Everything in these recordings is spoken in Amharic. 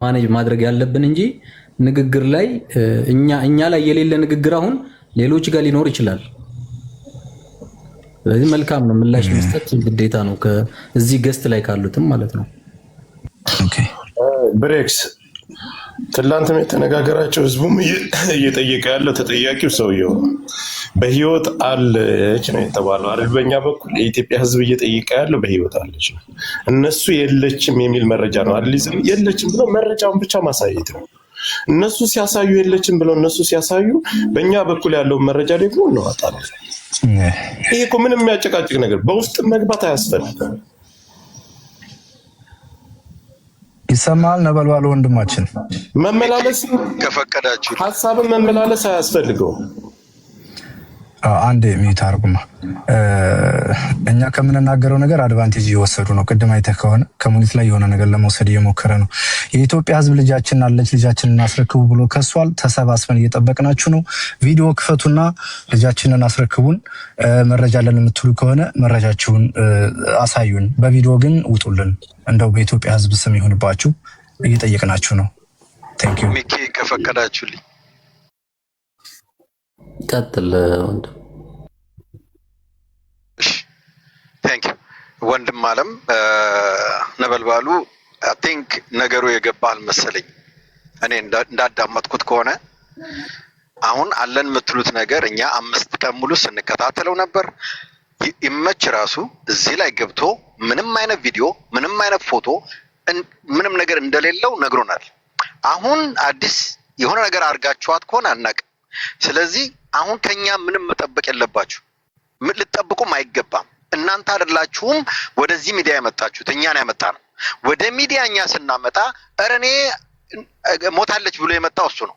ማኔጅ ማድረግ ያለብን እንጂ ንግግር ላይ እኛ ላይ የሌለ ንግግር አሁን ሌሎች ጋር ሊኖር ይችላል። ስለዚህ መልካም ነው ምላሽ መስጠት ግዴታ ነው ከዚህ ገስት ላይ ካሉትም ማለት ነው። ኦኬ ብሬክስ ትላንትም የተነጋገራቸው ህዝቡም እየጠየቀ ያለው ተጠያቂው ሰውየው በህይወት አለች ነው የተባለው አይደል? በእኛ በኩል የኢትዮጵያ ህዝብ እየጠየቀ ያለው በህይወት አለች ነው። እነሱ የለችም የሚል መረጃ ነው አይደል? የለችም ብለው መረጃውን ብቻ ማሳየት ነው። እነሱ ሲያሳዩ የለችም ብለው እነሱ ሲያሳዩ በእኛ በኩል ያለውን መረጃ ደግሞ እናወጣለን። ይሄ እኮ ምንም የሚያጨቃጭቅ ነገር በውስጥ መግባት አያስፈልግም። ይሰማል ነበልባሉ ወንድማችን መመላለስ ከፈቀዳችሁ ሐሳብን መመላለስ አያስፈልገው። አንድ ሚዩት አርጉማ እኛ ከምንናገረው ነገር አድቫንቴጅ እየወሰዱ ነው። ቅድም አይተህ ከሆነ ኮሙኒቲ ላይ የሆነ ነገር ለመውሰድ እየሞከረ ነው። የኢትዮጵያ ህዝብ ልጃችን አለች ልጃችንን እናስረክቡ ብሎ ከሷል። ተሰባስበን እየጠበቅናችሁ ነው። ቪዲዮ ክፈቱና ልጃችንን አስረክቡን። መረጃ አለን የምትሉ ከሆነ መረጃችሁን አሳዩን። በቪዲዮ ግን ውጡልን። እንደው በኢትዮጵያ ህዝብ ስም ይሁንባችሁ እየጠየቅናችሁ ነው። ቴንክ ዩ ሚኪ ከፈቀዳችሁልኝ ቀጥል ወንድም። ቴንክ ዩ ወንድም አለም ነበልባሉ አይ ቲንክ ነገሩ የገባል መሰለኝ። እኔ እንዳዳመጥኩት ከሆነ አሁን አለን የምትሉት ነገር እኛ 5 ቀን ሙሉ ስንከታተለው ነበር። ይመች ራሱ እዚህ ላይ ገብቶ ምንም አይነት ቪዲዮ ምንም አይነት ፎቶ ምንም ነገር እንደሌለው ነግሮናል። አሁን አዲስ የሆነ ነገር አድርጋችኋት ከሆነ አናውቅም። ስለዚህ አሁን ከኛ ምንም መጠበቅ የለባችሁ። ምን ልትጠብቁም አይገባም። እናንተ አይደላችሁም ወደዚህ ሚዲያ ያመጣችሁት፣ እኛን ያመጣ ነው። ወደ ሚዲያ እኛ ስናመጣ እኔ ሞታለች ብሎ የመጣው እሱ ነው።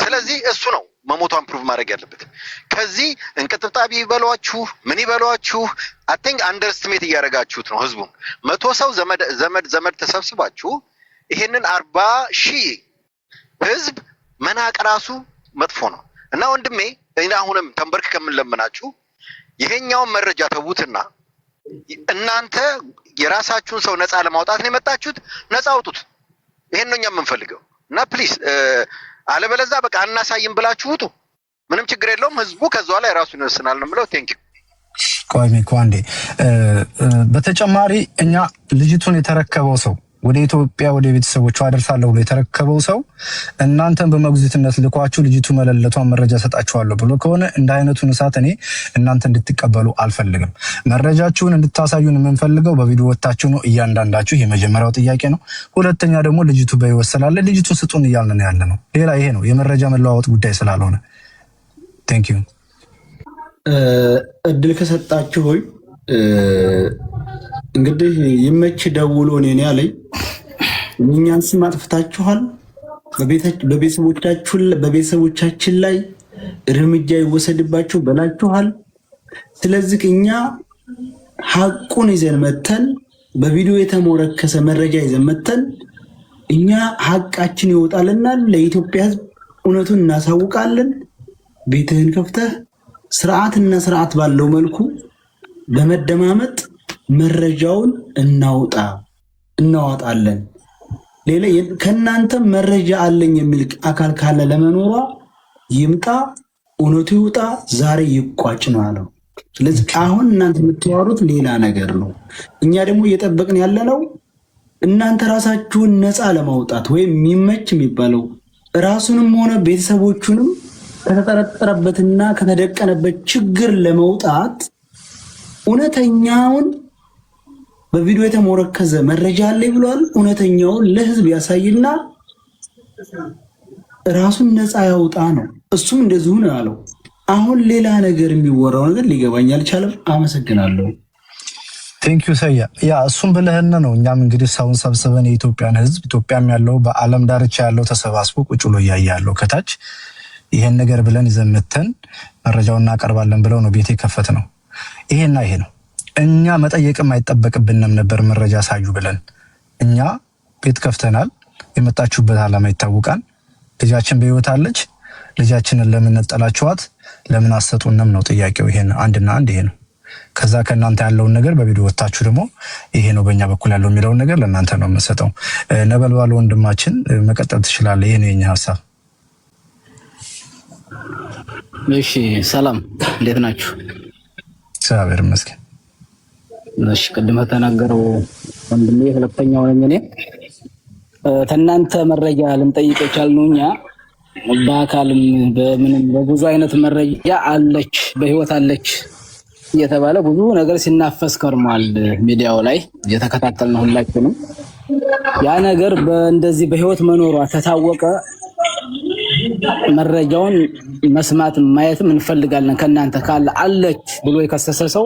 ስለዚህ እሱ ነው መሞቷን ፕሩቭ ማድረግ ያለበት። ከዚህ እንቅጥብጣቢ ይበሏችሁ ምን ይበሏችሁ አይ ቲንክ አንደርስቲሜት እያደረጋችሁት ነው ህዝቡን። 100 ሰው ዘመድ ተሰብስባችሁ ይሄንን 40,000 ህዝብ መናቅ ራሱ መጥፎ ነው። እና ወንድሜ እኔ አሁንም ተንበርክ ከምንለምናችሁ ይሄኛውን መረጃ ተውትና እናንተ የራሳችሁን ሰው ነፃ ለማውጣት ነው የመጣችሁት። ነፃ አውጡት። ይሄን ነው እኛ የምንፈልገው። እና ፕሊዝ አለበለዚያ በቃ አናሳይም ብላችሁ ውጡ። ምንም ችግር የለውም። ህዝቡ ከዛው ላይ ራሱን ይወስናል ነው የምለው። ቴንክ ዩ ቆይ አንዴ በተጨማሪ እኛ ልጅቱን የተረከበው ሰው ወደ ኢትዮጵያ ወደ ቤተሰቦቿ አደርሳለሁ ብሎ የተረከበው ሰው እናንተን በመጉዚትነት ልኳችሁ ልጅቱ መለለቷን መረጃ ሰጣችኋለሁ ብሎ ከሆነ እንደ አይነቱን እሳት እኔ እናንተ እንድትቀበሉ አልፈልግም። መረጃችሁን እንድታሳዩን የምንፈልገው በቪዲዮ ወጣችሁ ነው እያንዳንዳችሁ። የመጀመሪያው ጥያቄ ነው። ሁለተኛ ደግሞ ልጅቱ በህይወት ስላለ ልጅቱን ስጡን እያልን ነው ያለ ነው። ሌላ ይሄ ነው የመረጃ መለዋወጥ ጉዳይ ስላልሆነ ቴንክ ዩ እድል ከሰጣችሁ ሆይ እንግዲህ ይመች ደውሎ እኔ ያለኝ እኛን ስም አጥፍታችኋል፣ በቤተሰቦቻችን ላይ እርምጃ ይወሰድባችሁ በላችኋል። ስለዚህ እኛ ሐቁን ይዘን መተን በቪዲዮ የተሞረከሰ መረጃ ይዘን መተን እኛ ሐቃችን ይወጣልናል። ለኢትዮጵያ ህዝብ እውነቱን እናሳውቃለን። ቤትህን ከፍተህ ስርዓትና ስርዓት ባለው መልኩ በመደማመጥ መረጃውን እናወጣለን። ሌላ ከናንተ መረጃ አለኝ የሚል አካል ካለ ለመኖሯ ይምጣ፣ እውነቱ ይውጣ፣ ዛሬ ይቋጭ ነው አለው። ስለዚህ አሁን እናንተ የምትዋሩት ሌላ ነገር ነው። እኛ ደግሞ እየጠበቅን ያለነው እናንተ ራሳችሁን ነፃ ለማውጣት ወይም የሚመች የሚባለው ራሱንም ሆነ ቤተሰቦቹንም ከተጠረጠረበትና ከተደቀነበት ችግር ለመውጣት እውነተኛውን በቪዲዮ የተሞረከዘ መረጃ አለ ብሏል። እውነተኛውን ለህዝብ ያሳይና ራሱን ነፃ ያውጣ ነው። እሱም እንደዚሁ ነው ያለው። አሁን ሌላ ነገር የሚወራው ነገር ሊገባኝ አልቻለም። አመሰግናለሁ። ቴንክ ዩ ሰያ ያ እሱም ብለህን ነው። እኛም እንግዲህ ሰውን ሰብስበን የኢትዮጵያን ህዝብ ኢትዮጵያም ያለው በአለም ዳርቻ ያለው ተሰባስቦ ቁጭ ብሎ እያያለው ከታች ይሄን ነገር ብለን ይዘምተን መረጃውን እናቀርባለን ብለው ነው ቤት የከፈት ነው። ይሄና ይሄ ነው። እኛ መጠየቅም አይጠበቅብንም ነበር መረጃ ሳዩ ብለን። እኛ ቤት ከፍተናል። የመጣችሁበት ዓላማ ይታወቃል። ልጃችን በህይወት አለች። ልጃችንን ለምን ነጠላችኋት? ለምን አሰጡንም ነው ጥያቄው። ይሄን አንድና አንድ ይሄ ነው። ከዛ ከእናንተ ያለውን ነገር በቪዲዮ ወጣችሁ ደግሞ ይሄ ነው በእኛ በኩል ያለው የሚለውን ነገር ለእናንተ ነው የምንሰጠው። ነበልባሉ ወንድማችን መቀጠል ትችላለህ። ይሄ ነው የኛ ሐሳብ። እሺ ሰላም፣ እንዴት ናችሁ? እግዚአብሔር ይመስገን። እሺ ቅድም ተናገረው ወንድሜ ሁለተኛው ነኝ እኔ። ተናንተ መረጃ ልንጠይቅ የቻልነው እኛ በአካልም በምንም በብዙ አይነት መረጃ አለች በህይወት አለች እየተባለ ብዙ ነገር ሲናፈስ ከርሟል። ሚዲያው ላይ እየተከታተልን ሁላችንም ያ ነገር በእንደዚህ በህይወት መኖሯ ተታወቀ መረጃውን መስማት ማየትም እንፈልጋለን። ከናንተ ካለ አለች ብሎ የከሰሰ ሰው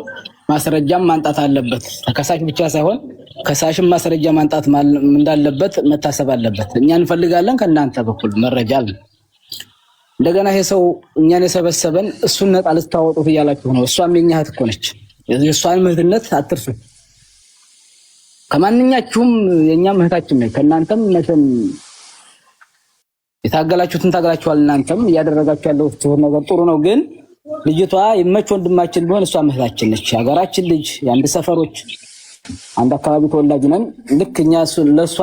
ማስረጃም ማንጣት አለበት። ተከሳሽ ብቻ ሳይሆን ከሳሽም ማስረጃ ማንጣት እንዳለበት መታሰብ አለበት። እኛ እንፈልጋለን ከናንተ በኩል መረጃ አለ። እንደገና ይሄ ሰው እኛን የሰበሰበን እሱን ነጣ ልታወጡት እያላችሁ ነው። እሷም የኛ እህት እኮ ነች። የእሷን እህትነት አትርሱ። ከማንኛችሁም የኛም እህታችን ነች። ከናንተም መቼም የታገላችሁትን ታገላችኋል። እናንተም እያደረጋችሁ ያለው ነገር ጥሩ ነው። ግን ልጅቷ የመች ወንድማችን ቢሆን እሷ እህታችን ነች። ሀገራችን ልጅ የአንድ ሰፈሮች አንድ አካባቢ ተወላጅ ነን። ልክ እኛ ለሷ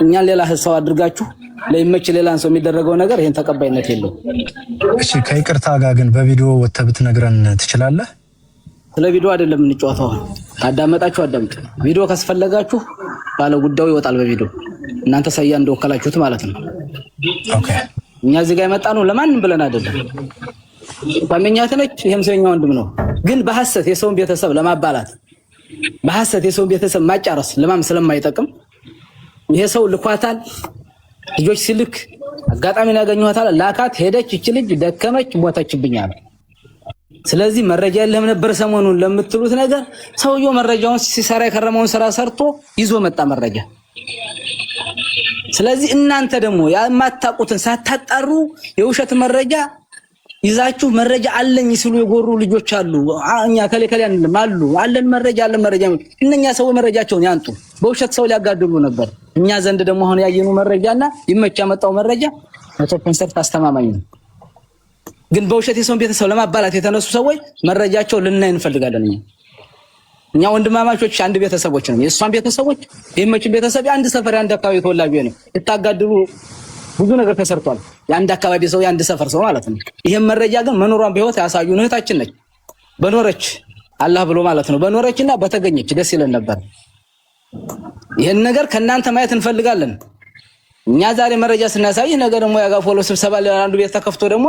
እኛን ሌላ ሰው አድርጋችሁ ለይመች ሌላን ሰው የሚደረገው ነገር ይሄን ተቀባይነት የለው። እሺ ከይቅርታ ጋር ግን በቪዲዮ ወጥተህ ብትነግረን ትችላለህ? ስለ ቪዲዮ አይደለም እንጫወተው። ታዳመጣችሁ አዳምጡ። ቪዲዮ ካስፈለጋችሁ ባለ ጉዳዩ ይወጣል በቪዲዮ እናንተ ሳያ እንደወከላችሁት ማለት ነው። ኦኬ እኛ እዚህ ጋር የመጣ ነው ለማንም ብለን አይደለም። ባመኛት ነች። ይሄም ሰውኛ ወንድም ነው። ግን በሐሰት የሰውን ቤተሰብ ለማባላት በሐሰት የሰውን ቤተሰብ ማጫረስ ለማም ስለማይጠቅም ይሄ ሰው ልኳታል። ልጆች ሲልክ አጋጣሚ ያገኘኋታል። ላካት ሄደች። እቺ ልጅ ደከመች ሞተችብኛል። ስለዚህ መረጃ የለህም ነበር ሰሞኑን ለምትሉት ነገር ሰውየው መረጃውን ሲሰራ የከረመውን ስራ ሰርቶ ይዞ መጣ መረጃ። ስለዚህ እናንተ ደግሞ ያማታቁትን ሳታጣሩ የውሸት መረጃ ይዛችሁ መረጃ አለኝ ሲሉ የጎሩ ልጆች አሉ። እኛ ከለከለ አሉ አለን መረጃ እነኛ ሰው መረጃቸውን ያንጡ። በውሸት ሰው ሊያጋድሉ ነበር። እኛ ዘንድ ደግሞ አሁን ያየኑ መረጃና ይመች ያመጣው መረጃ 100% አስተማማኝ ነው። ግን በውሸት የሰውን ቤተሰብ ለማባላት የተነሱ ሰዎች መረጃቸው ልናይ እንፈልጋለን። እኛ ወንድማማቾች አንድ ቤተሰቦች ነን። የሷን ቤተሰቦች የመችን ቤተሰብ አንድ ሰፈር አንድ አካባቢ ተወላጅ ነው። የታጋድሉ ብዙ ነገር ተሰርቷል። የአንድ አካባቢ ሰው የአንድ ሰፈር ሰው ማለት ነው። ይሄን መረጃ ግን መኖሯን በህይወት ያሳዩን እህታችን ነች። በኖረች አላህ ብሎ ማለት ነው። በኖረችና በተገኘች ደስ ይለን ነበር። ይሄን ነገር ከናንተ ማየት እንፈልጋለን። እኛ ዛሬ መረጃ ስናሳይ ነገር ደግሞ ያጋፎሎ ስብሰባ ለአንዱ ቤት ተከፍቶ ደግሞ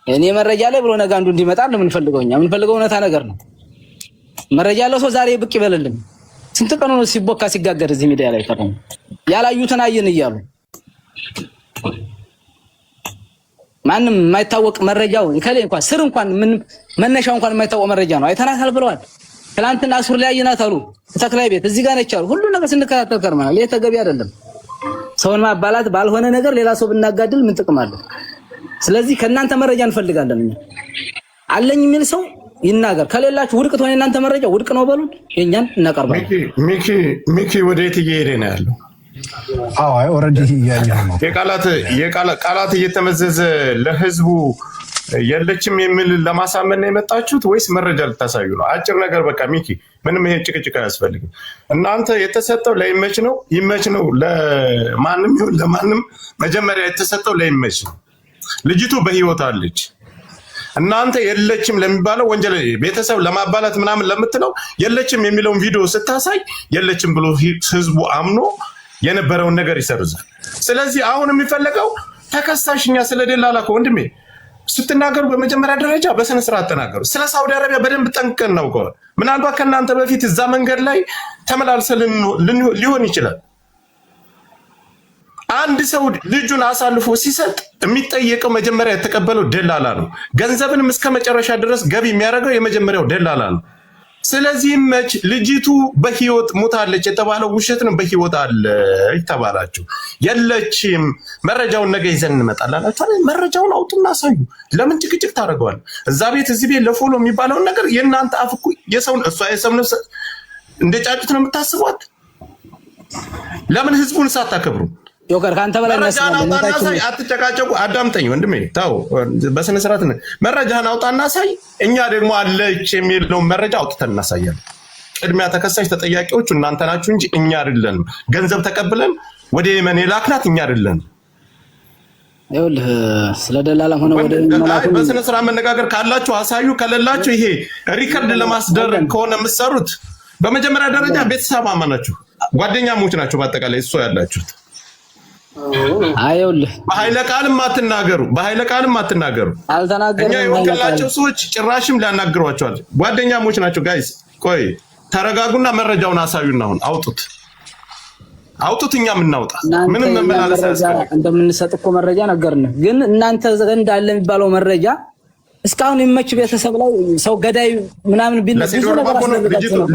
እኔ መረጃ ላይ ብሎ ነገ አንዱ እንዲመጣ ለምንፈልገው እኛ ምንፈልገው እውነታ ነገር ነው። መረጃ ያለው ሰው ዛሬ ብቅ ይበልልን። ስንት ቀን ነው ሲቦካ ሲጋገር እዚህ ሚዲያ ላይ ተቀም ያላዩትን አየን እያሉ ማንም የማይታወቅ መረጃው ይከለ እንኳን ስር እንኳን ምን መነሻው እንኳን የማይታወቅ መረጃ ነው። አይተናታል ብለዋል። ትላንትና አሱር ላይ አየናት አሉ። ተክላይ ቤት እዚህ ጋር ነች አሉ። ሁሉ ነገር ስንከታተል ከርማናል። ይሄ ተገቢ አይደለም። ሰውን ማባላት ባልሆነ ነገር ሌላ ሰው ብናጋድል ምን ጥቅም አለው? ስለዚህ ከናንተ መረጃ እንፈልጋለን። እኛ አለኝ የሚል ሰው ይናገር። ከሌላችሁ ውድቅ ተሆነ እናንተ መረጃ ውድቅ ነው በሉን። የኛን እናቀርባለን። ሚኪ ወዴት እየሄደ ነው ያለው? አይ ኦሬዲ ያየው ነው። ቃላት እየተመዘዘ ለህዝቡ የለችም የሚል ለማሳመን ነው የመጣችሁት ወይስ መረጃ ልታሳዩ ነው? አጭር ነገር በቃ ሚኪ፣ ምንም ይሄ ጭቅጭቅ አያስፈልግም። እናንተ የተሰጠው ለይመች ነው። ይመች ነው ለማንም ይሁን ለማንም፣ መጀመሪያ የተሰጠው ለይመች ነው። ልጅቱ በህይወት አለች። እናንተ የለችም ለሚባለው ወንጀል ቤተሰብ ለማባላት ምናምን ለምትለው የለችም የሚለውን ቪዲዮ ስታሳይ የለችም ብሎ ህዝቡ አምኖ የነበረውን ነገር ይሰርዛል። ስለዚህ አሁን የሚፈለገው ተከሳሽኛ ስለደላላ ወንድሜ ስትናገሩ በመጀመሪያ ደረጃ በስነ ስርዓት ተናገሩ። ስለ ሳውዲ አረቢያ በደንብ ጠንቅቀን እናውቀዋለን። ምናልባት ከእናንተ በፊት እዛ መንገድ ላይ ተመላልሰን ሊሆን ይችላል። አንድ ሰው ልጁን አሳልፎ ሲሰጥ የሚጠየቀው መጀመሪያ የተቀበለው ደላላ ነው። ገንዘብንም እስከ መጨረሻ ድረስ ገቢ የሚያደርገው የመጀመሪያው ደላላ ነው። ስለዚህ መች ልጅቱ በህይወት ሞታለች የተባለው ውሸት ነው። በህይወት አለች ተባላችሁ። የለችም መረጃውን ነገ ይዘን እንመጣለን። መረጃውን አውጡና አሳዩ። ለምን ጭቅጭቅ ታደርገዋል? እዛ ቤት እዚህ ቤት ለፎሎ የሚባለውን ነገር የእናንተ አፍ እኮ የሰውን እሷ የሰው ነፍስ እንደ ጫጩት ነው የምታስቧት። ለምን ህዝቡን ሳታከብሩ? ጆከር ካንተ በላይ መረጃህን አውጣና ሳይ። አትጨቃጨቁ፣ አዳምጠኝ ወንድሜ። ተው በስነ ስርዓት መረጃህን አውጣና ሳይ። እኛ ደግሞ አለች የሚለውን መረጃ አውጥተን እናሳያለን። ቅድሚያ ተከሳሽ ተጠያቂዎቹ እናንተ ናችሁ እንጂ እኛ አይደለንም። ገንዘብ ተቀብለን ወደ የመን የላክናት እኛ አይደለንም። ይኸውልህ ስለ ደላላም ሆነ ወደ መላኩ በስነ ስርዓት መነጋገር ካላችሁ አሳዩ። ከሌላችሁ ይሄ ሪከርድ ለማስደረግ ከሆነ የምትሰሩት በመጀመሪያ ደረጃ ቤተሰብ ናችሁ፣ ጓደኛሞች ናችሁ። በአጠቃላይ እሱ ያላችሁት አይውልህ በኃይለ ቃልም አትናገሩ። እኛ የወከላቸው ሰዎች ጭራሽም ሊያናግሯቸዋል። ጓደኛሞች ናቸው። ጋይስ ቆይ ተረጋጉና መረጃውን አሳዩና አሁን አውጡት። እኛ የምናውጣ ምንም መመላለስ እንደምንሰጥ እኮ መረጃ ነገርን። ግን እናንተ ዘንድ አለ የሚባለው መረጃ እስካሁን ይመች ቤተሰብ ላይ ሰው ገዳይ ምናምን ቢል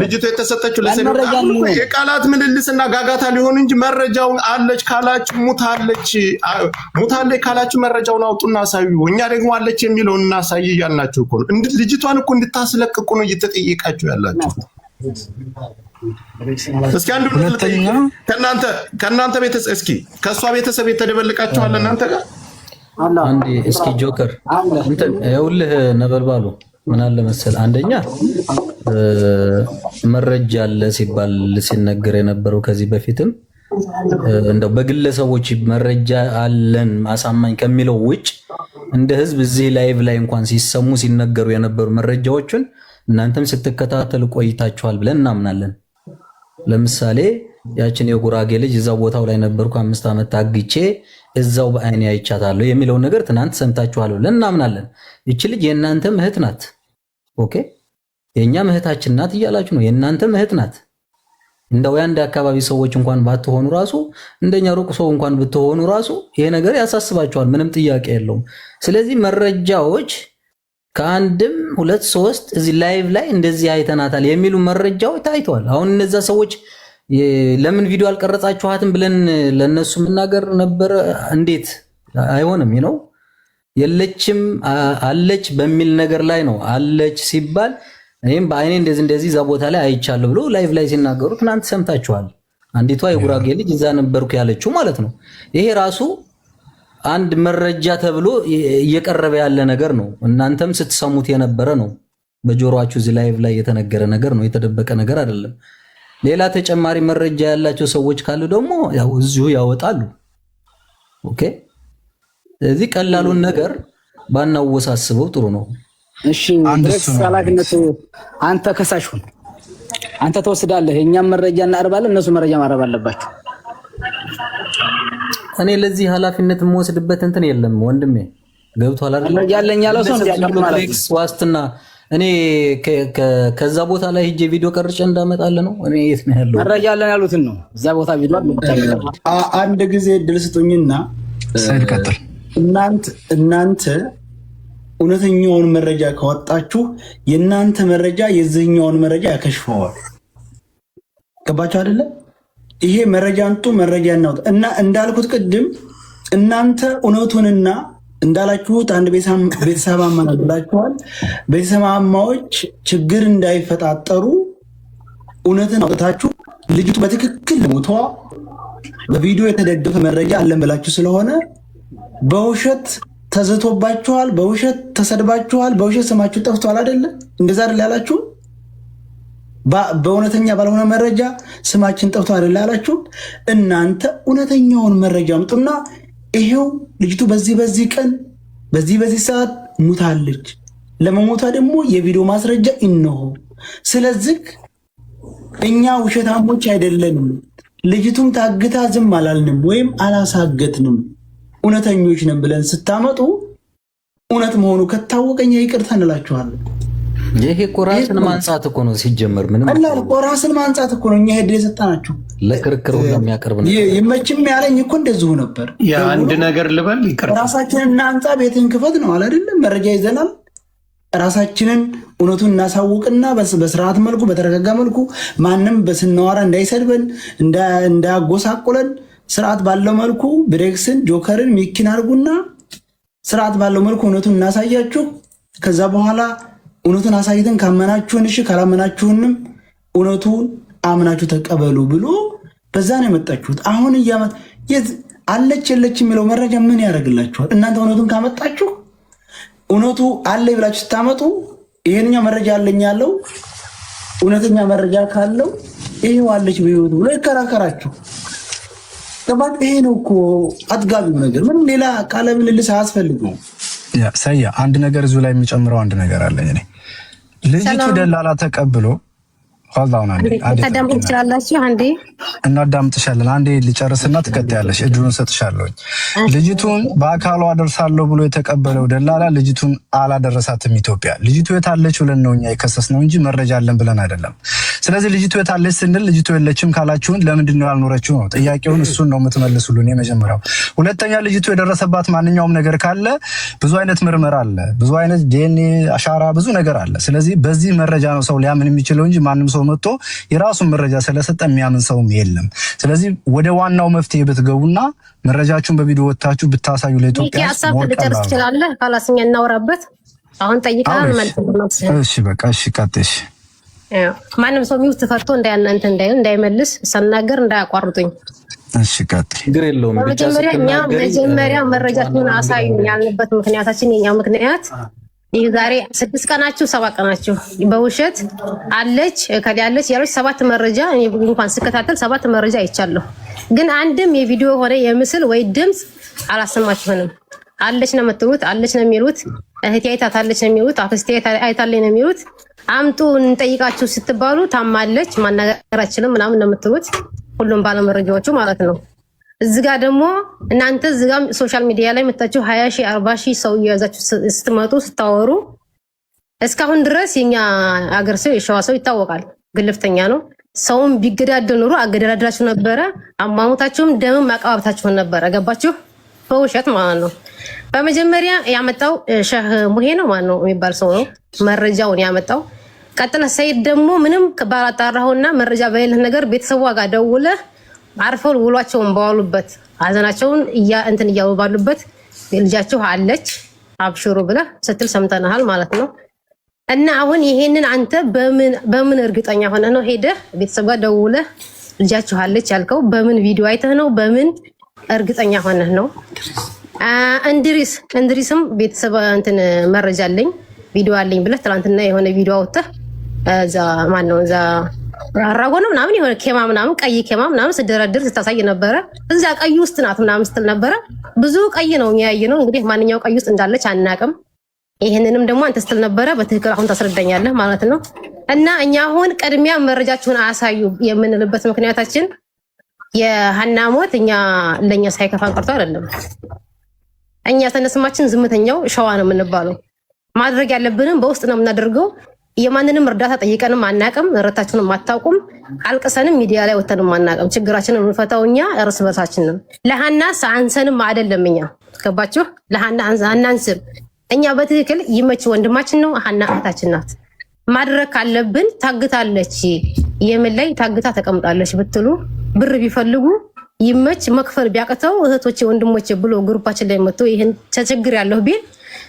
ልጅቱ የተሰጠችው ለሰው የቃላት ምልልስና ጋጋታ ሊሆን እንጂ መረጃውን አለች ካላችሁ ሙታለች ካላችሁ መረጃውን አውጡና አሳዩ። እኛ ደግሞ አለች የሚለውን እናሳይ እያልናችሁ እኮ ነው። ልጅቷን እኮ እንድታስለቅቁ ነው እየተጠየቃችሁ ያላችሁ። እስኪ አንዱ ከእናንተ ቤተሰብ እስኪ ከእሷ ቤተሰብ የተደበልቃችኋል እናንተ ጋር አንዴ እስኪ ጆከር ይኸውልህ ነበልባሉ ምን አለ መሰል፣ አንደኛ መረጃ አለ ሲባል ሲነገር የነበረው ከዚህ በፊትም እንደው በግለሰቦች መረጃ አለን አሳማኝ ከሚለው ውጭ እንደ ህዝብ እዚህ ላይቭ ላይ እንኳን ሲሰሙ ሲነገሩ የነበሩ መረጃዎችን እናንተም ስትከታተሉ ቆይታችኋል ብለን እናምናለን። ለምሳሌ ያችን የጉራጌ ልጅ እዛው ቦታው ላይ ነበርኩ 5 ዓመት ታግቼ እዛው በአይኔ አይቻታለሁ የሚለው ነገር ትናንት ሰምታችኋል ብለን እናምናለን። እቺ ልጅ የእናንተ እህት ናት። ኦኬ የኛ እህታችን ናት እያላችሁ ነው። የእናንተ እህት ናት። እንደው ያንድ አካባቢ ሰዎች እንኳን ባትሆኑ ራሱ እንደኛ ሩቅ ሰው እንኳን ብትሆኑ ራሱ ይሄ ነገር ያሳስባችኋል። ምንም ጥያቄ የለውም። ስለዚህ መረጃዎች ከአንድም 2 3 እዚህ ላይቭ ላይ እንደዚህ አይተናታል የሚሉ መረጃዎች ታይተዋል። አሁን እነዛ ሰዎች ለምን ቪዲዮ አልቀረጻችኋትም ብለን ለነሱ መናገር ነበር። እንዴት አይሆንም ነው የለችም አለች በሚል ነገር ላይ ነው። አለች ሲባል እኔም በአይኔ እንደዚህ እዛ ቦታ ላይ አይቻለሁ ብሎ ላይቭ ላይ ሲናገሩ ትናንት ሰምታችኋል። አንዲቷ የጉራጌ ልጅ እዛ ነበርኩ ያለችው ማለት ነው። ይሄ ራሱ አንድ መረጃ ተብሎ እየቀረበ ያለ ነገር ነው። እናንተም ስትሰሙት የነበረ ነው። በጆሮአችሁ እዚህ ላይቭ ላይ የተነገረ ነገር ነው። የተደበቀ ነገር አይደለም። ሌላ ተጨማሪ መረጃ ያላቸው ሰዎች ካሉ ደግሞ ያው እዚሁ ያወጣሉ። ኦኬ ስለዚህ ቀላሉን ነገር ባናወሳስበው ጥሩ ነው። እሺ ድረስ ኃላፊነቱ አንተ ከሳሽ ሁን። አንተ ተወስዳለህ። እኛም መረጃ እናቀርባለን፣ እነሱ መረጃ ማቅረብ አለባቸው። እኔ ለዚህ ኃላፊነት የምወስድበት እንትን የለም ወንድሜ። ገብቷል አይደል? መረጃ አለኝ ያለው ሰው እንዲያቀርብ ማለት ነው። ዋስትና እኔ ከዛ ቦታ ላይ ሄጄ ቪዲዮ ቀርጬ እንዳመጣለ ነው። እኔ የት ነው ያለው? መረጃ አለን ያሉትን ነው። እዛ ቦታ ቪዲዮ አንድ ጊዜ እድል ስጡኝና ቀጥል። እናንተ እውነተኛውን መረጃ ካወጣችሁ የእናንተ መረጃ የዚህኛውን መረጃ ያከሽፈዋል። ገባችሁ አይደለ? ይሄ መረጃ አንጡ መረጃ እናውጣ እና እንዳልኩት ቅድም እናንተ እውነቱንና እንዳላችሁት አንድ ቤተሰባማ ነው ብላችኋል። ቤተሰባማዎች ችግር እንዳይፈጣጠሩ እውነትን አውጥታችሁ ልጅቱ በትክክል ሞቷ በቪዲዮ የተደገፈ መረጃ አለን ብላችሁ ስለሆነ በውሸት ተዘቶባችኋል፣ በውሸት ተሰድባችኋል፣ በውሸት ስማችሁ ጠፍቷል አይደለ? እንደዛ አይደል ያላችሁ? በእውነተኛ ባልሆነ መረጃ ስማችን ጠፍቷል አይደል ያላችሁ? እናንተ እውነተኛውን መረጃ አምጡና ይሄው ልጅቱ በዚህ ቀን በዚህ ሰዓት ሙታለች፣ ለመሞቷ ደግሞ የቪዲዮ ማስረጃ እነሆ። ስለዚህ እኛ ውሸታሞች አይደለንም፣ ልጅቱም ታግታ ዝም አላልንም ወይም አላሳገትንም፣ እውነተኞች ነን ብለን ስታመጡ እውነት መሆኑ ከታወቀኛ ይቅርታ እንላችኋለን። ይሄ እኮ ራስን ማንጻት እኮ ነው ሲጀመር። ምንም አላል እኮ ራስን ማንጻት እኮ ነው። እኛ ሄድ የሰጣናችሁ ለክርክር ሁሉ የሚያቀርብ ነው። ይመችም ያለኝ እኮ እንደዚሁ ነበር። አንድ ነገር ልበል፣ ይቅርታ ራሳችንን እናንጻ፣ ቤትን ክፈት ነው አይደለም? መረጃ ይዘናል። ራሳችንን እውነቱን እናሳውቅና በስርዓት መልኩ በተረጋጋ መልኩ ማንም በስናወራ እንዳይሰድበን እንዳያጎሳቁለን ስርዓት ባለው መልኩ ብሬክስን ጆከርን ሚኪን አድርጉና ስርዓት ባለው መልኩ እውነቱን እናሳያችሁ። ከዛ በኋላ እውነቱን አሳይተን ካመናችሁን እሺ፣ ካላመናችሁንም እውነቱን አምናችሁ ተቀበሉ ብሎ በዛ ነው የመጣችሁት። አሁን አለች የለች የሚለው መረጃ ምን ያደርግላችኋል? እናንተ እውነቱን ካመጣችሁ እውነቱ አለ ብላችሁ ስታመጡ ይሄንኛ መረጃ አለኝ ያለው እውነተኛ መረጃ ካለው ይሄው አለች በህይወቱ ብሎ ይከራከራችሁ። ገባት? ይሄ ነው እኮ አጥጋቢው ነገር። ምንም ሌላ ቃለ ምልልስ አያስፈልገውም። ሰያ አንድ ነገር እዚሁ ላይ የሚጨምረው አንድ ነገር አለኝ እኔ ልጅቱ ደላላ ተቀብሎ እናዳምጥሻለን። አንዴ ልጨርስና ትቀጥያለሽ። እድሉን ሰጥሻለሁ። ልጅቱን በአካሏ አደርሳለሁ ብሎ የተቀበለው ደላላ ልጅቱን አላደረሳትም ኢትዮጵያ። ልጅቱ የታለች ብለን ነው እኛ የከሰስነው እንጂ መረጃ አለን ብለን አይደለም። ስለዚህ ልጅቱ የታለች ስንል ልጅቱ የለችም ካላችሁን ለምንድን ነው ያልኖረችው ነው ጥያቄውን። እሱን ነው የምትመልሱልን የመጀመሪያው። ሁለተኛ ልጅቱ የደረሰባት ማንኛውም ነገር ካለ ብዙ አይነት ምርመራ አለ፣ ብዙ አይነት ዲኤንኤ አሻራ፣ ብዙ ነገር አለ። ስለዚህ በዚህ መረጃ ነው ሰው ሊያምን የሚችለው እንጂ ማንም ሰው መጥቶ የራሱን መረጃ ስለሰጠ የሚያምን ሰውም የለም። ስለዚህ ወደ ዋናው መፍትሄ ብትገቡና መረጃችሁን በቪዲዮ ወጣችሁ ብታሳዩ ለኢትዮጵያ ሀሳብ ልጨርስ ትችላለህ። ካላስኛ እናወራበት። አሁን ጠይቃለሁ ማለት ነው። እሺ በቃ እሺ፣ ቀጥሽ። ማንም ሰው ሚውት ተፈርቶ እንዳያናንተ እንዳይመልስ ሰናገር እንዳያቋርጡኝ። እሺ ቀጥይ። ችግር የለውም። መጀመሪያ መረጃችሁን አሳዩኝ ያልንበት ምክንያታችን የኛ ምክንያት ይህ ዛሬ 6 ቀናችሁ 7 ቀናችሁ በውሸት አለች ከዲያለች ያለች 7 መረጃ እኔ እንኳን ስከታተል 7 መረጃ አይቻለሁ። ግን አንድም የቪዲዮ ሆነ የምስል ወይ ድምጽ አላሰማችሁንም። አለች ነው የምትሉት፣ አለች ነው የሚሉት፣ እህቴ አይታታለች ነው የሚሉት፣ አክስቴ አይታለች ነው የሚሉት። አምጡ እንጠይቃችሁ ስትባሉ ታማለች ማናገር አችልም ምናምን ነው የምትሉት፣ ሁሉም ባለመረጃዎቹ ማለት ነው። እዚህ ጋር ደግሞ እናንተ እዚህ ጋር ሶሻል ሚዲያ ላይ መጣችሁ 20 ሺህ 40 ሺህ ሰው እያዛችሁ ስትመጡ ስታወሩ እስካሁን ድረስ የኛ አገር ሰው የሸዋ ሰው ይታወቃል፣ ግልፍተኛ ነው። ሰውም ቢገዳደል ኑሮ አገዳዳላችሁ ነበረ። አማሙታችሁም ደምም አቀባብታችሁን ነበረ። ገባችሁ? በውሸት ማለት ነው። በመጀመሪያ ያመጣው ሸህ ሙሄ ነው ማለት ነው የሚባል ሰው ነው መረጃውን ያመጣው። ቀጥለ ሰይድ ደግሞ ምንም ባላጣራውና መረጃ በሌለ ነገር ቤተሰቧ ጋር ደውለህ አርፈው ውሏቸውን በዋሉበት ሀዘናቸውን እንትን እያሉ ባሉበት ልጃቸው አለች አብሽሩ ብለህ ስትል ሰምተናል ማለት ነው። እና አሁን ይሄንን አንተ በምን እርግጠኛ ሆነ ነው ሄደህ ቤተሰብ ጋር ደውለህ ልጃቸው አለች ያልከው? በምን ቪዲዮ አይተህ ነው? በምን እርግጠኛ ሆነህ ነው? እንድሪስም ቤተሰብ እንትን መረጃ አለኝ ቪዲዮ አለኝ ብለህ ትናንትና የሆነ ቪዲዮ አውጥተህ እዛ ማን ነው እዛ አራጎነ ምናምን የሆነ ኬማ ምናምን ቀይ ኬማ ምናምን ስደረድር ስታሳይ ነበረ። እዛ ቀይ ውስጥ ናት ምናምን ስትል ነበረ። ብዙ ቀይ ነው የሚያይ ነው እንግዲህ ማንኛው ቀይ ውስጥ እንዳለች አናቅም። ይሄንንም ደግሞ አንተ ስትል ነበረ። በትክክል አሁን ታስረዳኛለህ ማለት ነው። እና እኛ አሁን ቅድሚያ መረጃችሁን አሳዩ የምንልበት ምክንያታችን የሀና ሞት ለኛ ሳይከፋን ቀርቶ አይደለም። እኛ ተነስማችን ዝምተኛው ሸዋ ነው የምንባለው። ማድረግ ያለብንም በውስጥ ነው የምናደርገው። የማንንም እርዳታ ጠይቀንም አናቅም። እረታችሁንም አታውቁም። አልቅሰንም ሚዲያ ላይ ወተንም አናቅም። ችግራችንን የምንፈታው እኛ እርስ በርሳችን ነው። ለሀና አንሰንም አይደለም። እኛ ገባችሁ? ለሀና አናንስም። እኛ በትክክል ይመች ወንድማችን ነው። ሀና እህታችን ናት። ማድረግ ካለብን ታግታለች፣ የምን ላይ ታግታ ተቀምጣለች ብትሉ ብር ቢፈልጉ ይመች መክፈል ቢያቅተው እህቶቼ ወንድሞቼ ብሎ ግሩፓችን ላይ መጥቶ ይሄን ተቸግር ያለሁ ቢል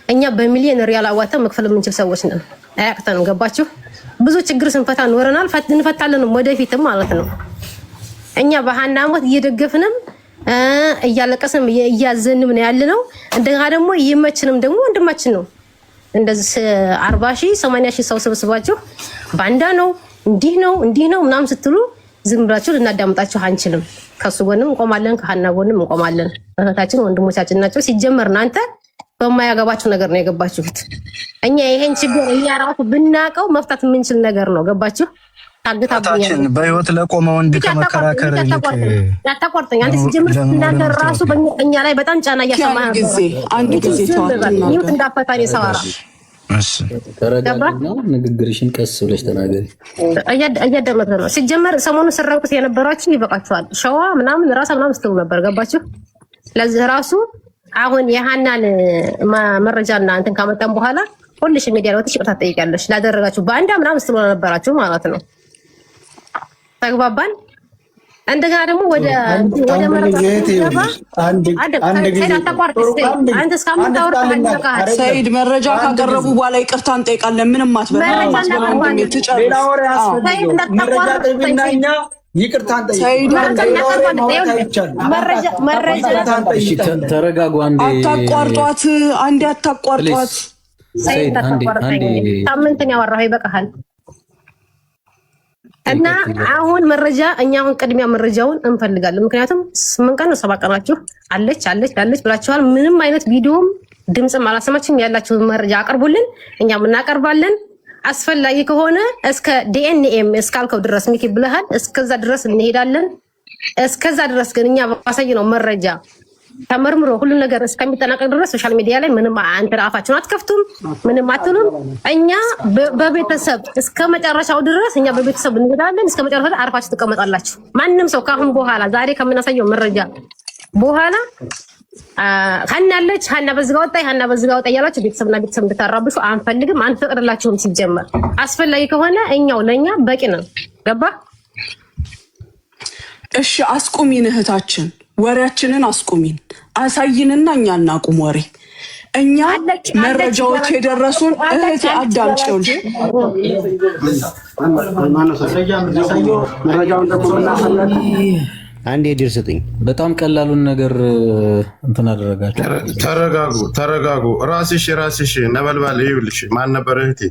እኛ በሚሊዮን ሪያል አዋተን መክፈል የምንችል ሰዎች ነን። አያቅተንም። ገባችሁ? ብዙ ችግር ስንፈታ ኖረናል፣ እንፈታለን ወደፊትም ማለት ነው። እኛ በሀና ሞት እየደገፍንም እያለቀስንም እያዘንም ነው ያለነው። እንደጋ ደግሞ ይመችንም ደግሞ ወንድማችን ነው። እንደዚህ 40 ሺህ 80 ሺህ ሰው ሰብስባችሁ ባንዳ ነው እንዲህ ነው ምናምን ስትሉ ዝም ብላችሁ ልናዳምጣችሁ አንችልም። ከሱ ጎንም እንቆማለን፣ ከሀና ጎንም እንቆማለን። እህታችን ወንድሞቻችን ናቸው። ሲጀመር እናንተ በማያገባችሁ ነገር ነው የገባችሁት። እኛ ይሄን ችግር እኛ ራሱ ብናቀው መፍታት የምንችል ነገር ነው። ገባችሁ? ታግታችን በህይወት ለቆመ ወንድ ከመከራከር ያታቋርጠኝ። አንተ ሲጀምር እናንተ ራሱ በእኛ ላይ በጣም ጫና እያሰማህ አንድ ጊዜ ይሁት እንዳፈታኝ ሰዋራ ተረጋግና ንግግርሽን ቀስ ብለሽ ተናገሪ። እያዳመጠ ነው። ሲጀመር ሰሞኑን ስረቁት የነበራችሁ ይበቃችኋል። ሸዋ ምናምን ራሳ ምናምን ስትሉ ነበር። ገባችሁ? ለዚህ ራሱ አሁን የሀናን መረጃና እንትን ካመጣን በኋላ ሁልሽ ሚዲያ ላይ ወጥሽ ይቅርታ ትጠይቂያለሽ ላደረጋችሁ ባንዳ ምናምን ስትሉ ነበራችሁ ማለት ነው። ተግባባን? እንደገና ደግሞ ወደ ሰይድ መረጃ ካቀረቡ በኋላ ይቅርታ እንጠይቃለን። ምንም አትበላ ይቅርታን ተረጋጉ። አታቋርጧት፣ አንዴ አታቋርጧት። ሳምንትን ያወራሁ ይበቃሃል። እና አሁን መረጃ እኛ አሁን ቅድሚያ መረጃውን እንፈልጋለን። ምክንያቱም 8 ቀን ነው 7 ቀናችሁ አለች ብላችኋል። ምንም አይነት ቪዲዮም ድምፅም አላሰማችሁም። ያላችሁን መረጃ አቅርቡልን፣ እኛም እናቀርባለን። አስፈላጊ ከሆነ እስከ ዲኤንኤም እስካልከው ድረስ ሚኪ ብለሃል፣ እስከዛ ድረስ እንሄዳለን። እስከዛ ድረስ ግን እኛ ባሳየነው መረጃ ተመርምሮ ሁሉ ነገር እስከሚጠናቀቅ ድረስ ሶሻል ሚዲያ ላይ ምንም አንተ አፋችሁን አትከፍቱም፣ ምንም አትሉም። እኛ በቤተሰብ እስከ መጨረሻው ድረስ እኛ በቤተሰብ እንሄዳለን። እስከ መጨረሻው አርፋችሁ ትቀመጣላችሁ። ማንም ሰው ካሁን በኋላ ዛሬ ከምናሳየው መረጃ በኋላ ሀና በዝጋ ወጣ እያላችሁ ቤተሰብና ቤተሰብ እንድታራብሹ አንፈልግም፣ አንፈቅድላችሁም። ሲጀመር አስፈላጊ ከሆነ እኛው ለእኛ በቂ ነው። ገባ? እሺ አስቁሚን እህታችን፣ ወሬያችንን አስቁሚን፣ አሳይንና እኛ እናቁም ወሬ። እኛ መረጃዎች የደረሱን እህቴ አዳምጪው እንጂ አንዴ ድር ስጥኝ። በጣም ቀላሉን ነገር እንትን አደረጋችሁ። ተረጋጉ። ራስሽ ነበልባል ይኸውልሽ፣ ማን ነበር እህቴ?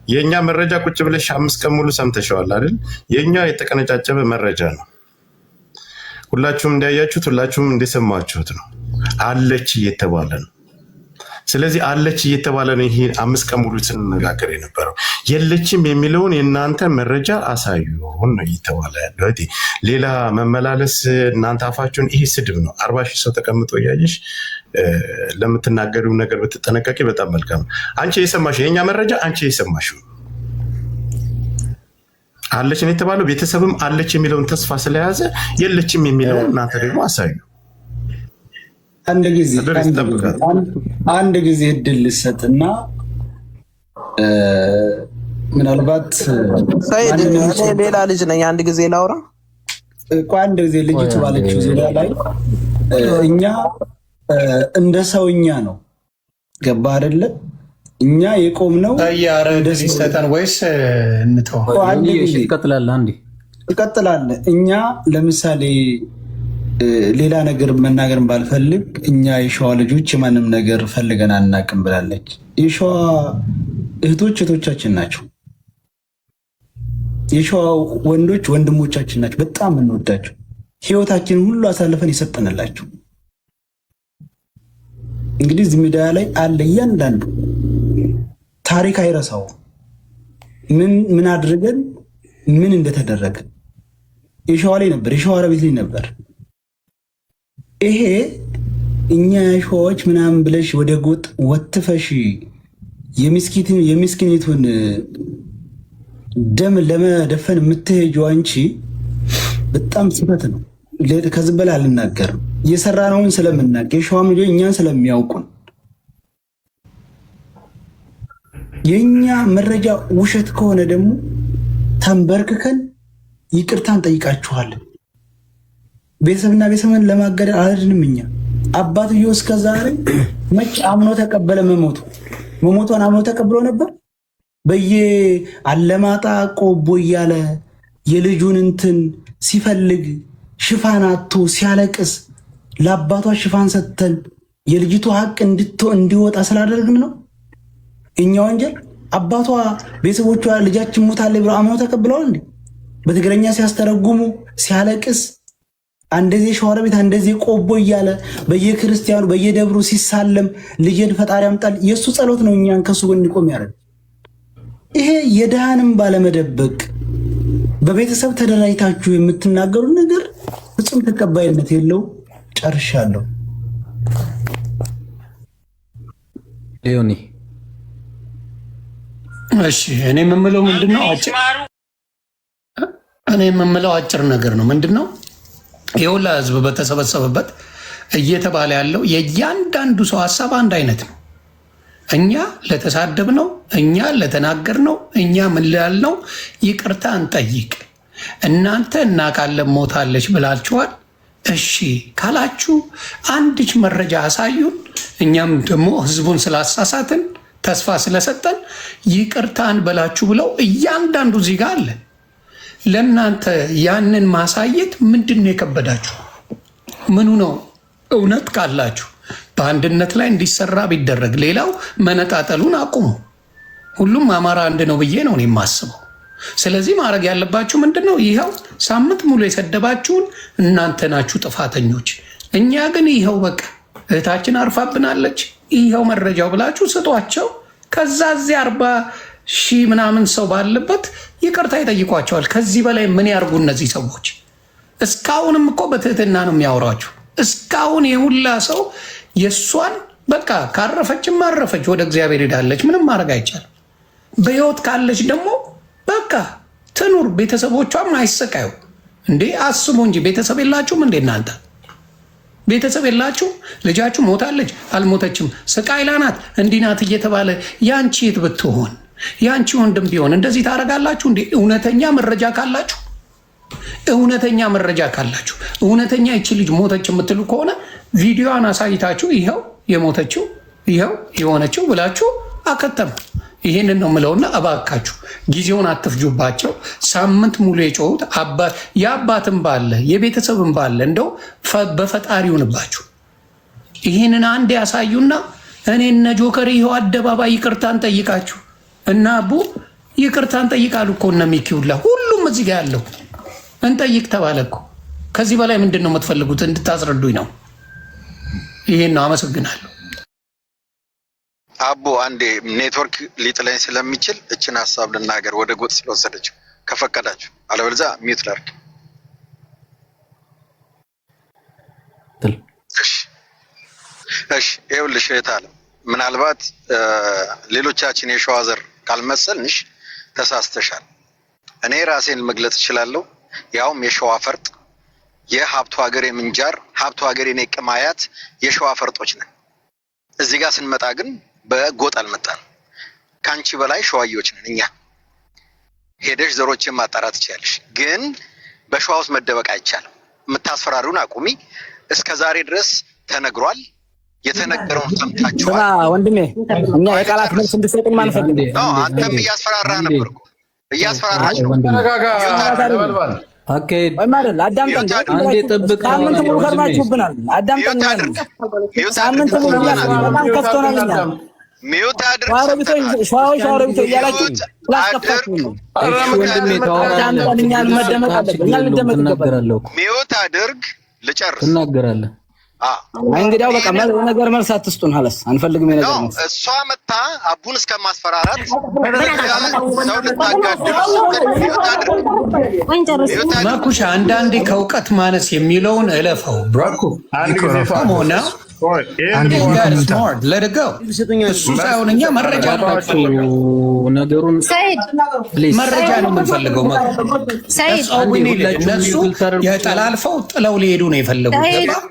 የኛ መረጃ ቁጭ ብለሽ 5 ቀን ሙሉ ሰምተሽዋል አይደል? የኛ የተቀነጫጨበ መረጃ ነው። ሁላችሁም እንዳያችሁት፣ ሁላችሁም እንደሰማችሁት ነው። አለች እየተባለ ነው። ስለዚህ አለች እየተባለ ነው። ይሄ 5 ቀን ሙሉ ስንነጋገር የነበረው የለችም የሚለውን የእናንተ መረጃ አሳዩን ነው እየተባለ ያለው። ሌላ መመላለስ እናንተ አፋችሁን፣ ይሄ ስድብ ነው። 40 ሺህ ሰው ተቀምጦ እያየሽ ለምትናገሪው ነገር ብትጠነቀቂ በጣም መልካም ነው። አንቺ የሰማሽው የኛ መረጃ፣ አንቺ የሰማሽው አለች ነው የተባለው። ቤተሰብም አለች የሚለውን ተስፋ ስለያዘ የለችም የሚለውን እናንተ ደግሞ አሳዩ። አንድ ጊዜ እድል ልሰጥና ምናልባት ሌላ ልጅ ነኝ፣ አንድ ጊዜ ላውራ። አንድ ጊዜ ልጅቱ ባለችው ዙሪያ ላይ እኛ እንደ ሰውኛ ነው። ገባ አይደለ? እኛ የቆምነው ሲሰጠን ወይስ እንተው? ትቀጥላለህ። እኛ ለምሳሌ ሌላ ነገር መናገር ባልፈልግ እኛ የሸዋ ልጆች የማንም ነገር ፈልገን አናቅም ብላለች። የሸዋ እህቶቻችን ናቸው። የሸዋ ወንዶች ወንድሞቻችን ናቸው። በጣም እንወዳቸው፣ ህይወታችንን ሁሉ አሳልፈን የሰጠንላቸው። እንግዲህ እዚህ ሚዲያ ላይ አለ እያንዳንዱ ታሪክ አይረሳው። ምን አድርገን ምን እንደተደረገ የሸዋ ላይ ነበር፣ የሸዋ ቤት ላይ ነበር። ይሄ እኛ ሸዋዎች ምናምን ብለሽ ወደ ጎጥ ወትፈሽ የሚስኪኒቱን ደም ለመደፈን የምትሄጂው አንቺ በጣም ስህተት ነው። ከዚህ በላይ አልናገርም። የሰራነውን ስለምናውቅ የሸዋም ልጆች እኛን ስለሚያውቁን የኛ መረጃ ውሸት ከሆነ ደግሞ ተንበርክከን ይቅርታን ጠይቃችኋለን። ቤተሰብና ቤተሰብን ለማገደል አልድንም። እኛ አባትዮ እስከዛሬ መች አምኖ ተቀበለ? መሞቷን አምኖ ተቀብሎ ነበር። በየአለማጣ ቆቦ እያለ የልጁን እንትን ሲፈልግ ሽፋን አቶ ሲያለቅስ ለአባቷ ሽፋን ሰጥተን የልጅቱ ሀቅ እንዲወጣ ስላደረግን ነው እኛ ወንጀል። አባቷ ቤተሰቦቿ ልጃችን ሞታለች ብለው አምኖ ተቀብለዋል እንዴ? በትግረኛ ሲያስተረጉሙ ሲያለቅስ አንደዚህ ሸዋሮ ቤት አንደዚህ ቆቦ እያለ በየክርስቲያኑ በየደብሩ ሲሳለም ልጅን ፈጣሪ አምጣል። የሱ ጸሎት ነው እኛን ከሱ ጎን እንቆም ያደርግ። ይሄ የድሃንም ባለመደበቅ በቤተሰብ ተደራጅታችሁ የምትናገሩ ነገር ፍጹም ተቀባይነት የለው። ጨርሻለሁ። ሊዮኒ እሺ፣ እኔ የምምለው ምንድነው? አጭር ነገር ነው። ምንድነው የሁላ ህዝብ በተሰበሰበበት እየተባለ ያለው የእያንዳንዱ ሰው ሀሳብ አንድ አይነት ነው። እኛ ለተሳደብነው፣ እኛ ለተናገርነው፣ እኛ ምን ላልነው ይቅርታ እንጠይቅ። እናንተ እናውቃለን ሞታለች ብላችኋል። እሺ ካላችሁ አንድች መረጃ አሳዩን። እኛም ደግሞ ህዝቡን ስላሳሳትን ተስፋ ስለሰጠን ይቅርታ እንበላችሁ ብለው እያንዳንዱ እዚህ ጋር አለ። ለእናንተ ያንን ማሳየት ምንድን ነው የከበዳችሁ? ምኑ ነው? እውነት ካላችሁ በአንድነት ላይ እንዲሰራ ቢደረግ፣ ሌላው መነጣጠሉን አቁሙ። ሁሉም አማራ አንድ ነው ብዬ ነው የማስበው። ስለዚህ ማድረግ ያለባችሁ ምንድን ነው? ይኸው ሳምንት ሙሉ የሰደባችሁን እናንተ ናችሁ ጥፋተኞች። እኛ ግን ይኸው በቃ እህታችን አርፋብናለች፣ ይኸው መረጃው ብላችሁ ስጧቸው። ከዛ እዚህ 40 ሺህ ምናምን ሰው ባለበት ይቅርታ ይጠይቋቸዋል። ከዚህ በላይ ምን ያርጉ እነዚህ ሰዎች? እስካሁንም እኮ በትህትና ነው የሚያወሯችሁ። እስካሁን የሁላ ሰው የእሷን በቃ ካረፈችም አረፈች፣ ወደ እግዚአብሔር ሄዳለች። ምንም ማድረግ አይቻልም። በህይወት ካለች ደግሞ በቃ ትኑር፣ ቤተሰቦቿም አይሰቃዩ። እንዴ አስቡ እንጂ ቤተሰብ የላችሁም እንዴ እናንተ? ቤተሰብ የላችሁ? ልጃችሁ ሞታለች አልሞተችም፣ ስቃይ ላናት እንዲናት እየተባለ ያንቺ የት ብትሆን ያንቺ ወንድም ቢሆን እንደዚህ ታደርጋላችሁ እንዴ? እውነተኛ መረጃ ካላችሁ እውነተኛ ይቺ ልጅ ሞተች የምትሉ ከሆነ ቪዲዮዋን አሳይታችሁ ይኸው የሞተችው ይኸው የሆነችው ብላችሁ አከተም። ይህንን ነው ምለውና እባካችሁ ጊዜውን አትፍጁባቸው። ሳምንት ሙሉ የጮሁት የአባትን ባለ የቤተሰብን ባለ እንደው በፈጣሪ ይሁንባችሁ። ይህንን አንድ ያሳዩና እኔ እነ ጆከር ይኸው አደባባይ ይቅርታን ጠይቃችሁ እና አቡ ይቅርታን ጠይቃሉ እኮ እነ ሚኪውላ ሁሉም እዚህ ጋር ያለው እንጠይቅ ተባለ እኮ። ከዚህ በላይ ምንድን ነው የምትፈልጉት? እንድታስረዱኝ ነው። ይሄን ነው። አመሰግናለሁ። አቦ አንዴ ኔትወርክ ሊጥለኝ ስለሚችል እችን ሀሳብ ልናገር፣ ወደ ጎጥ ስለወሰደችው ከፈቀዳችሁ፣ አለበለዚያ ሚዩት ላድርግ። እሺ ይኸውልሽ እህት አለም፣ ምናልባት ሌሎቻችን የሸዋ ዘር ካልመሰልንሽ ተሳስተሻል። እኔ ራሴን መግለጽ እችላለሁ። ያውም የሸዋ ፈርጥ፣ የሀብቱ ሀገር የምንጃር ሀብቱ ሀገር የኔ ቅማያት የሸዋ ፈርጦች ነን። እዚህ ጋር ስንመጣ ግን በጎጥ አልመጣንም። ከአንቺ በላይ ሸዋዮች ነን እኛ። ሄደሽ ዘሮችን ማጣራት ትችያለሽ፣ ግን በሸዋ ውስጥ መደበቅ አይቻልም። የምታስፈራሩን አቁሚ። እስከ ዛሬ ድረስ ተነግሯል። የተነገረውን ሰምታችኋል። ወንድሜ እኛ የቃላት መልስ እንድሰጥም አንፈልግም። አንተም እያስፈራራህ ነበር እኮ እያስፈራራች ነው። አካሄድ አዳምጠን አንዴ ጠብቅ። ሳምንት ሙሉ ከርማችሁብናል። አዳምጠን ሳምንት ሙሉ በጣም ከፍቶናል። እኛ ሚውት አድርግ ሸዋሮቢቶ እያላችሁ ላስከፋችሁ ነው። ወንድሜ አዳምጠን እኛን መደመጥ አለብን። እኛ ልደመጥ ይገባል። ሚውት አድርግ ልጨርስ። ትናገራለህ። እንግዲያው በቃ ነገር መልስ አትስጡን። ሀለስ አንፈልግም። የነገር መልስ እሷ መታ አቡን እስከማስፈራራት ሰው ልታጋድል መኩሻ አንዳንዴ ከእውቀት ማነስ የሚለውን እለፈው። ብራኮ ሆነ እሱ ሳይሆን እኛ መረጃ ነገሩን መረጃ ነው የምንፈልገው። እነሱ የጠላልፈው ጥለው ሊሄዱ ነው የፈለጉት።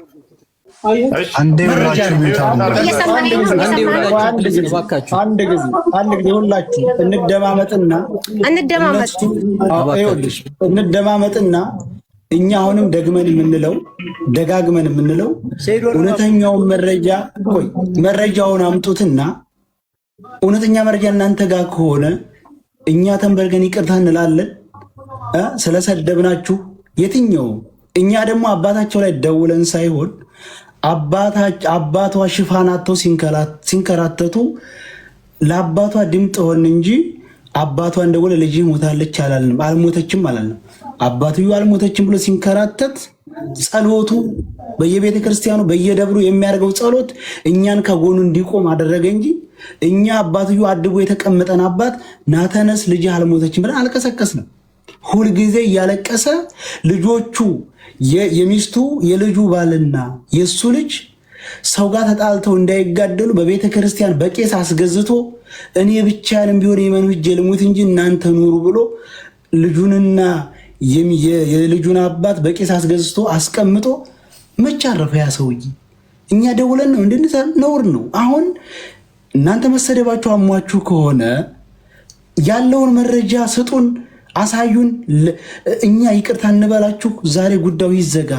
አንድ ጊዜ ሁላችሁ እንደማመጥና እኛ አሁንም ደጋግመን የምንለው እውነተኛውን መረጃውን አምጡትና እውነተኛ መረጃ እናንተ ጋር ከሆነ እኛ ተንበርገን ይቅርታ እንላለን ስለሰደብናችሁ የትኛው። እኛ ደግሞ አባታቸው ላይ ደውለን ሳይሆን አባቷ ሽፋን አጥተው ሲንከራተቱ ለአባቷ ድምፅ ሆን እንጂ አባቷ እንደወለ ልጅ ሞታለች አላልንም፣ አልሞተችም አላልንም። አባትዩ አልሞተችም ብሎ ሲንከራተት ጸሎቱ በየቤተ ክርስቲያኑ በየደብሩ የሚያደርገው ጸሎት እኛን ከጎኑ እንዲቆም አደረገ እንጂ እኛ አባትዩ አድጎ የተቀመጠን አባት ናተነስ ልጅ አልሞተችም ብለን አልቀሰቀስንም። ሁልጊዜ እያለቀሰ ልጆቹ የሚስቱ የልጁ ባልና የሱ ልጅ ሰው ጋር ተጣልተው እንዳይጋደሉ በቤተ ክርስቲያን በቄስ አስገዝቶ እኔ ብቻዬንም ቢሆን የመኑ ሂጄ ልሙት እንጂ እናንተ ኑሩ ብሎ ልጁንና የልጁን አባት በቄስ አስገዝቶ አስቀምጦ መቻረፈ ያ ሰውዬ። እኛ ደውለን ነው እንድንሰ ነውር ነው። አሁን እናንተ መሰደባችሁ አሟችሁ ከሆነ ያለውን መረጃ ስጡን፣ አሳዩን። እኛ ይቅርታ እንበላችሁ። ዛሬ ጉዳዩ ይዘጋ።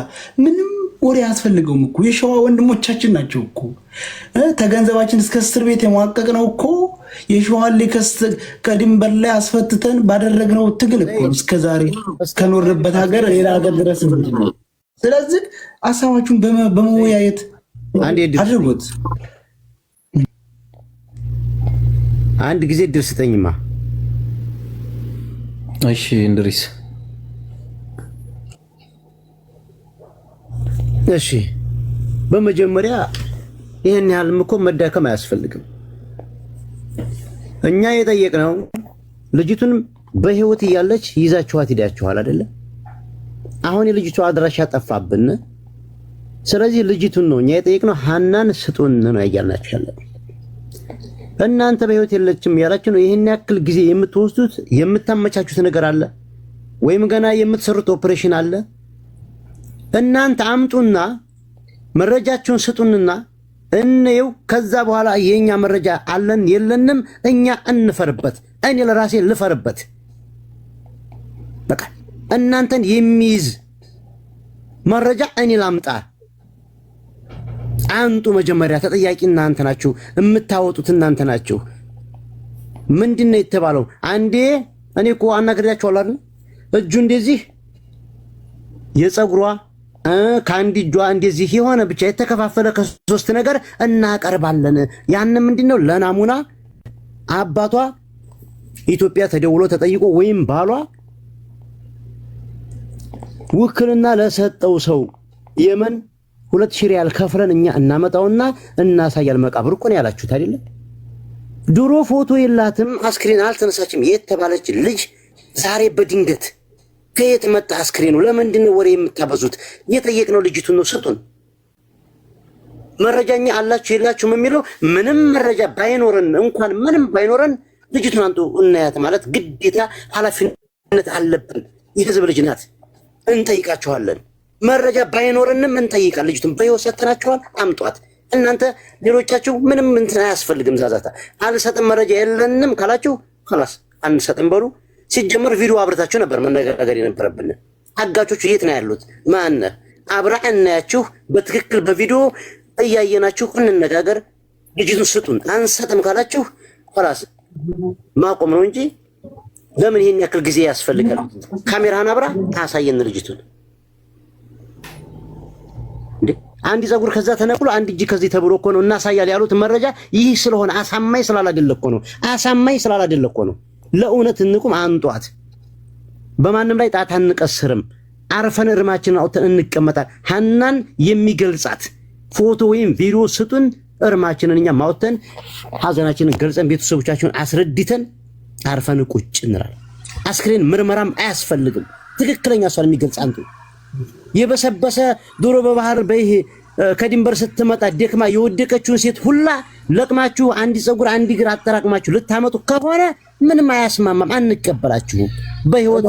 ምንም ወሬ አያስፈልገውም እኮ የሸዋ ወንድሞቻችን ናቸው እኮ። ተገንዘባችን እስከ እስር ቤት የሟቀቅ ነው እኮ የሸዋሌ ከድንበር ላይ አስፈትተን ባደረግነው ትግል እኮ እስከዛሬ እስከኖርበት ሀገር ሌላ ሀገር ድረስ ነው። ስለዚህ ሀሳባችሁን በመወያየት አድርጉት። አንድ ጊዜ ድል ስጠኝማ። እሺ እንድሪስ። እሺ በመጀመሪያ ይሄን ያህልም እኮ መዳከም አያስፈልግም። እኛ የጠየቅነው ልጅቱን በህይወት እያለች ይዛችኋት ሄዳችኋል አይደለ? አሁን የልጅቷ አድራሻ ጠፋብን። ስለዚህ ልጅቱን ነው እኛ የጠየቅነው። ሀናን ስጡን ነው ያያልናችሁ ያለው። እናንተ በህይወት የለችም ያላችሁ ነው። ይሄን ያክል ጊዜ የምትወስዱት የምታመቻቹት ነገር አለ ወይም ገና የምትሰሩት ኦፕሬሽን አለ? እናንተ አምጡና መረጃችሁን ስጡንና እንየው። ከዛ በኋላ የኛ መረጃ አለን የለንም እኛ እንፈርበት። እኔ ለራሴ ልፈርበት። በቃ እናንተን የሚይዝ መረጃ እኔ ላምጣ። አንጡ። መጀመሪያ ተጠያቂ እናንተ ናችሁ፣ የምታወጡት እናንተ ናችሁ። ምንድነው የተባለው? አንዴ እኔ እኮ አናግሬያችኋለሁ አይደል? እጁ እንደዚህ የፀጉሯ ከአንድ እጇ እንደዚህ የሆነ ብቻ የተከፋፈለ ከሶስት ነገር እናቀርባለን። ያን ምንድነው ለናሙና አባቷ ኢትዮጵያ ተደውሎ ተጠይቆ ወይም ባሏ ውክልና ለሰጠው ሰው የመን 2000 ሪያል ከፍለን እኛ እናመጣውና እናሳያል። መቃብር እኮ ነው ያላችሁት አይደል? ድሮ ፎቶ የላትም አስክሬን አልተነሳችም የተባለች ልጅ ዛሬ በድንገት ከየት መጣ አስክሬኑ? ለምንድን ነው ወሬ የምታበዙት? የጠየቅነው ልጅቱን ነው፣ ስጡን። መረጃኛ አላችሁ የላችሁም የሚለው ምንም መረጃ ባይኖረን እንኳን ምንም ባይኖረን ልጅቱን አንጡ እናያት ማለት ግዴታ ኃላፊነት አለብን። የህዝብ ልጅ ናት፣ እንጠይቃችኋለን። መረጃ ባይኖረንም እንጠይቃለን። ልጅቱን በህይወት ሰጥተናችኋል፣ አምጧት። እናንተ ሌሎቻችሁ ምንም እንትን አያስፈልግም። ዛዛታ አልሰጥም መረጃ የለንም ካላችሁ خلاص አንሰጥም በሉ። ሲጀመር ቪዲዮ አብረታችሁ ነበር መነጋገር የነበረብን። አጋቾቹ የት ነው ያሉት? ማን አብረን እናያችሁ በትክክል በቪዲዮ እያየናችሁ እንነጋገር። ልጅቱን ስጡን። አንሰጥም ካላችሁ خلاص ማቆም ነው እንጂ ለምን ይሄን ያክል ጊዜ ያስፈልጋል? ካሜራህን አብራ አሳየን ልጅቱን። አንድ ፀጉር ከዛ ተነቅሎ አንድ እጅ ከዚህ ተብሎ እኮ ነው እናሳያል ያሉት መረጃ ይህ ስለሆነ አሳማኝ ስላላደለ እኮ ነው። አሳማኝ ስላላደለ እኮ ነው። ለእውነት እንቁም። አንጧት። በማንም ላይ ጣት አንቀስርም። አርፈን እርማችንን አውጥተን እንቀመጣል። ሀናን የሚገልጻት ፎቶ ወይም ቪዲዮ ስጡን። እርማችንን እኛ ማውጥተን ሀዘናችንን ገልጸን ቤተሰቦቻችንን አስረድተን አርፈን ቁጭ እንላለን። አስክሬን ምርመራም አያስፈልግም። ትክክለኛ ሰው የሚገልጽ አንቱ የበሰበሰ ዶሮ በባህር በይሄ ከድንበር ስትመጣ ደክማ የወደቀችውን ሴት ሁላ ለቅማችሁ አንድ ፀጉር አንድ እግር አጠራቅማችሁ ልታመጡ ከሆነ ምንም አያስማማም። አንቀበላችሁም። በህይወት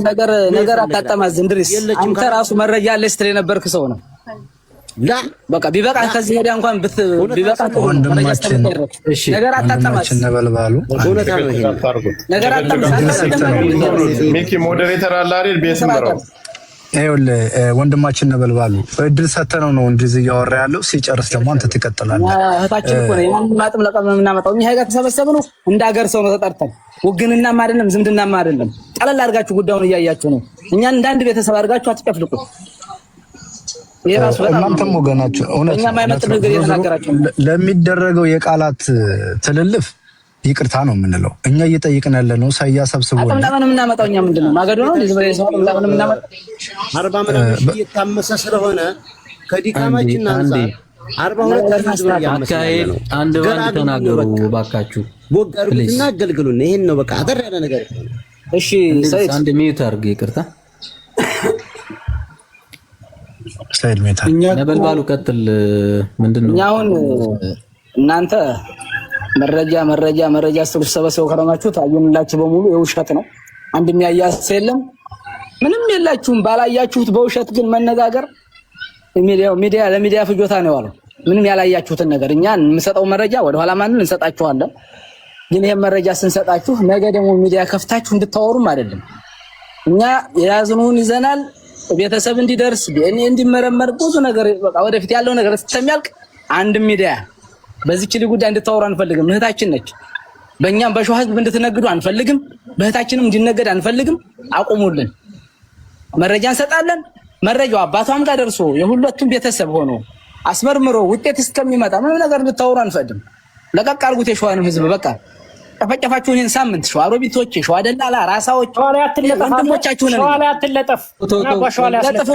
ነገር አጣጣማዝ እንድሪስ አንተ ራሱ መረጃ አለ ስትል የነበርክ ሰው ነው። ላ በቃ ቢበቃ ከዚህ ሄዳ እንኳን ቢበቃ ወንድማችን ነገር አጣጣማዝ ነበልባሉ እውነት ነው። ይሄ ነገር አጣጣማዝ ሚኪ ሞዴሬተር አለ አይደል? ቤትም ነው ይኸውልህ ወንድማችን ነበልባሉ እድል ሰተነው ነው እንደዚህ እያወራ ያለው። ሲጨርስ ደግሞ አንተ ትቀጥላለህ። እህታችን እኮ ነው ያን ማጥም ለቀም የምናመጣው እኛ ሀገር ተሰበሰብነው እንደ ሀገር ሰው ነው ተጠርተን። ውግንናም አይደለም ዝምድናም አይደለም። ቀለል አድርጋችሁ ጉዳዩን እያያችሁ ነው። እኛን እንደ አንድ ቤተሰብ አድርጋችሁ አትጨፍልቁ። የራሱ በጣም እናንተም ወገናችሁ እውነት እኛ ማይመጥን ነገር እየተናገራችሁ ለሚደረገው የቃላት ትልልፍ ይቅርታ ነው የምንለው። እኛ እየጠየቅን ያለ ነው ሳያ ሰብስቦ ነው ለምን የምናመጣው እኛ ምንድነው ማገዶ ነው ለዚህ በላይ ሰው ለምን የምናመጣው 40 ምናምን እየታመሰ ስለሆነ ከዲካማችን አንፃር 42 ህዝብ ያመሰለ ነው። አንድ ባንድ ተናገሩ ባካችሁ። ወጋሩትና አገልግሉን። ይሄን ነው በቃ አደር ያለ ነገር። እሺ ሰይድ አንድ ሚዩት አድርግ። ይቅርታ ሰይድ ሜታ ነበልባሉ ቀጥል። ምንድነው አሁን እናንተ መረጃ ስትሰበሰቡ ከረማችሁ ታዩንላችሁ በሙሉ የውሸት ነው። አንድ የሚያያስ የለም ምንም የላችሁም። ባላያችሁት በውሸት ግን መነጋገር ሚዲያ ለሚዲያ ፍጆታ ነው ያለው። ምንም ያላያችሁትን ነገር እኛ እንሰጠው መረጃ ወደ ኋላ ማንን እንሰጣችኋለን። ግን ይሄን መረጃ ስንሰጣችሁ ነገ ደግሞ ሚዲያ ከፍታችሁ እንድታወሩም አይደለም። እኛ የያዝኑን ይዘናል። ቤተሰብ እንዲደርስ እኔ እንዲመረመር ብዙ ነገር በቃ ወደፊት ያለው ነገር ስተሚያልቅ አንድ ሚዲያ በዚህ ችሊ ጉዳይ እንድታወሩ አንፈልግም። እህታችን ነች። በእኛም በሸዋ ህዝብ እንድትነግዱ አንፈልግም። በእህታችንም እንዲነገድ አንፈልግም። አቁሙልን። መረጃ እንሰጣለን። መረጃው አባቷም ጋር ደርሶ የሁለቱም ቤተሰብ ሆኖ አስመርምሮ ውጤት እስከሚመጣ ምንም ነገር እንድታወሩ አንፈቅድም። ለቀቅ አድርጉት የሸዋንም ህዝብ በቃ ጨፈጨፋችሁን። ይሄን ሳምንት ሸዋ ሮቢቶች፣ ሸዋ ደላላ፣ ራሳዎች ወንድሞቻችሁን ሸዋ ላይ አትለጠፍ ሸዋ ላይ አትለጠፍ።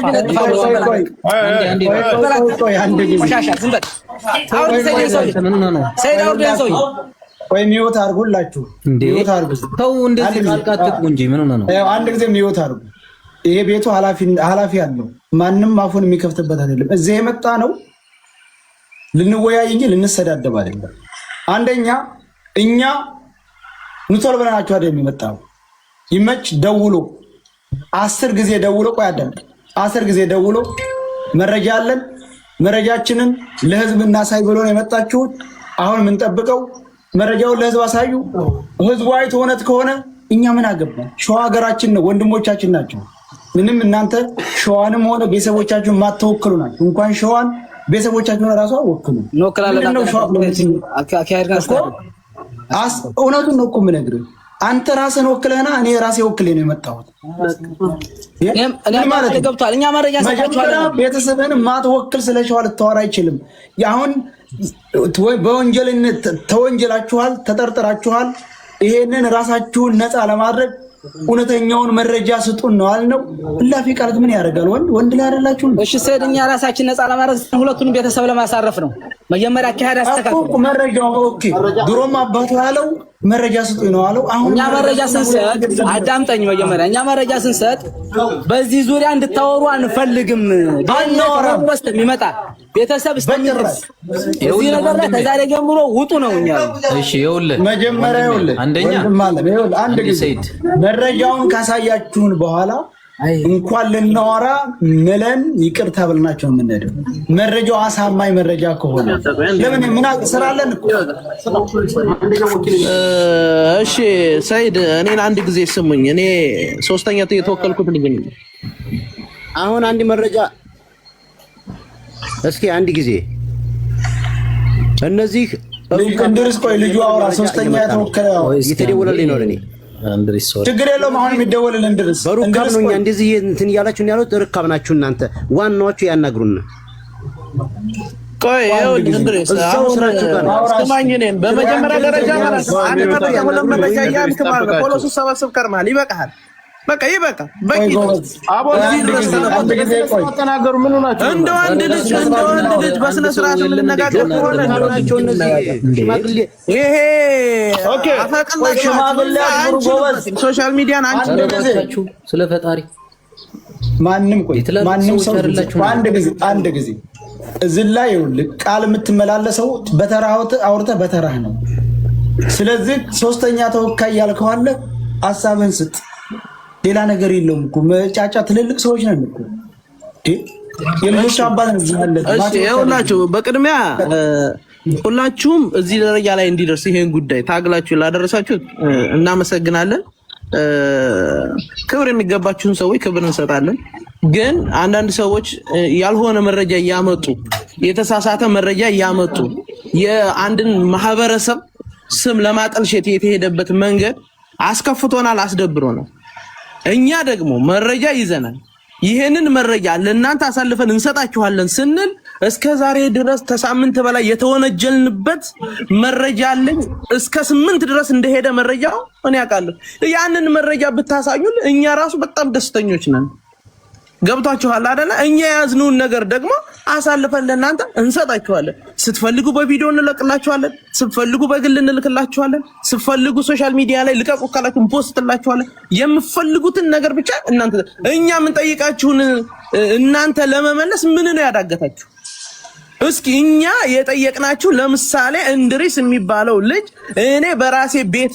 ወይ ሚውት አድርጉላችሁ ሚውት አድርጉ። ተው እንደዚህ ካልቃጥቁ እንጂ ምን ሆነ ነው? አንድ ጊዜ ሚውት አድርጉ። ይሄ ቤቱ ኃላፊ አለው። ማንም አፉን የሚከፍትበት አይደለም። እዚህ የመጣ ነው ልንወያይ እንጂ ልንሰዳደብ አይደለም። አንደኛ እኛ ንቶል ብለናችሁ አይደል የሚመጣው። ይመች ደውሎ 10 ጊዜ ደውሎ ቆይ አዳም 10 ጊዜ ደውሎ መረጃ አለን መረጃችንን ለህዝብ እናሳይ ብሎ ነው የመጣችሁት። አሁን የምንጠብቀው መረጃውን ለህዝብ አሳዩ። ህዝቡ አይቶ እውነት ከሆነ እኛ ምን አገባን? ሸዋ ሀገራችን ነው፣ ወንድሞቻችን ናቸው። ምንም እናንተ ሸዋንም ሆነ ቤተሰቦቻችሁን ማተወክሉ ናቸው። እንኳን ሸዋን ቤተሰቦቻችሁን ራሱ አወክሉ ነው። እውነቱን ነው እኮ የምነግርህ። አንተ ራስን ወክለህና እኔ ራሴ ወክሌ ነው የመጣሁት። ማለት ገብቷል። እኛ መረጃ ሰጣችኋለን። ቤተሰብህን ማትወክል ስለ ሸዋ ልታወራ አይችልም። አሁን በወንጀልነት ተወንጀላችኋል፣ ተጠርጥራችኋል። ይሄንን ራሳችሁን ነፃ ለማድረግ እውነተኛውን መረጃ ስጡን ነው አልነው። እላፊ ቃላት ምን ያደርጋል? ወንድ ላይ አይደላችሁ? እሺ ሰይድ፣ እኛ ራሳችን ነፃ ለማድረግ ሁለቱንም ቤተሰብ ለማሳረፍ ነው። መጀመሪያ አካሄድ አስተካክሉ። መረጃው ኦኬ። ድሮም አባቱ ያለው መረጃ ስጡኝ ነው አለው። አሁን እኛ መረጃ ስንሰጥ አዳምጠኝ። መጀመሪያ እኛ መረጃ ስንሰጥ በዚህ ዙሪያ እንድታወሩ አንፈልግም። ወስጥ የሚመጣ ቤተሰብ እስከሚደርስ እዚህ ነገር ላይ ከዛሬ ጀምሮ ውጡ ነው እኛ። እሺ ይኸውልህ፣ መጀመሪያ ይኸውልህ፣ አንደኛ አንድ ጊዜ መረጃውን ካሳያችሁን በኋላ እንኳን ልናወራ ምለን ይቅርታ ብለናቸው የምንሄደው። መረጃው አሳማኝ መረጃ ከሆነ ለምን ምን ስራለን እኮ። እሺ ሰይድ፣ እኔን አንድ ጊዜ ስሙኝ። እኔ ሶስተኛ የተወከልኩት ልጅ ነኝ። አሁን አንድ መረጃ እስኪ አንድ ጊዜ እነዚህ እንድርስ ቆይ ልጁ አውራ። ሶስተኛ የተወከለ የተደወለልኝ ነው ለኔ። ችግር የለውም። አሁን የሚደወልልን እንድርስ በሩካብ ነው። እኛ እንደዚህ እንትን እያላችሁ ነው ያሉት። ርካብ ናችሁ እናንተ። ዋናዎቹ ያናግሩን። ቆይ እንድርስ አሁን ስማኝ። እኔን በመጀመሪያ ደረጃ ማለት ነው አንድ መረጃ ሁለት መረጃ እያልክ ማለት ነው ፖሊሱ ሰበስብ ከርማል። ይበቃሃል። በቃ ይበቃ። በቂ ተናገሩ። ምን ሆናችሁ? እንደ ወንድ ልጅ በስነ ስርዓት የምንነጋገር ከሆነ ናቸው እነዚህ ሽማግሌ። ይሄ ኦኬ አፈቀላችሁ ሶሻል ሚዲያን አንቺ ስለ ፈጣሪ ማንም ሰው አንድ ጊዜ እዚህ ላይ ይኸውልህ ቃል የምትመላለሰው በተራህት አውርተህ በተራህ ነው። ስለዚህ ሶስተኛ ተወካይ ያልከው አለ፣ ሐሳብህን ስጥ። ሌላ ነገር የለውም እኮ መጫጫ። ትልልቅ ሰዎች ነን እኮ የልጆች አባት ነን። እሺ ይኸውላችሁ፣ በቅድሚያ ሁላችሁም እዚህ ደረጃ ላይ እንዲደርስ ይሄን ጉዳይ ታግላችሁ ላደረሳችሁት እናመሰግናለን። ክብር የሚገባችሁን ሰዎች ክብር እንሰጣለን። ግን አንዳንድ ሰዎች ያልሆነ መረጃ እያመጡ የተሳሳተ መረጃ እያመጡ የአንድን ማህበረሰብ ስም ለማጠልሸት የተሄደበት መንገድ አስከፍቶናል፣ አስደብሮናል። እኛ ደግሞ መረጃ ይዘናል። ይሄንን መረጃ ለእናንተ አሳልፈን እንሰጣችኋለን ስንል እስከ ዛሬ ድረስ ከሳምንት በላይ የተወነጀልንበት መረጃ አለኝ። እስከ 8 ድረስ እንደሄደ መረጃው እኔ አውቃለሁ። ያንን መረጃ ብታሳዩን እኛ ራሱ በጣም ደስተኞች ነን። ገብቷችኋል አይደለ? እኛ ያዝኑን ነገር ደግሞ አሳልፈን ለእናንተ እንሰጣችኋለን። ስትፈልጉ በቪዲዮ እንለቅላችኋለን፣ ስትፈልጉ በግል እንልክላችኋለን፣ ስትፈልጉ ሶሻል ሚዲያ ላይ ልቀቁ ካላችሁ ፖስትላችኋለን። የምትፈልጉትን ነገር ብቻ እናንተ እኛ የምንጠይቃችሁን እናንተ ለመመለስ ምን ነው ያዳገታችሁ? እስኪ እኛ የጠየቅናችሁ ለምሳሌ እንድሪስ የሚባለው ልጅ እኔ በራሴ ቤት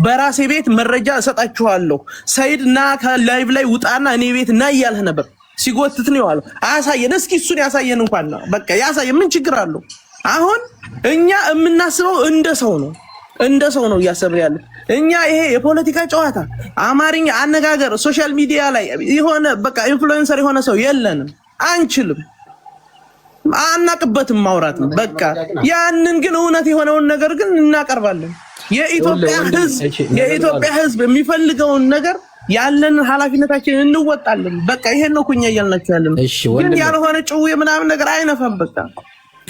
በራሴ ቤት መረጃ እሰጣችኋለሁ፣ ሰይድ ና ከላይቭ ላይ ውጣና እኔ ቤት ና እያልህ ነበር። ሲጎትት ነው ያለው። አያሳየን እስኪ እሱን ያሳየን እንኳን ነው በቃ ያሳየን። ምን ችግር አለው? አሁን እኛ የምናስበው እንደ ሰው ነው እያሰብን ያለ። እኛ ይሄ የፖለቲካ ጨዋታ አማርኛ አነጋገር ሶሻል ሚዲያ ላይ የሆነ በቃ ኢንፍሉዌንሰር የሆነ ሰው የለንም፣ አንችልም፣ አናቅበትም ማውራት ነው በቃ። ያንን ግን እውነት የሆነውን ነገር ግን እናቀርባለን። የኢትዮጵያ ህዝብ የሚፈልገውን ነገር ያለን ኃላፊነታችንን እንወጣለን። በቃ ይሄን ነው ኩኛ እያልናችሁ ያለን። ግን ያልሆነ ጭው ምናምን ነገር አይነፋም። በቃ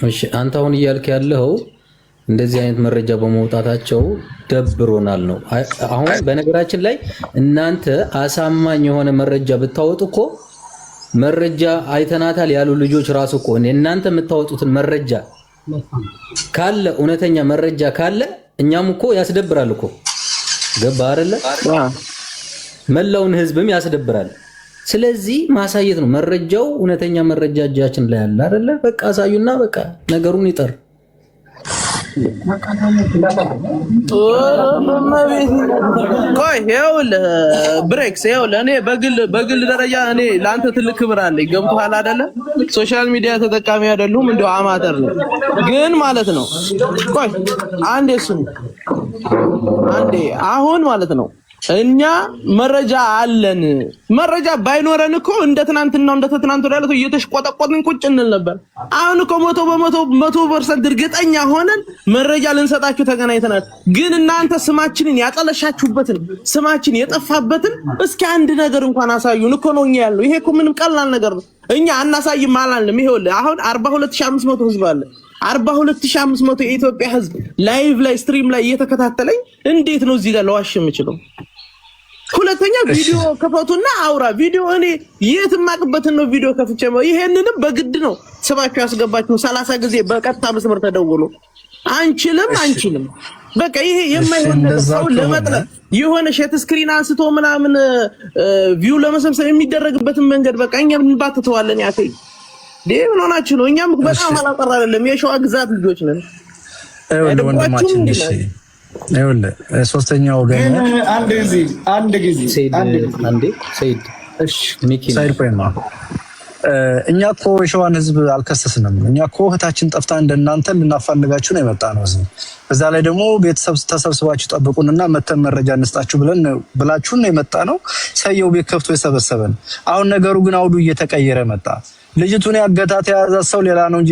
እሺ፣ አንተ አሁን እያልክ ያለው እንደዚህ አይነት መረጃ በመውጣታቸው ደብሮናል ነው። አሁን በነገራችን ላይ እናንተ አሳማኝ የሆነ መረጃ ብታወጡ እኮ መረጃ አይተናታል ያሉ ልጆች ራሱ እኮ እናንተ የምታወጡትን መረጃ ካለ እውነተኛ መረጃ ካለ እኛም እኮ ያስደብራል እኮ ገባ አይደለ? መላውን ህዝብም ያስደብራል። ስለዚህ ማሳየት ነው። መረጃው እውነተኛ መረጃ እጃችን ላይ አለ አይደለ? በቃ አሳዩና በቃ ነገሩን ይጠር። ቆይ ይኸውልህ ብሬክስ፣ ይኸውልህ እኔ በግል ደረጃ እኔ ለአንተ ትልቅ ክብር አለኝ። ገብቶሃል አይደለ? ሶሻል ሚዲያ ተጠቃሚ አይደሉም እንደው አማተር ነው ግን ማለት ነው። ቆይ አንዴ አሁን ማለት ነው እኛ መረጃ አለን። መረጃ ባይኖረን እኮ እንደ ትናንትናው እንደ ተትናንቱ ያለው እየተሽቆጠቆጥን ቁጭ እንል ነበር። አሁን እኮ 100% እርግጠኛ ሆነን መረጃ ልንሰጣችሁ ተገናኝተናል። ግን እናንተ ስማችንን ያጠለሻችሁበትን ስማችን የጠፋበትን እስኪ አንድ ነገር እንኳን አሳዩን እኮ ነው እኛ ያለው። ይሄ እኮ ምንም ቀላል ነገር ነው። እኛ አናሳይም አላልንም። ይሄውልህ አሁን 42500 ህዝብ አለ። 42500 የኢትዮጵያ ህዝብ ላይቭ ላይ ስትሪም ላይ እየተከታተለኝ እንዴት ነው እዚህ ጋር ለዋሽ የምችለው? ሁለተኛ ቪዲዮ ከፈቱና አውራ ቪዲዮ እኔ የትማቅበትን ነው ቪዲዮ ከፍቼ ይሄንንም በግድ ነው ስማችሁ ያስገባችሁ 30 ጊዜ በቀጥታ መስመር ተደውሎ አንችልም በቃ ይሄ የማይሆን ሰው ለመጥላት የሆነ ሼት ስክሪን አንስቶ ምናምን ቪው ለመሰብሰብ የሚደረግበትን መንገድ በቃ እኛ እንባትተዋለን። ያከይ ምን ሆናችሁ ነው? እኛም በጣም አላጠራ አይደለም የሸዋ ግዛት ልጆች ነን። ወንድማችን ይኸውልህ ሶስተኛ ወገን አንድ ጊዜ ሰይድ እኛ እኮ የሸዋን ህዝብ አልከሰስንም። እኛ እኮ እህታችን ጠፍታ እንደናንተ ልናፋልጋችሁ ነው የመጣ ነው። በዛ ላይ ደግሞ ቤተሰብ ተሰብስባችሁ ጠብቁንና መተን መረጃ እንስጣችሁ ብላችሁን ነው የመጣ ነው። ሰየው ቤት ከፍቶ የሰበሰበን። አሁን ነገሩ ግን አውዱ እየተቀየረ መጣ። ልጅቱን ያገታት የያዛት ሰው ሌላ ነው እንጂ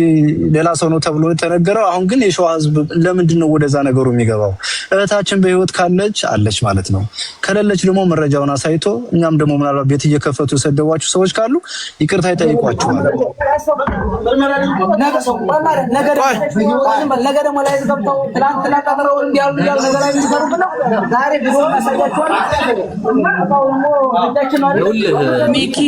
ሌላ ሰው ነው ተብሎ የተነገረው። አሁን ግን የሸዋ ህዝብ ለምንድን ነው ወደዛ ነገሩ የሚገባው? እህታችን በህይወት ካለች አለች ማለት ነው። ከሌለች ደግሞ መረጃውን አሳይቶ እኛም ደግሞ ምናልባት ቤት እየከፈቱ የሰደቧችሁ ሰዎች ካሉ ይቅርታ ይጠይቋችኋል። ሚኪ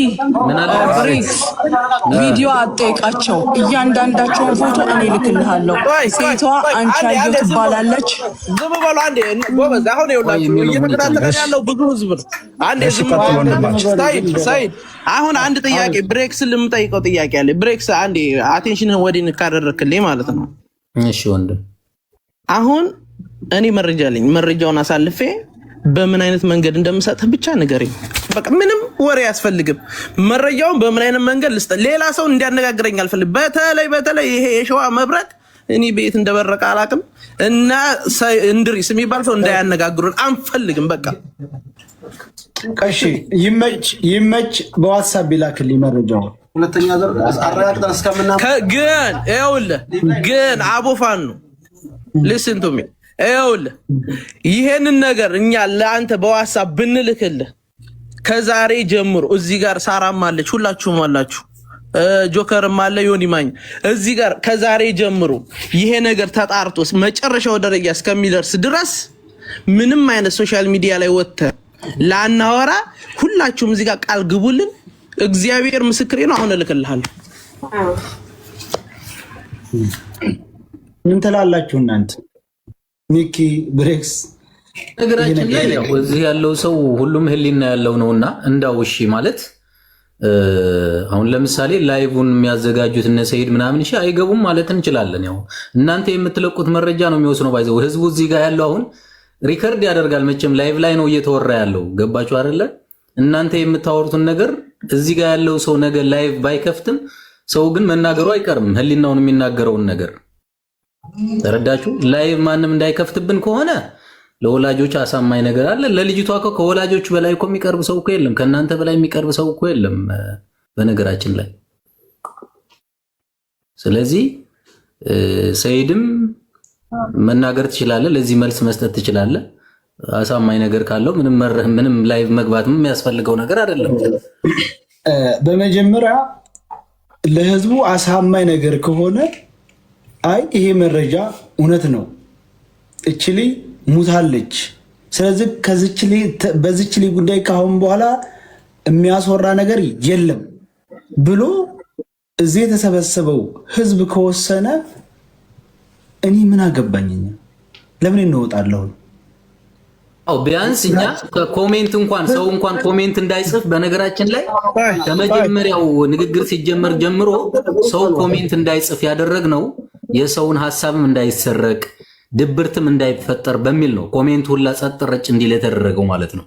ቪዲዮ አጠይቃቸው እያንዳንዳቸውን ፎቶ እኔ ልክልሃለሁ። ሴቷ አንቺ አየሁ ትባላለች። ዝም በሉ አንዴ ጎበዝ። አሁን ይኸውላችሁ እየተከታተለ ያለው ብዙ ህዝብ ነው። አንዴ ዝም በሉ። ሳይድ አሁን አንድ ጥያቄ ብሬክስ ልምጠይቀው ጥያቄ አለ። ብሬክስ አንዴ አቴንሽንህን ወዲን ካደረክልኝ ማለት ነው። እሺ ወንድም፣ አሁን እኔ መረጃ አለኝ። መረጃውን አሳልፌ በምን አይነት መንገድ እንደምሰጥህ ብቻ ንገረኝ። በቃ ምንም ወሬ አያስፈልግም። መረጃውን በምን አይነት መንገድ ልስጥ? ሌላ ሰው እንዲያነጋግረኝ አልፈልግም። በተለይ ይሄ የሸዋ መብረቅ እኔ ቤት እንደበረቀ አላውቅም እና እንድሪስ የሚባል ሰው እንዳያነጋግሩን አንፈልግም። በቃ እሺ፣ ይመች በዋትስአፕ ይላክልኝ መረጃውን። ሁለተኛ ዘር አረጋግጠን እስከምና ግን ይኸውልህ ግን አቦፋን ነው ሊስን ቱ ሚ ይኸውልህ ይሄንን ነገር እኛ ለአንተ በዋትስአፕ ብንልክልህ ከዛሬ ጀምሮ እዚህ ጋር ሳራም አለች፣ ሁላችሁም አላችሁ፣ ጆከርም አለ፣ ዮኒ ማኝ እዚህ ጋር ከዛሬ ጀምሮ ይሄ ነገር ተጣርቶ መጨረሻው ደረጃ እስከሚደርስ ድረስ ምንም አይነት ሶሻል ሚዲያ ላይ ወጥተህ ላናወራ ሁላችሁም እዚህ ጋር ቃል ግቡልን። እግዚአብሔር ምስክሬ ነው። አሁን እልክልሃለሁ። ምን ትላላችሁ እናንተ? ሚኪ ብሬክስ ነገራችን ላይ ያው እዚህ ያለው ሰው ሁሉም ህሊና ያለው ነውና እንዳው እሺ ማለት አሁን ለምሳሌ ላይቭን የሚያዘጋጁት እነ ሰይድ ምናምን እሺ አይገቡም ማለት እንችላለን። ያው እናንተ የምትለቁት መረጃ ነው የሚወስነው። ባይዘው ህዝቡ እዚህ ጋር ያለው አሁን ሪከርድ ያደርጋል። መቼም ላይቭ ላይ ነው እየተወራ ያለው። ገባችሁ አይደለ? እናንተ የምታወሩትን ነገር እዚህ ጋር ያለው ሰው ነገር ላይቭ ባይከፍትም ሰው ግን መናገሩ አይቀርም፣ ህሊናውን የሚናገረውን ነገር ተረዳችሁ? ላይቭ ማንም እንዳይከፍትብን ከሆነ ለወላጆች አሳማኝ ነገር አለ። ለልጅቷ ከወላጆች በላይ እኮ የሚቀርብ ሰው እኮ የለም። ከእናንተ በላይ የሚቀርብ ሰው እኮ የለም በነገራችን ላይ። ስለዚህ ሰይድም መናገር ትችላለህ። ለዚህ መልስ መስጠት ትችላለህ። አሳማኝ ነገር ካለው ምንም ላይቭ መግባትም የሚያስፈልገው ነገር አይደለም። በመጀመሪያ ለህዝቡ አሳማኝ ነገር ከሆነ አይ ይሄ መረጃ እውነት ነው፣ እችሊ ሙታለች፣ ስለዚህ በዚች ልጅ ጉዳይ ካሁን በኋላ የሚያስወራ ነገር የለም ብሎ እዚህ የተሰበሰበው ህዝብ ከወሰነ እኔ ምን አገባኝ? ለምን እንወጣለሁ? ቢያንስ እኛ ኮሜንት ሰው እንኳን ኮሜንት እንዳይጽፍ በነገራችን ላይ ከመጀመሪያው ንግግር ሲጀመር ጀምሮ ሰው ኮሜንት እንዳይጽፍ ያደረግነው የሰውን ሐሳብም እንዳይሰረቅ ድብርትም እንዳይፈጠር በሚል ነው። ኮሜንት ሁላ ጸጥ ረጭ እንዲል የተደረገው ማለት ነው።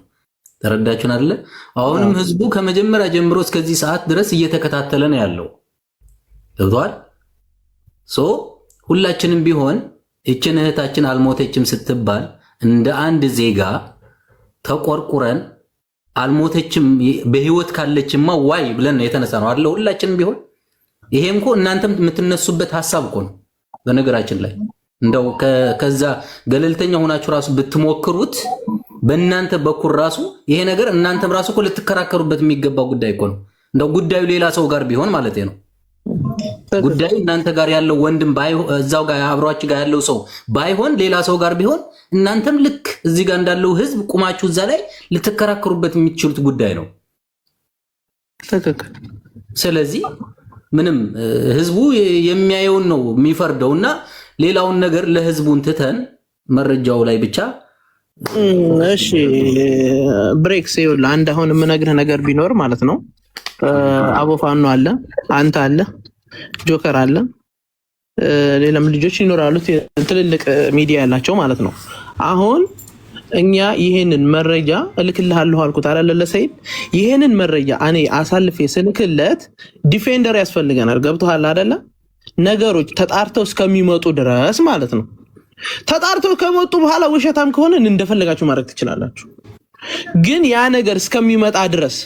ተረዳችሁን አይደለ? አሁንም ህዝቡ ከመጀመሪያ ጀምሮ እስከዚህ ሰዓት ድረስ እየተከታተለ ነው ያለው። ገብቷል? ሁላችንም ቢሆን እችን እህታችን አልሞተችም ስትባል እንደ አንድ ዜጋ ተቆርቁረን አልሞተችም በህይወት ካለችማ ዋይ ብለን ነው የተነሳ ነው አይደል? ሁላችንም ቢሆን ይሄም እኮ እናንተም የምትነሱበት ሐሳብ እኮ ነው። በነገራችን ላይ እንደው ከዛ ገለልተኛ ሆናችሁ ራሱ ብትሞክሩት በእናንተ በኩል ራሱ ይሄ ነገር እናንተም ራሱ እኮ ልትከራከሩበት የሚገባው ጉዳይ እኮ ነው። እንደው ጉዳዩ ሌላ ሰው ጋር ቢሆን ማለት ነው። ጉዳዩ እናንተ ጋር ያለው ወንድም እዛው ጋር አብሯችሁ ጋር ያለው ሰው ባይሆን ሌላ ሰው ጋር ቢሆን እናንተም ልክ እዚህ ጋር እንዳለው ህዝብ ቁማችሁ እዛ ላይ ልትከራከሩበት የሚችሉት ጉዳይ ነው። ስለዚህ ምንም ህዝቡ የሚያየውን ነው የሚፈርደውና ሌላውን ነገር ለህዝቡን ትተን መረጃው ላይ ብቻ እሺ ብሬክስ ይኸውልህ አንድ አሁን የምነግርህ ነገር ቢኖር ማለት ነው አቦፋኖ አለ፣ አንተ አለ፣ ጆከር አለ፣ ሌላም ልጆች ይኖራሉ ትልልቅ ሚዲያ ያላቸው ማለት ነው። አሁን እኛ ይሄንን መረጃ እልክልሃለሁ አልኩት አይደል ለሰይድ። ይሄንን መረጃ እኔ አሳልፌ ስልክለት ዲፌንደር ያስፈልገናል። ገብቶሃል አይደለ? ነገሮች ተጣርተው እስከሚመጡ ድረስ ማለት ነው። ተጣርተው ከመጡ በኋላ ውሸታም ከሆነ እንደፈለጋችሁ ማድረግ ትችላላችሁ። ግን ያ ነገር እስከሚመጣ ድረስ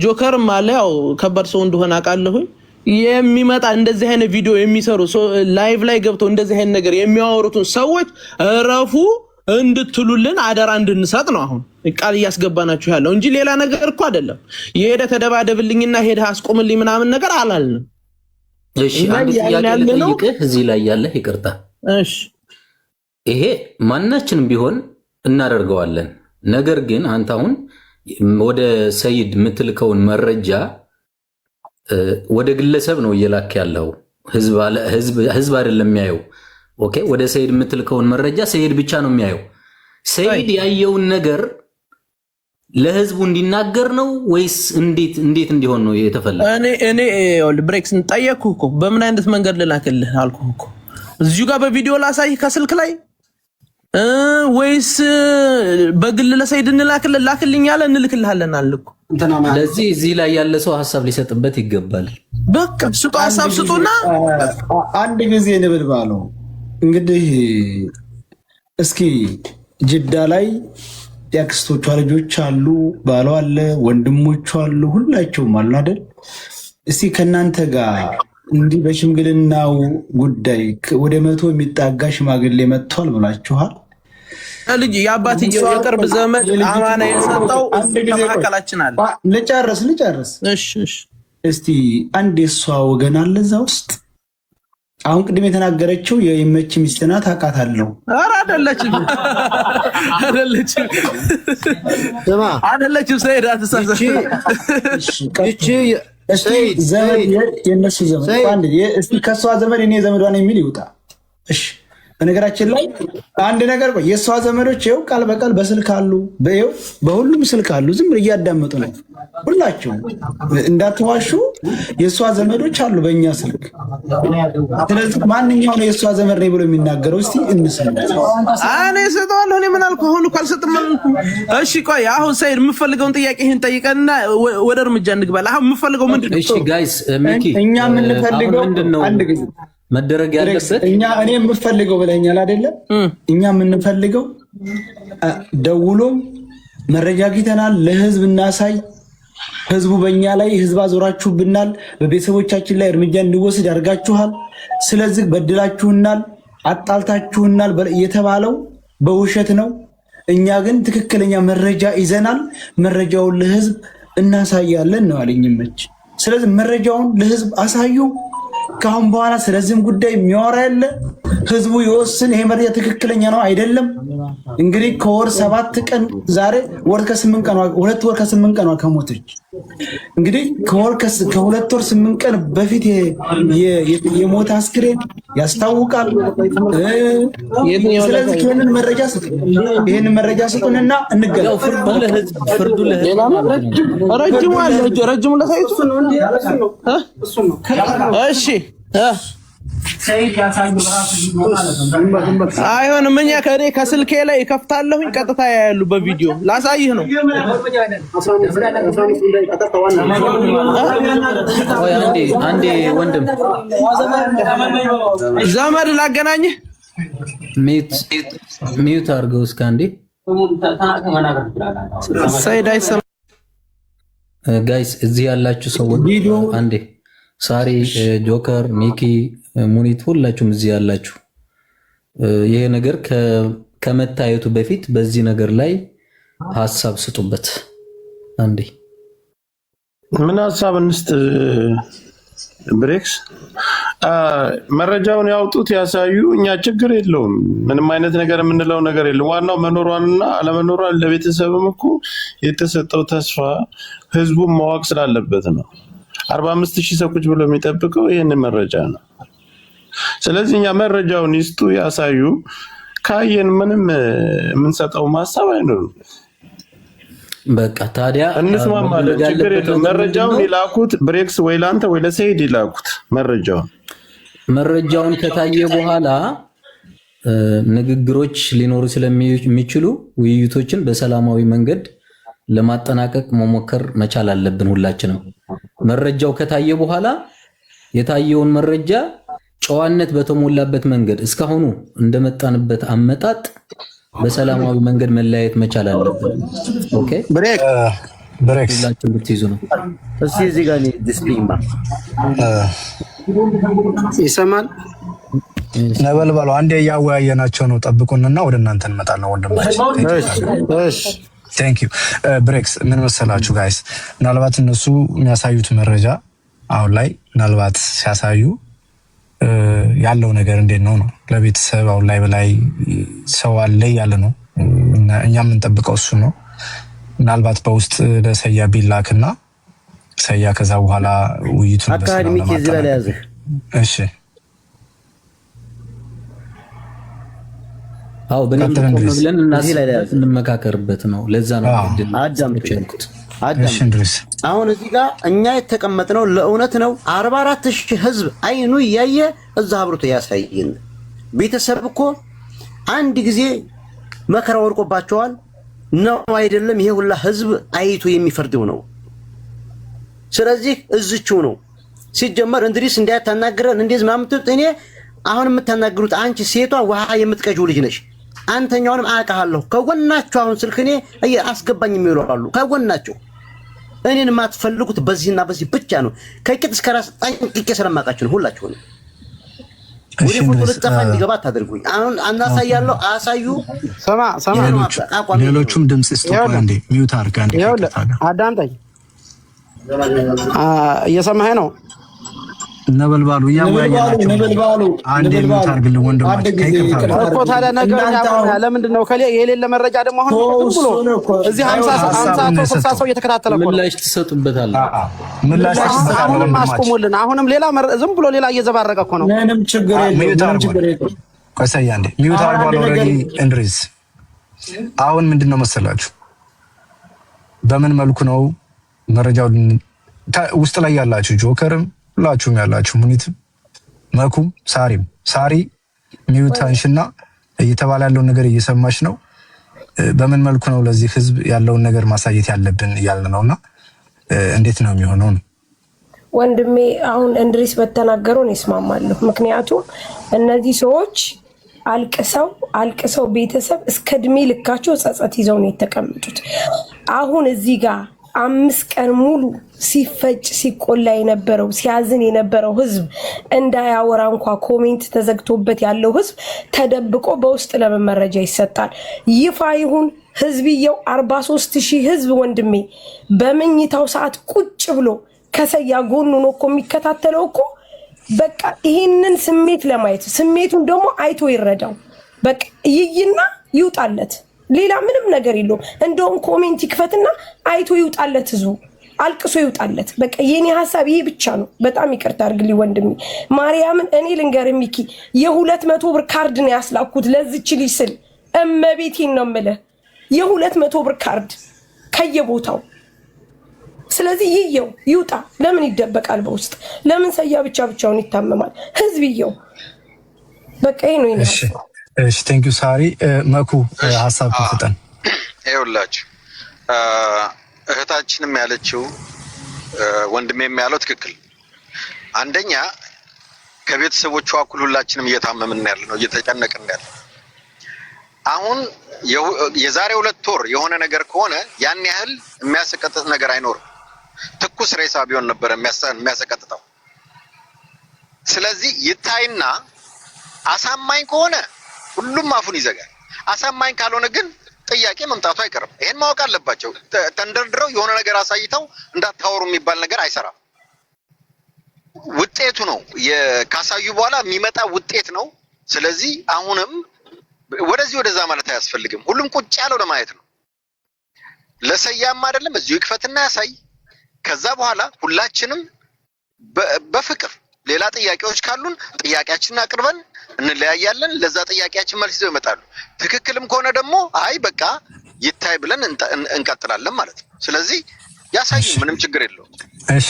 ጆከር ማለ ያው ከበር ሰው እንደሆነ አውቃለሁ። የሚመጣ እንደዚህ አይነት ቪዲዮ የሚሰሩ ላይቭ ላይ ገብተው እንደዚህ አይነት ነገር የሚያወሩትን ሰዎች እረፉ እንድትሉልን አደራ እንድንሰጥ ነው አሁን ቃል እያስገባናችሁ ያለው እንጂ ሌላ ነገር እኮ አይደለም። የሄደ ተደባደብልኝና ሄደ አስቆምልኝ ምናምን ነገር አላልንም። እሺ አንድ ጥያቄ ልጠይቅህ እዚህ ላይ ያለህ ይቅርታ። እሺ ይሄ ማናችንም ቢሆን እናደርገዋለን። ነገር ግን አንተ አሁን ወደ ሰይድ የምትልከውን መረጃ ወደ ግለሰብ ነው እየላክ ያለው፣ ህዝብ አይደለም የሚያየው። ኦኬ፣ ወደ ሰይድ የምትልከውን መረጃ ሰይድ ብቻ ነው የሚያየው። ሰይድ ያየውን ነገር ለህዝቡ እንዲናገር ነው ወይስ እንዴት እንዲሆን ነው የተፈለገው? እኔ ብሬክስን ጠየቅኩህ እኮ በምን አይነት መንገድ ልላክልህ አልኩህ እኮ። እዚሁ ጋር በቪዲዮ ላሳይ ከስልክ ላይ ወይስ በግል ለሰይድ ላክልኝ ያለ እንልክልሃለን አልኩ። ለዚህ እዚህ ላይ ያለ ሰው ሐሳብ ሊሰጥበት ይገባል። በቃ ስጡ፣ ሐሳብ ስጡና አንድ ጊዜ ንብልባለው እንግዲህ እስኪ ጅዳ ላይ ያክስቶቿ ልጆች አሉ፣ ባሏ አለ፣ ወንድሞቿ አሉ፣ ሁላቸውም አሉ አይደል? እስቲ ከናንተ ጋር እንዲህ በሽምግልናው ጉዳይ ወደ 100 የሚጣጋ ሽማግሌ መጥቷል ብላችኋል። ልጅ የአባትየው የቅርብ ዘመድ አማና የሰጠው መካከላችን አለ። ልጨርስ። እሺ እስቲ አንድ የሷ ወገን አለ እዛ ውስጥ። አሁን ቅድም የተናገረችው የይመች ሚስት ናት አውቃታለሁ። ኧረ አይደለችም። ሰይድ አትሳሳት። የእነሱ ዘመድ እስቲ ከእሷ ዘመድ እኔ ዘመዷን የሚል ይውጣ። እሺ በነገራችን ላይ አንድ ነገር ቆይ፣ የእሷ ዘመዶች ይኸው ቃል በቃል በስልክ አሉ፣ በሁሉም ስልክ አሉ። ዝም ብለው እያዳመጡ ነው ሁላቸው። እንዳትዋሹ፣ የእሷ ዘመዶች አሉ በእኛ ስልክ። ስለዚህ ማንኛው ነው የእሷ ዘመድ ነኝ ብሎ የሚናገረው? እስቲ እንስማ። እኔ እሰጠዋለሁ። እኔ ምን አልኩህ? አሁን እኮ አልሰጥም አልኩህ። እሺ ቆይ፣ አሁን ሰይድ የምፈልገውን ጥያቄ ይህን ጠይቀንና ወደ እርምጃ እንግባል። አሁን የምፈልገው ምንድን ነው? እሺ ጋይስ፣ ሚኪ እኛ የምንፈልገው አንድ ጊዜ መደረግ ያለበት እኔ የምፈልገው ብለኛል አይደለም? እኛ የምንፈልገው ደውሎም መረጃ አግኝተናል፣ ለህዝብ እናሳይ። ህዝቡ በእኛ ላይ ህዝብ አዞራችሁብናል፣ በቤተሰቦቻችን ላይ እርምጃ እንዲወስድ አድርጋችኋል። ስለዚህ በድላችሁናል፣ አጣልታችሁናል የተባለው በውሸት ነው። እኛ ግን ትክክለኛ መረጃ ይዘናል፣ መረጃውን ለህዝብ እናሳያለን ነው አለኝ መች። ስለዚህ መረጃውን ለህዝብ አሳዩ። ካሁን በኋላ ስለዚህም ጉዳይ የሚያወራ ያለ ህዝቡ ይወስን። ይሄ መረጃ ትክክለኛ ነው አይደለም። እንግዲህ ከወር 7 ቀን ዛሬ ወር ከ8 ቀን 2 ወር ከ8 ቀን ከሞተች እንግዲህ ከ2 ወር 8 ቀን በፊት የሞት አስክሬን ያስታውቃል። ስለዚህ ይሄንን መረጃ ስጡንና እንገናኝ። ፍርዱ ለህዝብ ረጅሙ ለሳይቱ እሺ አይሆንም። እኛ ከስልኬ ላይ ከፍታለሁኝ ቀጥታ ያያሉ በቪዲዮ ላሳይህ ነው። አንዴ ወንድም ዘመድ ላገናኝህ። ሚዩት አድርገው እስከ አንዴ ጋይስ እዚህ ያላችሁ ሰዎች አንዴ ሳሪ፣ ጆከር፣ ሚኪ፣ ሙኒት ሁላችሁም እዚህ ያላችሁ ይሄ ነገር ከመታየቱ በፊት በዚህ ነገር ላይ ሐሳብ ስጡበት። አንዴ ምን ሐሳብ እንስጥ? ብሬክስ መረጃውን ያውጡት ያሳዩ። እኛ ችግር የለውም፣ ምንም አይነት ነገር የምንለው ነገር የለም። ዋናው መኖሯንና አለመኖሯን ለቤተሰብም እኮ የተሰጠው ተስፋ ህዝቡን ማወቅ ስላለበት ነው። 45,000 ሰው ቁጭ ብሎ የሚጠብቀው ይሄን መረጃ ነው። ስለዚህ እኛ መረጃውን ይስጡ ያሳዩ። ካየን ምንም የምንሰጠው ሐሳብ አይኖርም። በቃ ታዲያ እንስማማለን፣ ችግር የለውም። መረጃውን ይላኩት ብሬክስ ወይ ላንተ ወይ ለሰይድ ይላኩት። መረጃውን ከታየ በኋላ ንግግሮች ሊኖሩ ስለሚችሉ ውይይቶችን በሰላማዊ መንገድ ለማጠናቀቅ መሞከር መቻል አለብን ሁላችንም። መረጃው ከታየ በኋላ የታየውን መረጃ ጨዋነት በተሞላበት መንገድ እስካሁኑ እንደመጣንበት አመጣጥ በሰላማዊ መንገድ መለያየት መቻል አለብን። ኦኬ ብሬክስ ሁላችሁም ብትይዙ ነው። እሺ እዚህ ጋር ዲስፕሊንማ ይሰማል። ነበልባሉ አንዴ እያወያየናቸው ነው። ጠብቁንና ወደ እናንተ እንመጣለን ወንድማችን። እሺ ቴንክ ዩ ብሬክስ። ምን መሰላችሁ ጋይስ፣ ምናልባት እነሱ የሚያሳዩት መረጃ አሁን ላይ ምናልባት ሲያሳዩ ያለው ነገር እንዴት ነው ለቤተሰብ አሁን ላይ በላይ ሰው አለ ያለ ነው። እኛ የምንጠብቀው እሱ ነው። ምናልባት በውስጥ ለሰያ ቢላክና ሰያ ከዛ በኋላ ውይይቱን አካዳሚክ እዚህ ላይ ያዘ። እሺ አው በእኔም ብለን እንመካከርበት ነው። ለዛ ነው አዳምጥኩት። አሁን እዚህ ጋር እኛ የተቀመጥነው ለእውነት ነው። 44,000 ህዝብ አይኑ እያየ እዛ አብሮት ያሳየን። ቤተሰብ እኮ አንድ ጊዜ መከራ ወርቆባቸዋል ነው አይደለም? ይሄ ሁላ ህዝብ አይቶ የሚፈርደው ነው። ስለዚህ እዝቹ ነው ሲጀመር እንድሪስ እንዳያታናግረን እንዴት ማምጥጥ እኔ አሁን የምታናግሩት አንቺ ሴቷ ውሃ የምትቀጂው ልጅ ነሽ። አንተኛውንም አውቃለሁ። ከጎናቸው አሁን ስልክኔ አስገባኝ የሚሉ አሉ። ከጎናቸው እኔን የማትፈልጉት በዚህና በዚህ ብቻ ነው። ከቂጥ እስከ ራስ ጠንቅቄ ስለማውቃችሁ ነው ሁላችሁ ነው። ወደ ፎቶ ልጠፋ እንዲገባ ታደርጉኝ። አሁን አናሳያለሁ። አሳዩ። ሌሎቹም ድምጽ ስቶፕ እንዴ ሚውት አድርጋ እንዴ አዳምጠኝ። እየሰማኸኝ ነው? ነበልባሉ እያወያየናችሁ ነበልባሉ አንዴ ሚውት አድርግልን ወንድማችን። እኮ ታዲያ ነገር ለምንድን ነው ከሌ የሌለ መረጃ ደግሞ አሁን ብሎ እዚህ 50 ሰው እየተከታተለ ነው። ምላሽ ትሰጡበታል። ምላሽ አሁንም አስቆሙልን። አሁንም ሌላ ዝም ብሎ ሌላ እየዘባረቀ እኮ ነው። ምንም ችግር የለም። ቆሰያ እንዴ ሚውት አድርጓል። ኦልሬዲ እንድሪስ አሁን ምንድነው መሰላችሁ በምን መልኩ ነው መረጃው ውስጥ ላይ ያላችሁ ጆከርም ሁላችሁም ያላችሁ ሙኒትም መኩም ሳሪ ሚውት አንሽና እየተባለ ያለውን ነገር እየሰማች ነው። በምን መልኩ ነው ለዚህ ህዝብ ያለውን ነገር ማሳየት ያለብን እያልን ነውና እንዴት ነው የሚሆነው? ወንድሜ አሁን እንድሪስ በተናገረው ይስማማለሁ። ምክንያቱም እነዚህ ሰዎች አልቅሰው ቤተሰብ እስከ እድሜ ልካቸው ጸጸት ይዘው ነው የተቀመጡት። አሁን እዚህ ጋር 5 ቀን ሙሉ ሲፈጭ ሲቆላ የነበረው ሲያዝን የነበረው ህዝብ እንዳያወራ እንኳ ኮሜንት ተዘግቶበት ያለው ህዝብ ተደብቆ በውስጥ ለምን መረጃ ይሰጣል? ይፋ ይሁን ህዝብየው 43000 ህዝብ ወንድሜ በመኝታው ሰዓት ቁጭ ብሎ ከሰያ ጎኑ ነው እኮ የሚከታተለው እኮ በቃ ይሄንን ስሜት ለማየት ስሜቱን ደግሞ አይቶ ይረዳው። በቃ ይይና ይውጣለት። ሌላ ምንም ነገር የለውም። እንደውም ኮሜንት ይክፈትና አይቶ ይውጣለት፣ ህዝቡ አልቅሶ ይውጣለት። በቃ የኔ ሐሳብ ይሄ ብቻ ነው። በጣም ይቅርታ አድርግልኝ ወንድሜ ማርያምን። እኔ ልንገር ሚኪ የ200 ብር ካርድ ነው ያስላኩት ለዚች ልጅ ስል እመቤቴን ነው የምልህ። የ200 ብር ካርድ ከየቦታው። ስለዚህ ይየው ይውጣ። ለምን ይደበቃል በውስጥ? ለምን ሰያ ብቻውን ይታመማል? ህዝብየው በቃ ይሄ ነው። እሺ ቴንክ ዩ ሳሪ። መኩ ሐሳብ ከተጠን ይኸውላችሁ እህታችንም ያለችው ወንድሜም ያለው ትክክል። አንደኛ ከቤተሰቦቿ እኩል ሁላችንም እየታመምን ያለ ነው፣ እየተጨነቅን ያለ። አሁን የዛሬ 2 ወር የሆነ ነገር ከሆነ ያን ያህል የሚያሰቀጥጥ ነገር አይኖርም። ትኩስ ሬሳ ቢሆን ነበር የሚያሰቀጥጠው። ስለዚህ ይታይና አሳማኝ ከሆነ ሁሉም አፉን ይዘጋል። አሳማኝ ካልሆነ ግን ጥያቄ መምጣቱ አይቀርም። ይሄን ማወቅ አለባቸው። ተንደርድረው የሆነ ነገር አሳይተው እንዳታወሩ የሚባል ነገር አይሰራም። ውጤቱ ነው ካሳዩ በኋላ የሚመጣ ውጤት ነው። ስለዚህ አሁንም ወደዚህ ወደዛ ማለት አያስፈልግም። ሁሉም ቁጭ ያለው ለማየት ነው። ለሰያም አይደለም እዚሁ ይክፈትና ያሳይ። ከዛ በኋላ ሁላችንም በፍቅር ሌላ ጥያቄዎች ካሉን ጥያቄያችንን አቅርበን እንለያያለን። ለዛ ጥያቄያችን መልስ ይዘው ይመጣሉ። ትክክልም ከሆነ ደግሞ አይ በቃ ይታይ ብለን እንቀጥላለን ማለት ነው። ስለዚህ ያሳዩ፣ ምንም ችግር የለውም። እሺ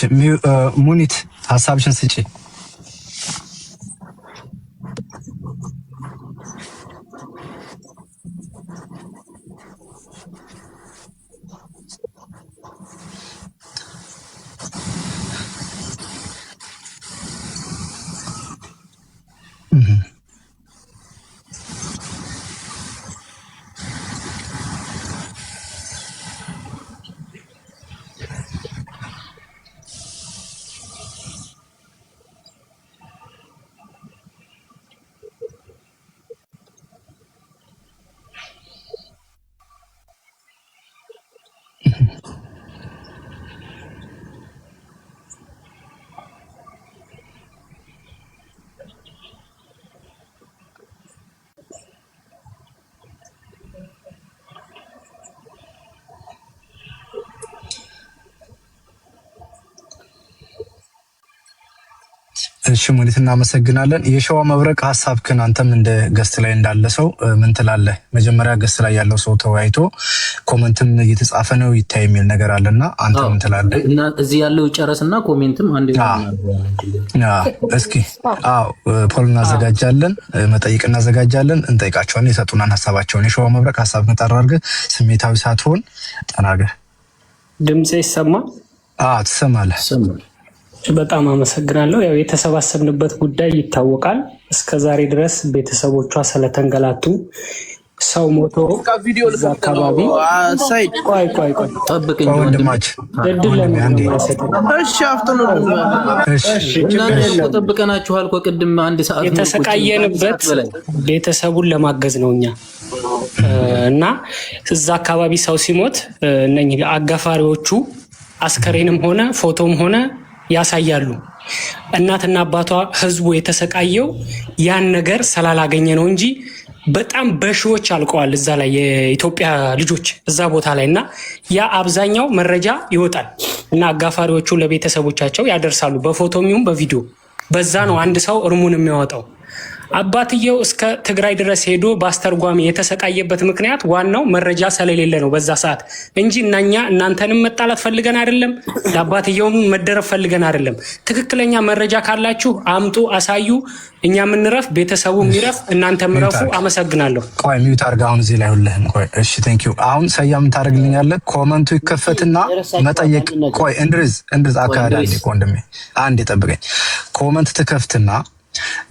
ሙኒት ሐሳብሽን ስጪ። እሺ ሙኒት እናመሰግናለን። የሸዋ መብረቅ ሐሳብክን አንተም እንደ ገስት ላይ እንዳለ ሰው ምን ትላለህ? መጀመሪያ ገስት ላይ ያለው ሰው ተወያይቶ ኮሜንትም እየተጻፈ ነው ይታይ የሚል ነገር አለና አንተ ምን ትላለህ? እና እዚህ ያለው ጨረስና ኮሜንትም አንድ እስኪ ፖል እናዘጋጃለን፣ መጠይቅ እናዘጋጃለን፣ እንጠይቃቸዋለን፣ ይሰጡናል ሐሳባቸውን። የሸዋ መብረቅ ሐሳብክን ጠራ አድርገህ ስሜታዊ ሳትሆን ተናገር። ድምጼ ይሰማ? ትሰማለህ? በጣም አመሰግናለሁ። ያው የተሰባሰብንበት ጉዳይ ይታወቃል። እስከዛሬ ድረስ ቤተሰቦቿ ስለተንገላቱ ሰው ሞቶ እዛ አካባቢ ቆይ ጠብቅኝ ወንድማችን ጠብቀናችኋል እኮ ቅድም አንድ ሰዓት የተሰቃየንበት ቤተሰቡን ለማገዝ ነው እኛ እና እዛ አካባቢ ሰው ሲሞት እነኚህ አጋፋሪዎቹ አስከሬንም ሆነ ፎቶም ሆነ ያሳያሉ። እናትና አባቷ ህዝቡ የተሰቃየው ያን ነገር ስላላገኘ ነው እንጂ በጣም በሺዎች አልቀዋል እዛ ላይ የኢትዮጵያ ልጆች እዛ ቦታ ላይ እና ያ አብዛኛው መረጃ ይወጣል እና አጋፋሪዎቹ ለቤተሰቦቻቸው ያደርሳሉ በፎቶም ይሁን በቪዲዮ። በዛ ነው አንድ ሰው እርሙን የሚያወጣው። አባትየው እስከ ትግራይ ድረስ ሄዶ በአስተርጓሚ የተሰቃየበት ምክንያት ዋናው መረጃ ስለሌለ ነው በዛ ሰዓት እንጂ እናንተንም መጣላት ፈልገን አይደለም፣ ለአባትየውም መደረፍ ፈልገን አይደለም። ትክክለኛ መረጃ ካላችሁ አምጡ፣ አሳዩ። እኛ ምንረፍ፣ ቤተሰቡ ሚረፍ፣ እናንተ ምረፉ። አመሰግናለሁ። ቆይ ሚዩት አድርግ አሁን እዚህ ላይ ሁለህም። ቆይ እሺ ቴንክ ዩ። አሁን ሰያም ታደርግልኛለህ? ኮመንቱ ይከፈትና መጠየቅ። ቆይ እንድርዝ አካዳ ወንድሜ አንዴ ጠብቀኝ። ኮመንት ትከፍትና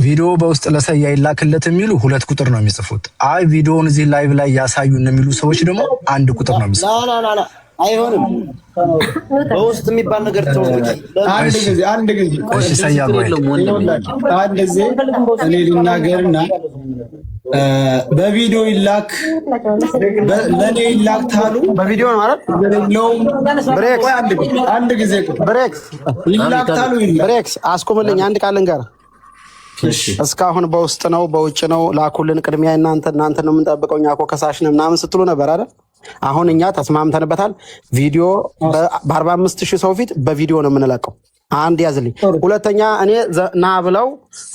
ቪዲዮ በውስጥ ለሰያ ይላክለት የሚሉ 2 ቁጥር ነው የሚጽፉት። አይ ቪዲዮውን እዚህ ላይቭ ላይ ያሳዩን የሚሉ ሰዎች ደግሞ 1 ቁጥር ነው የሚጽፉት። አይሆንም። በውስጥ የሚባል ነገር ተው። አንድ ጊዜ እኔ ልናገርና በቪዲዮ ይላክ ለኔ ይላክ ታሉ በቪዲዮ ነው ማለት ብሬክስ አንድ ጊዜ ብሬክስ ይላክ ታሉ ብሬክስ አስቆምልኝ። አንድ ቃል ልንገር። እስካሁን በውስጥ ነው በውጭ ነው ላኩልን። ቅድሚያ እናንተ ነው የምንጠብቀው። እኛ እኮ ከሳሽ ነው ምናምን ስትሉ ነበር አይደል? አሁን እኛ ተስማምተንበታል። ቪዲዮ በ45,000 ሰው ፊት በቪዲዮ ነው የምንለቀው። አንድ ያዝልኝ። ሁለተኛ እኔ ና ብለው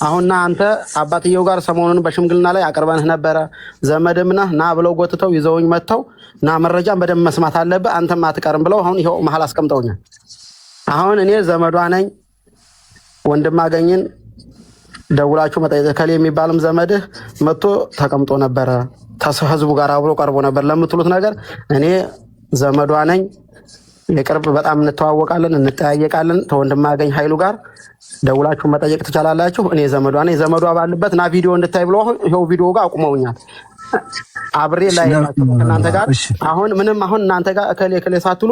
አሁንና አንተ አባትየው ጋር ሰሞኑን በሽምግልና ላይ አቅርበንህ ነበረ። ዘመድም ነህ ና ብለው ጎትተው ይዘውኝ መጥተው ና መረጃን በደንብ መስማት አለብህ አንተም አትቀርም ብለው አሁን ይኸው መሀል አስቀምጠውኛል። አሁን እኔ ዘመዷ ነኝ። ወንድም አገኝን ደውላችሁ መጠየቅ ከሌ የሚባልም ዘመድህ መጥቶ ተቀምጦ ነበረ ህዝቡ ጋር አብሮ ቀርቦ ነበር ለምትሉት ነገር እኔ ዘመዷ ነኝ። የቅርብ በጣም እንተዋወቃለን፣ እንጠያየቃለን። ተወንድም አገኝ ኃይሉ ጋር ደውላችሁ መጠየቅ ትችላላችሁ። እኔ ዘመዷ ነኝ። ዘመዷ ባለበት ና ቪዲዮ እንድታይ ብሎ ይኸው ቪዲዮ ጋር አቁመውኛል። አብሬ ላይ እናንተ ጋር አሁን ምንም አሁን እናንተ ጋር እከሌ ሳትሉ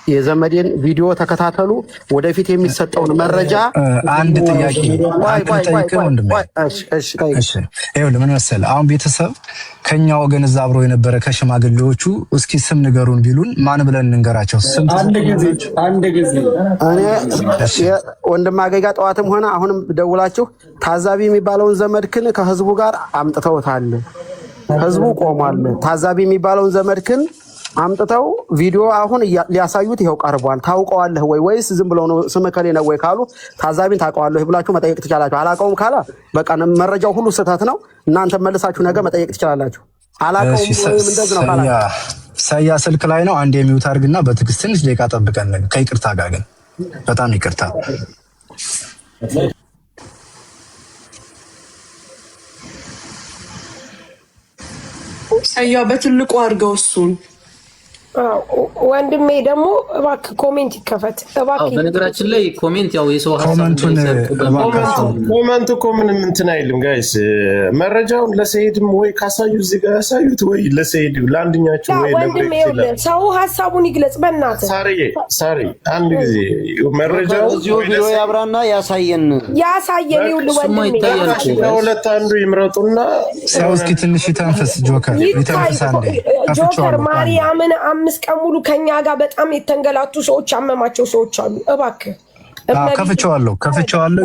የዘመዴን ቪዲዮ ተከታተሉ። ወደፊት የሚሰጠውን መረጃ አንድ ጥያቄ ምን መሰለህ፣ አሁን ቤተሰብ ከኛ ወገን እዛ አብሮ የነበረ ከሽማግሌዎቹ እስኪ ስም ንገሩን ቢሉን ማን ብለን እንንገራቸው? አንድ ጊዜ እኔ ወንድም አገኝ ጋር ጠዋትም ሆነ አሁንም ደውላችሁ ታዛቢ የሚባለውን ዘመድክን ከህዝቡ ጋር አምጥተውታል። ህዝቡ ቆሟል። ታዛቢ የሚባለውን ዘመድክን አምጥተው ቪዲዮ አሁን ሊያሳዩት ይሄው ቀርቧል። ታውቀዋለህ ወይ ወይስ ዝም ብለው ነው ስም ከሌ ነው ወይ ካሉ ታዛቢን ታውቀዋለህ ብላችሁ መጠየቅ ትችላላችሁ። አላውቀውም ካላ በቃ መረጃው ሁሉ ስህተት ነው። እናንተ መልሳችሁ ነገ መጠየቅ ትችላላችሁ። አላውቀውም ወይም እንደዚህ ነው ካላ ሰያ ስልክ ላይ ነው። አንድ የሚውት አድርግና በትዕግስት ትንሽ ደቂቃ ጠብቀን ከይቅርታ ጋር ግን በጣም ይቅርታ። ሰያ በትልቁ አድርገው እሱን ወንድሜ ደግሞ እባክህ ኮሜንት ይከፈት እባክህ። በነገራችን ላይ ኮሜንት ያው የሰው ኮሜንት እኮ ምንም እንትን አይልም ጋይስ። መረጃውን ለሰይድም ወይ ካሳዩ እዚህ ጋር ያሳዩት ወይ ለሰይድ ለአንድኛቸው ወይ ለብሬክ ሰው ሀሳቡን ይግለጽ። በእናትህ ሳሪ አንድ ጊዜ መረጃው እዚሁ ቪዲዮ ያብራና ያሳየን ይሁን ወንድሜ። ከሁለት አንዱ ይምረጡና ሰው እስኪ ትንሽ ይተንፈስ። ጆከር ይተንፈስ አንዴ። ጆከር ማርያምን 5 ቀን ሙሉ ከኛ ጋር በጣም የተንገላቱ ሰዎች ያመማቸው ሰዎች አሉ። እባክህ ከፍቼዋለሁ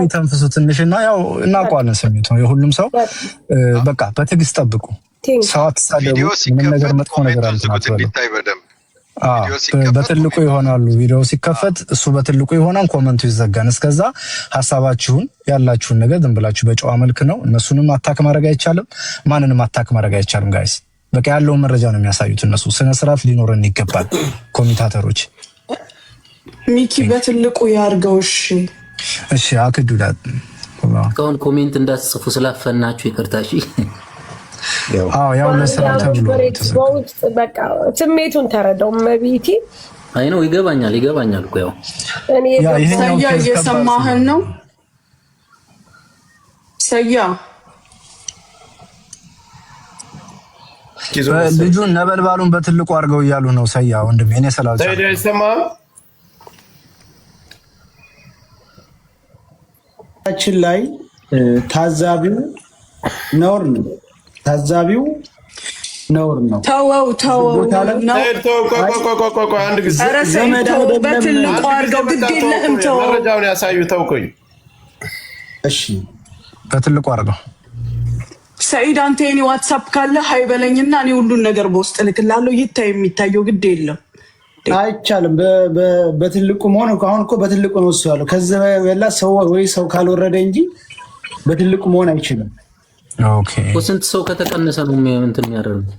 ይተንፍሱ ትንሽና ያው እናውቀዋለን ስሜቱ የሁሉም ሰው። በቃ በትዕግስት ጠብቁ። ሰው አትሳደቡ። ምን ነገር መጥፎ ነገር አልተናገሩ። በትልቁ ይሆናሉ። ቪዲዮ ሲከፈት እሱ በትልቁ ይሆናል። ኮመንቱ ይዘጋን። እስከዛ ሀሳባችሁን ያላችሁን ነገር ዝም ብላችሁ በጨዋ መልክ ነው። እነሱንም አታክ ማድረግ አይቻልም፣ ማንንም አታክ ማድረግ አይቻልም ጋይስ። በቃ ያለውን መረጃ ነው የሚያሳዩት እነሱ። ስነ ስርዓት ሊኖረን ይገባል። ኮሚታተሮች ሚኪ በትልቁ ያርገው። እሺ አክዱዳ ከሆነ ኮሜንት እንዳትጽፉ ስላፈናችሁ ይቅርታ። እሺ ያው ለስራ ተብሎ በቃ ስሜቱን ተረዳው። መቢቲ አይ ነው ይገባኛል እኮ ያው ሰያ እየሰማህን ነው ሰያ ልጁን ነበልባሉን በትልቁ አድርገው እያሉ ነው። ሰያ ወንድሜ እኔ ሰላልቻ ላይ ታዛቢው ነውር ነው። በትልቁ አድርገው ግድ የለህም ተወው። መረጃውን ያሳዩ ተውኩኝ። እሺ በትልቁ አድርገው ሰኢድ አንተ የኔ ዋትሳፕ ካለ ሀይ በለኝና እኔ ሁሉን ነገር በውስጥ እልክልሃለሁ። ይታይ የሚታየው ግድ የለም። አይቻልም። በትልቁ መሆን አሁን እኮ በትልቁ ነው እሱ ያለው። ከዛ በላ ሰው ካልወረደ እንጂ በትልቁ መሆን አይችልም። ኦኬ ስንት ሰው ከተቀነሰ ነው እንትን የሚያደርገው?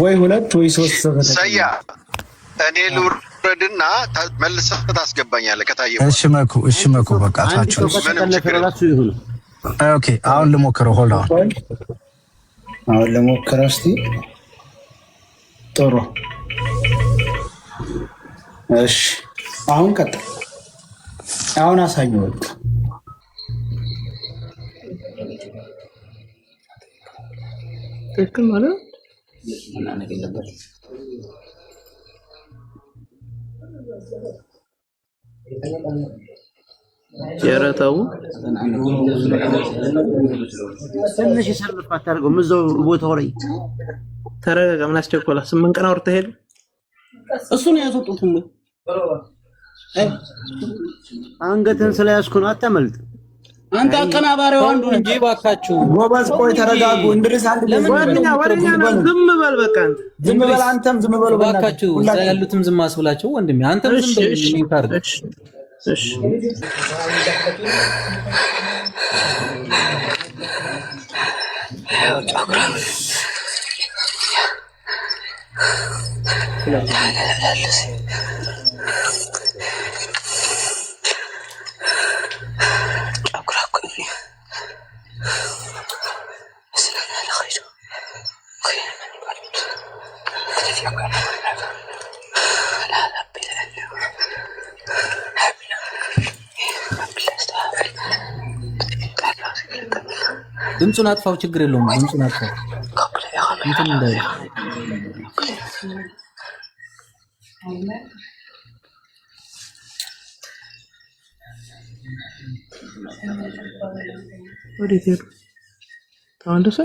ወይ 2 ወይ 3 ሰው ከተቀነሰ ሰያ እኔ ልውረድና መልሰህ ታስገባኛለህ ከታየው። እሺ መኩ በቃ ታችሁ ይሁን። ኦኬ አሁን ልሞክረው። ሆልድ አሁን ልሞክረው እስቲ። ጥሩ እሺ አሁን ቀጥል። አሁን አሳየው። ትክክል ማለት የረተው ትንሽ ይሰርፍ አታርገው ምዘው ቦታው ላይ ተረጋጋ። ምን አስቸኮላ? 8 ቀን አውርተህ ሄድ። እሱን ያስወጡት ነው። አንገትን ስለያዝኩ ነው። አታመልጥ። አንተ አቀናባሪው አንዱ እንጂ ባካችሁ ጎበዝ። ቆይ ተረጋጉ። እንድርስ አንድ ወደኛ ዝም በል በቃ አንተ ዝም በል። አንተም ዝም በሉ ባካችሁ። እዛ ያሉትም ዝም አስብላቸው ወንድሜ። አንተም ዝም በል። እሺ ድምፁን አጥፋው፣ ችግር የለውም። ድምፁን አጥፋው። እንትን እንዳይ ወዴት ሄዱ? ተመለሰ?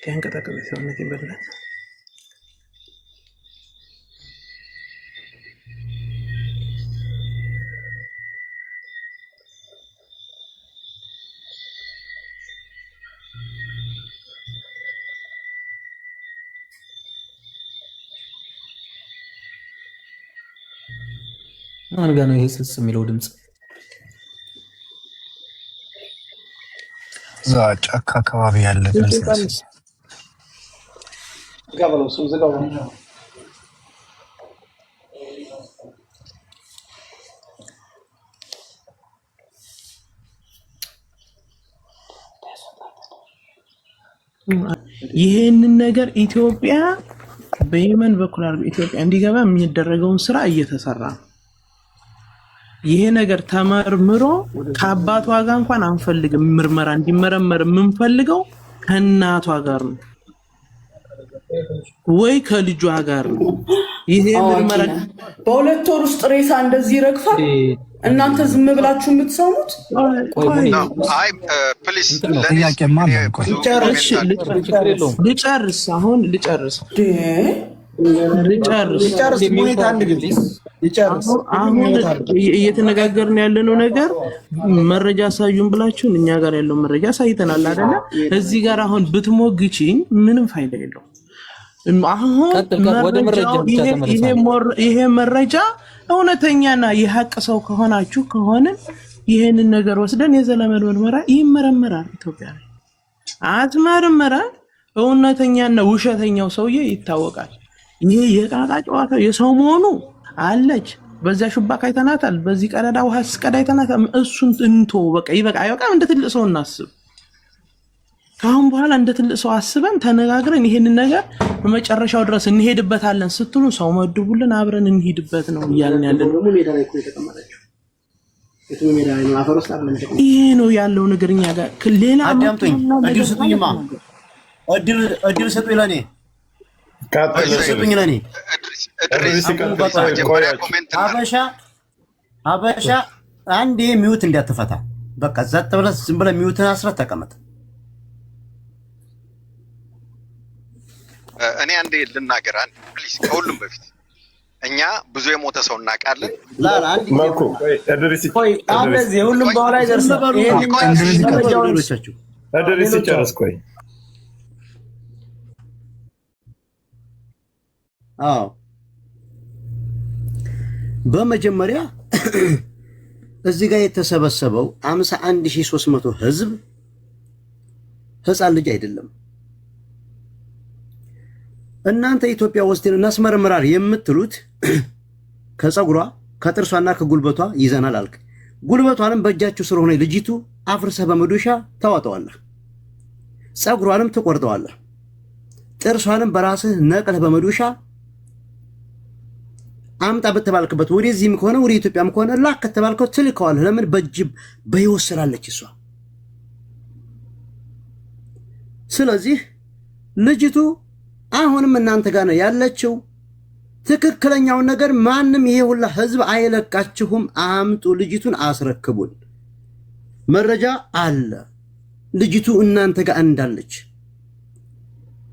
ያንቀጠቀጠ ሰውነት ይበላል። ማን ጋር ነው ይሄ ስልስ የሚለው ድምጽ? እዛ ጫካ አካባቢ ያለ ድምጽ ጋበለው ሰው ዘጋው። ይሄንን ነገር ኢትዮጵያ በየመን በኩል አድርጎ ኢትዮጵያ እንዲገባ የሚደረገውን ስራ እየተሰራ ነው። ይሄ ነገር ተመርምሮ ከአባቷ ጋር እንኳን አንፈልግም። ምርመራ እንዲመረመር የምንፈልገው ከእናቷ ጋር ነው ወይ ከልጇ ጋር ነው። ይሄ ምርመራ በሁለት ወር ውስጥ ሬሳ እንደዚህ ይረግፋል። እናንተ ዝም ብላችሁ የምትሰሙት? አይ ፕሊስ ልጨርስ። አሁን ልጨርስ። አሁን እየተነጋገርን ያለነው ነገር መረጃ አሳዩን ብላችሁን እኛ ጋር ያለው መረጃ አሳይተናል አይደለ? እዚህ ጋር አሁን ብትሞግቺኝ ምንም ፋይዳ የለውም። አሁን ይሄ መረጃ እውነተኛና የሀቅ ሰው ከሆናችሁ ከሆነን ይሄንን ነገር ወስደን የዘለመድ ምርመራ ይመረመራል። ኢትዮጵያ ላይ አትመረመራል። እውነተኛና ውሸተኛው ሰውዬ ይታወቃል። ይሄ የቃቃ ጨዋታ የሰው መሆኑ አለች። በዚያ ሹባካ አይተናታል። በዚህ ቀዳዳ ውሃ ስቀዳ አይተናታል። እሱን እንቶ በቃ ይበቃ። አይበቃም? እንደ ትልቅ ሰው እናስብ። ካሁን በኋላ እንደ ትልቅ ሰው አስበን ተነጋግረን ይሄንን ነገር በመጨረሻው ድረስ እንሄድበታለን ስትሉ ሰው መድቡልን፣ አብረን እንሄድበት ነው እያልን ያለን። ይሄ ነው ያለው ነገር እኛ ጋር። ሌላ አዳምጡኝ። እድል ስጡኝማ። እድል ስጡኝ ለኔ ሀበሻ አንዴ ሚውት እንዳትፈታ። በቃ ዘጥ ብለህ ዝም ብለህ ሚውትን አስረት ተቀመጥ። እኔ አንዴ ልናገር አንድ ፕሊዝ። ከሁሉም በፊት እኛ ብዙ የሞተ ሰው እናውቃለን። መልኩ ሁሉም በኋላ ይደርሳል። እድሪስ ይጨርስ። ቆይ አዎ በመጀመሪያ እዚህ ጋር የተሰበሰበው 51300 ህዝብ ህፃን ልጅ አይደለም። እናንተ ኢትዮጵያ ውስጥ እናስመረምራል የምትሉት ከፀጉሯ ከጥርሷና ከጉልበቷ ይዘናል አልክ። ጉልበቷንም በእጃችሁ ስለሆነ ልጅቱ አፍርሰህ በመዶሻ ታወጣዋለህ። ፀጉሯንም ትቆርጠዋለህ። ጥርሷንም በራስህ ነቅለህ በመዶሻ አምጣ በተባልክበት ወደዚህም ከሆነ ወደ ኢትዮጵያም ከሆነ ላክ ከተባልከው ትልከዋለህ። ለምን? በጅብ በህይወት ስላለች እሷ። ስለዚህ ልጅቱ አሁንም እናንተ ጋር ነው ያለችው። ትክክለኛውን ነገር ማንም ይሄ ሁላ ህዝብ አይለቃችሁም። አምጡ፣ ልጅቱን አስረክቡን። መረጃ አለ ልጅቱ እናንተ ጋር እንዳለች።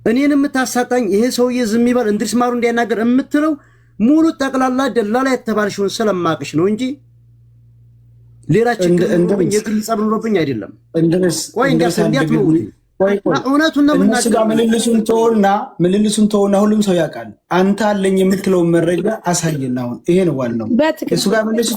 እኔን የምታሳጣኝ ይሄ ሰውዬ ዝም ይበል እንድሪስ ማሩ እንዲያናገር የምትለው ሙሉ ጠቅላላ ደላላ የተባልሽውን ስለማቅሽ ነው እንጂ ሌላ ችግር የግል ጸብ ኑሮብኝ አይደለም። ቆይ እንዲያት ነው እውነቱን ነው የምናገረው። ምልልሱን ተውና ሁሉም ሰው ያውቃል። አንተ አለኝ የምትለውን መረጃ አሳየን። አሁን ይሄ ነው ዋናው። እሱ ጋር መልሱ።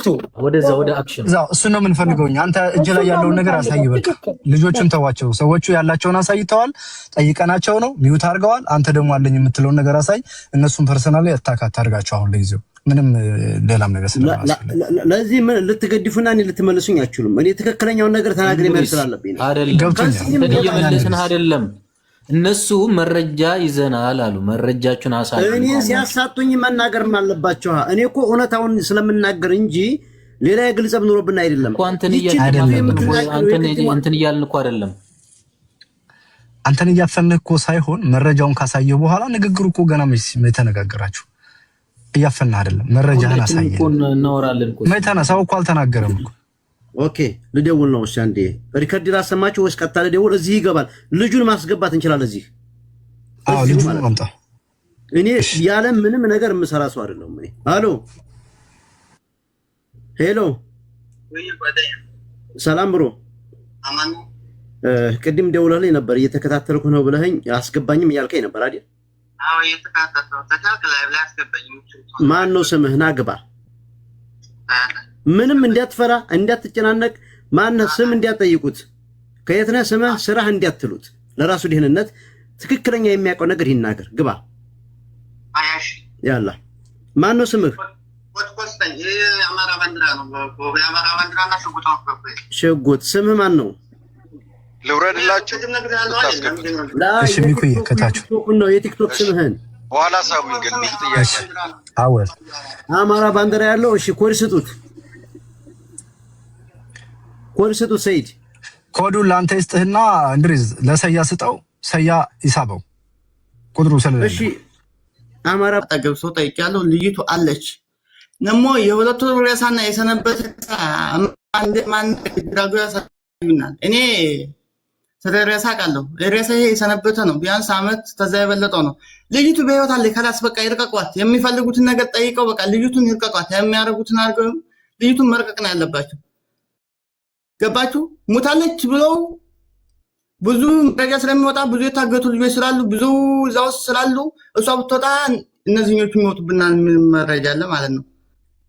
ወደዛ ወደ አክሽን እሱ ነው የምንፈልገው። አንተ እጅ ላይ ያለውን ነገር አሳይ። በቃ ልጆቹን ተዋቸው። ሰዎቹ ያላቸውን አሳይተዋል። ጠይቀናቸው ነው ሚውት አድርገዋል። አንተ ደግሞ አለኝ የምትለውን ነገር አሳይ። እነሱን ፐርሰናሊ አታካት አድርጋቸው። አሁን ለጊዜው ምንም ሌላም ነገር ለዚህ ምን ልትገድፉና እኔ ልትመልሱኝ አትችሉም። እኔ ትክክለኛውን ነገር ተናግሬ መልስ ስላለብኝ አይደለም አይደለም። እነሱ መረጃ ይዘናል አሉ። መረጃችሁን አሳዩ። እኔ ሲያሳጡኝ መናገርም አለባቸው። እኔ እኮ እውነታውን ስለምናገር እንጂ ሌላ የግልጽ ኑሮብን አይደለም። አንተን እያልን እኮ አይደለም። አንተን እያፈንህ እኮ ሳይሆን መረጃውን ካሳየው በኋላ ንግግሩ እኮ ገና የተነጋገራችሁ እያፈንህ አይደለም። መረጃህን አሳየን እናወራለን እኮ መተና ሰው እኮ አልተናገረም እኮ። ኦኬ ልደውል ነው። እሺ አንዴ ሪከርድ ላሰማችሁ ወይስ ቀጥታ ልደውል? እዚህ ይገባል። ልጁን ማስገባት እንችላለን እዚህ። አዎ ልጁን አምጣ። እኔ ያለ ምንም ነገር የምሰራ ሰው አይደለም። እኔ አሎ ሄሎ፣ ሰላም ብሮ፣ ቅድም ደውለህልኝ ነበር እየተከታተልኩ ነው ብለኸኝ አስገባኝም እያልከኝ ነበር አይደል? አዎ እየተከታተልኩ ተካክለ ላይ አስገባኝ። ማን ነው ስምህ? ና ግባ። ምንም እንዲያትፈራ እንዲያትጨናነቅ፣ ማነህ ስም እንዲያጠይቁት፣ ከየት ነህ ስምህ፣ ስራህ እንዲያትሉት፣ ለራሱ ደህንነት ትክክለኛ የሚያውቀው ነገር ይናገር። ግባ። አያሽ ያላ ማን ነው ስምህ? ወጥቆስተኝ የአማራ ባንዲራ ነው። የአማራ ባንዲራና ሽጉጥ ነው። ሽጉጥ ስምህ ማን ነው? ልውረድላችሁ። እሺ ሚኩዬ ከታችሁ ነው የቲክቶክ ስምህን በኋላ ሳሙኝ ግን ሚል ጥያቄ አወል አማራ ባንዲራ ያለው። እሺ ኮድ ስጡት፣ ኮድ ስጡት። ሰይድ ኮዱን ለአንተ ይስጥህና እንድሪዝ ለሰያ ስጠው። ሰያ ይሳበው ቁጥሩ ስለሌለ። እሺ አማራ አጠገብ ሰው ጠይቄያለሁ። ልጅቱ አለች ነሞ የሁለቱ ሬሳና የሰነበተ ማን ድራጎ ያሳዩናል። እኔ ስለ ሬሳ ቃለሁ ሬሳ ይሄ የሰነበተ ነው። ቢያንስ አመት ተዛ የበለጠው ነው። ልጅቱ በህይወት አለ። ካላስ በቃ ይርቀቋት። የሚፈልጉትን ነገር ጠይቀው በቃ ልጅቱን ይርቀቋት። የሚያደርጉትን አድርገው ልጅቱን መርቀቅ ነው ያለባቸው። ገባችሁ? ሙታለች ብለው ብዙ መረጃ ስለሚወጣ ብዙ የታገቱ ልጆች ስላሉ ብዙ እዛ ውስጥ ስላሉ እሷ ብትወጣ እነዚህኞቹ የሚወጡብናል። ምን መረጃ አለ ማለት ነው።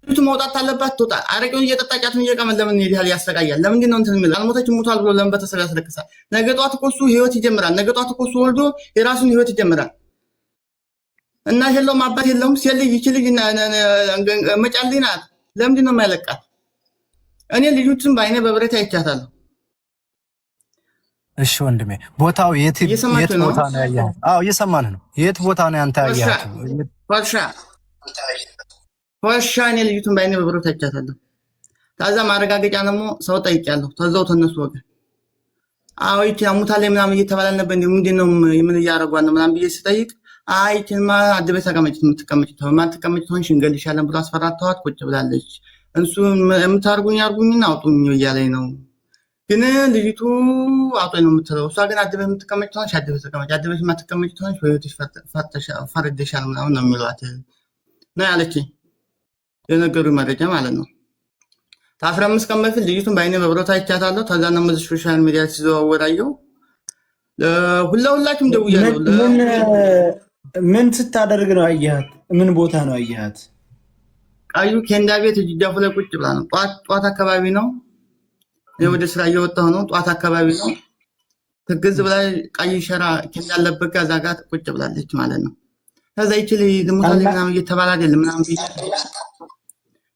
ልጅቱ መውጣት አለባት። ትወጣ። አረቄውን እየጠጣ ጫቱን እየቀመ ለምን ይሄዳል? ያሰቃያል። ለምንድን ነው እንትን የሚል? አልሞተች ሙቷል ብሎ ለምን በተሰራ ያስለቅሳል? ነገ ጧት እኮ እሱ ህይወት ይጀምራል። ነገ ጧት እኮ እሱ ወልዶ የራሱን ህይወት ይጀምራል። እና የለውም አባት የለውም። ሲል ልጅ ይቺ ልጅ መጫልኝ ናት። ለምንድን ነው የማይለቃት? እኔ ልጅቱን በአይኔ በብረት አይቻታለሁ። እሺ ወንድሜ ቦታው የት ቦታ ነው ያየኸው? አዎ እየሰማንህ ነው። የት ቦታ ነው ያንተ ያየኸው? ሆሻ እኔ ልጅቱን በአይኔ በብረት አይቻታለሁ። ታዛ ማረጋገጫ ደግሞ ሰው ጠይቄያለሁ። ተዛው ተነሱ ወገን አዎ ይቺ ሙታለች ምናምን እየተባለ ነበር። ምንድን ነው ምን እያደረጓት ነው ምናምን ብዬ ስጠይቅ አይ ይቺማ አድበ ተቀመጭ የምትቀመጭ ትሆንሽ እንገልሻለን ብሎ አስፈራርተዋት ቁጭ ብላለች። እንሱ የምታርጉኝ አርጉኝና አውጡኝ እያለኝ ነው። ግን ልጅቱ አውጡኝ ነው የምትለው። እሷ ግን አድበ የምትቀመጭ ትሆንሽ አድበ ተቀመጭ፣ አድበሽ የማትቀመጭ ትሆንሽ በህይወትሽ ፈርደሻል ምናምን ነው የሚሏት ነው ያለችኝ። የነገሩ መረጃ ማለት ነው። ከ15 ቀን በፊት ልጅቱን በአይኔ በብረት አይቻታለሁ። ከዛ ነው መዝሽ ሶሻል ሚዲያ ሲዘዋወራየው ሁላችሁም ደውያለሁ። ምን ስታደርግ ነው አየሃት? ምን ቦታ ነው አየሃት? ቀዩ ኬንዳ ቤት እጅጃፉ ላይ ቁጭ ብላ ነው። ጧት አካባቢ ነው። ወደ ስራ እየወጣሁ ነው። ጧት አካባቢ ነው። ትግዝ ብላ ቀይ ሸራ ያለበት ጋዛ ጋር ቁጭ ብላለች ማለት ነው። ከዛ ይችል ልሙታለች ምናምን እየተባለ አይደለም ምናምን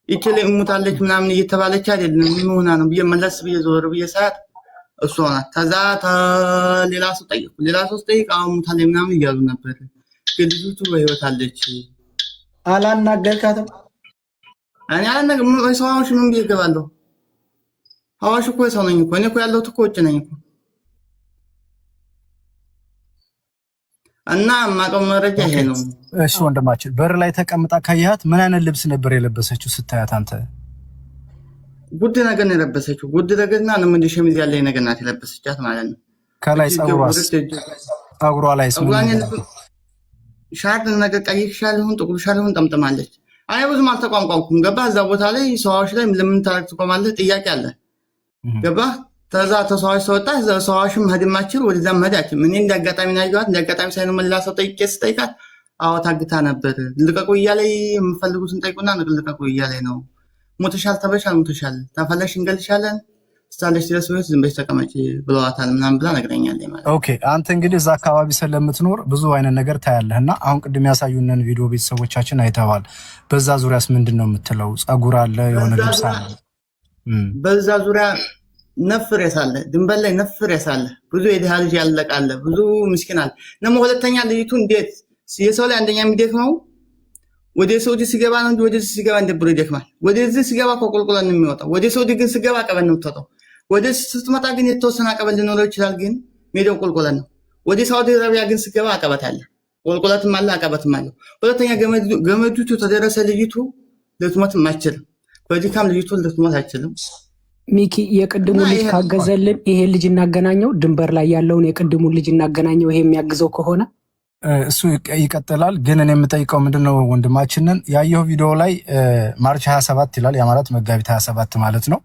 ይችል ሙታለች ምናምን እየተባለች አይደለም ምን ሆና ነው ብዬ መለስ ብዬ ዞር ብዬ ሰዓት እሷ ናት። ከዛ ሌላ ሰው ጠይቁ ሌላ ሰው ጠይቅ አሁን ሙታለች ምናምን እያሉ ነበር። ግን ልጅቱ በህይወት አለች። አላናገርካትም? እኔ አላናገርም። ሰው አሁን ምን ብዬ እገባለሁ? ሐዋሽ እኮ ሰው ነኝ እኮ እኔ እኮ ያለሁት እኮ ውጭ ነኝ እኮ እና ማቀም መረጃ ይሄ ነው። እሺ ወንድማችን በር ላይ ተቀምጣ ካያት ምን አይነት ልብስ ነበር የለበሰችው ስታያት አንተ? ጉድ ነገር ነው የለበሰችው። ጉድ ነገርና ነው ምን ሸሚዝ ያለ ነገር ናት የለበሰቻት ማለት ነው። ከላይ ጸጉሯ ላይ ሻርድ ነገር ቀይ ሻልሁን ጥቁር ሻልሁን ጠምጥማለች። አይ ብዙም አልተቋንቋንኩም ገባ። እዛ ቦታ ላይ ሰዋሽ ላይ ለምን ታረክ ትቆማለህ? ጥያቄ አለ ገባ። ተዛ ተሰዋሽ ሰውጣ ሰዋሽም ሄድማችል ወደዛ መዳች ምን እንዳጋጣሚ ናይዋት እንዳጋጣሚ ሳይኖር መላሰው ጠይቄስ ጠይቃት አዎ ታግታ ነበር። ልቀቁ እያለ የምፈልጉትን ጠይቁና ልቀቁ እያለ ነው። ሞተሻል ተበሻል ሞተሻል ታፈለሽ እንገልሻለን ስታለሽ ድረስ ወይስ ዝም ብለሽ ተቀመጪ ብለዋታል ምናምን ብላ ነግረኛለች ማለት። ኦኬ አንተ እንግዲህ እዛ አካባቢ ስለምትኖር ብዙ አይነት ነገር ታያለህና አሁን ቅድም ያሳዩንን ቪዲዮ ቤተሰቦቻችን አይተዋል። በዛ ዙሪያስ ምንድነው የምትለው? ጸጉር አለ የሆነ ልብስ አለ በዛ ዙሪያ ነፍር ያሳለ ድንበር ላይ ነፍር ያሳለ ብዙ የድሃ ልጅ ያለቃለ ብዙ ምስኪን አለ። ነሞ ሁለተኛ ልጅቱ እንዴት የሰው ላይ አንደኛ የሚደክመው ወደ ሰውዲ ሲገባ ነው እንጂ ወደ ሲገባ እንደብሮ ይደክማል። ወደዚህ ሲገባ ኮቆልቆላ ነው የሚወጣው። ወደ ሰውዲ ግን ሲገባ ቀበል ነው የምትወጣው። ወደ ስትመጣ ግን የተወሰነ ቀበል ሊኖረው ይችላል፣ ግን ሜዳው ቆልቆላ ነው። ወደ ሳውዲ አረቢያ ግን ሲገባ አቀበት አለ፣ ቆልቆላትም አለ፣ አቀበትም አለ። ሁለተኛ ገመዱቱ ተደረሰ ልጅቱ ልትሞትም አትችልም። በድካም ልጅቱ ልትሞት አትችልም። ሚኪ የቅድሙ ልጅ ካገዘልን ይሄ ልጅ እናገናኘው፣ ድንበር ላይ ያለውን የቅድሙ ልጅ እናገናኘው። ይሄ የሚያግዘው ከሆነ እሱ ይቀጥላል። ግን እኔ የምጠይቀው ምንድነው ወንድማችንን ያየው ቪዲዮ ላይ ማርች 27 ይላል። ያ ማለት መጋቢት 27 ማለት ነው።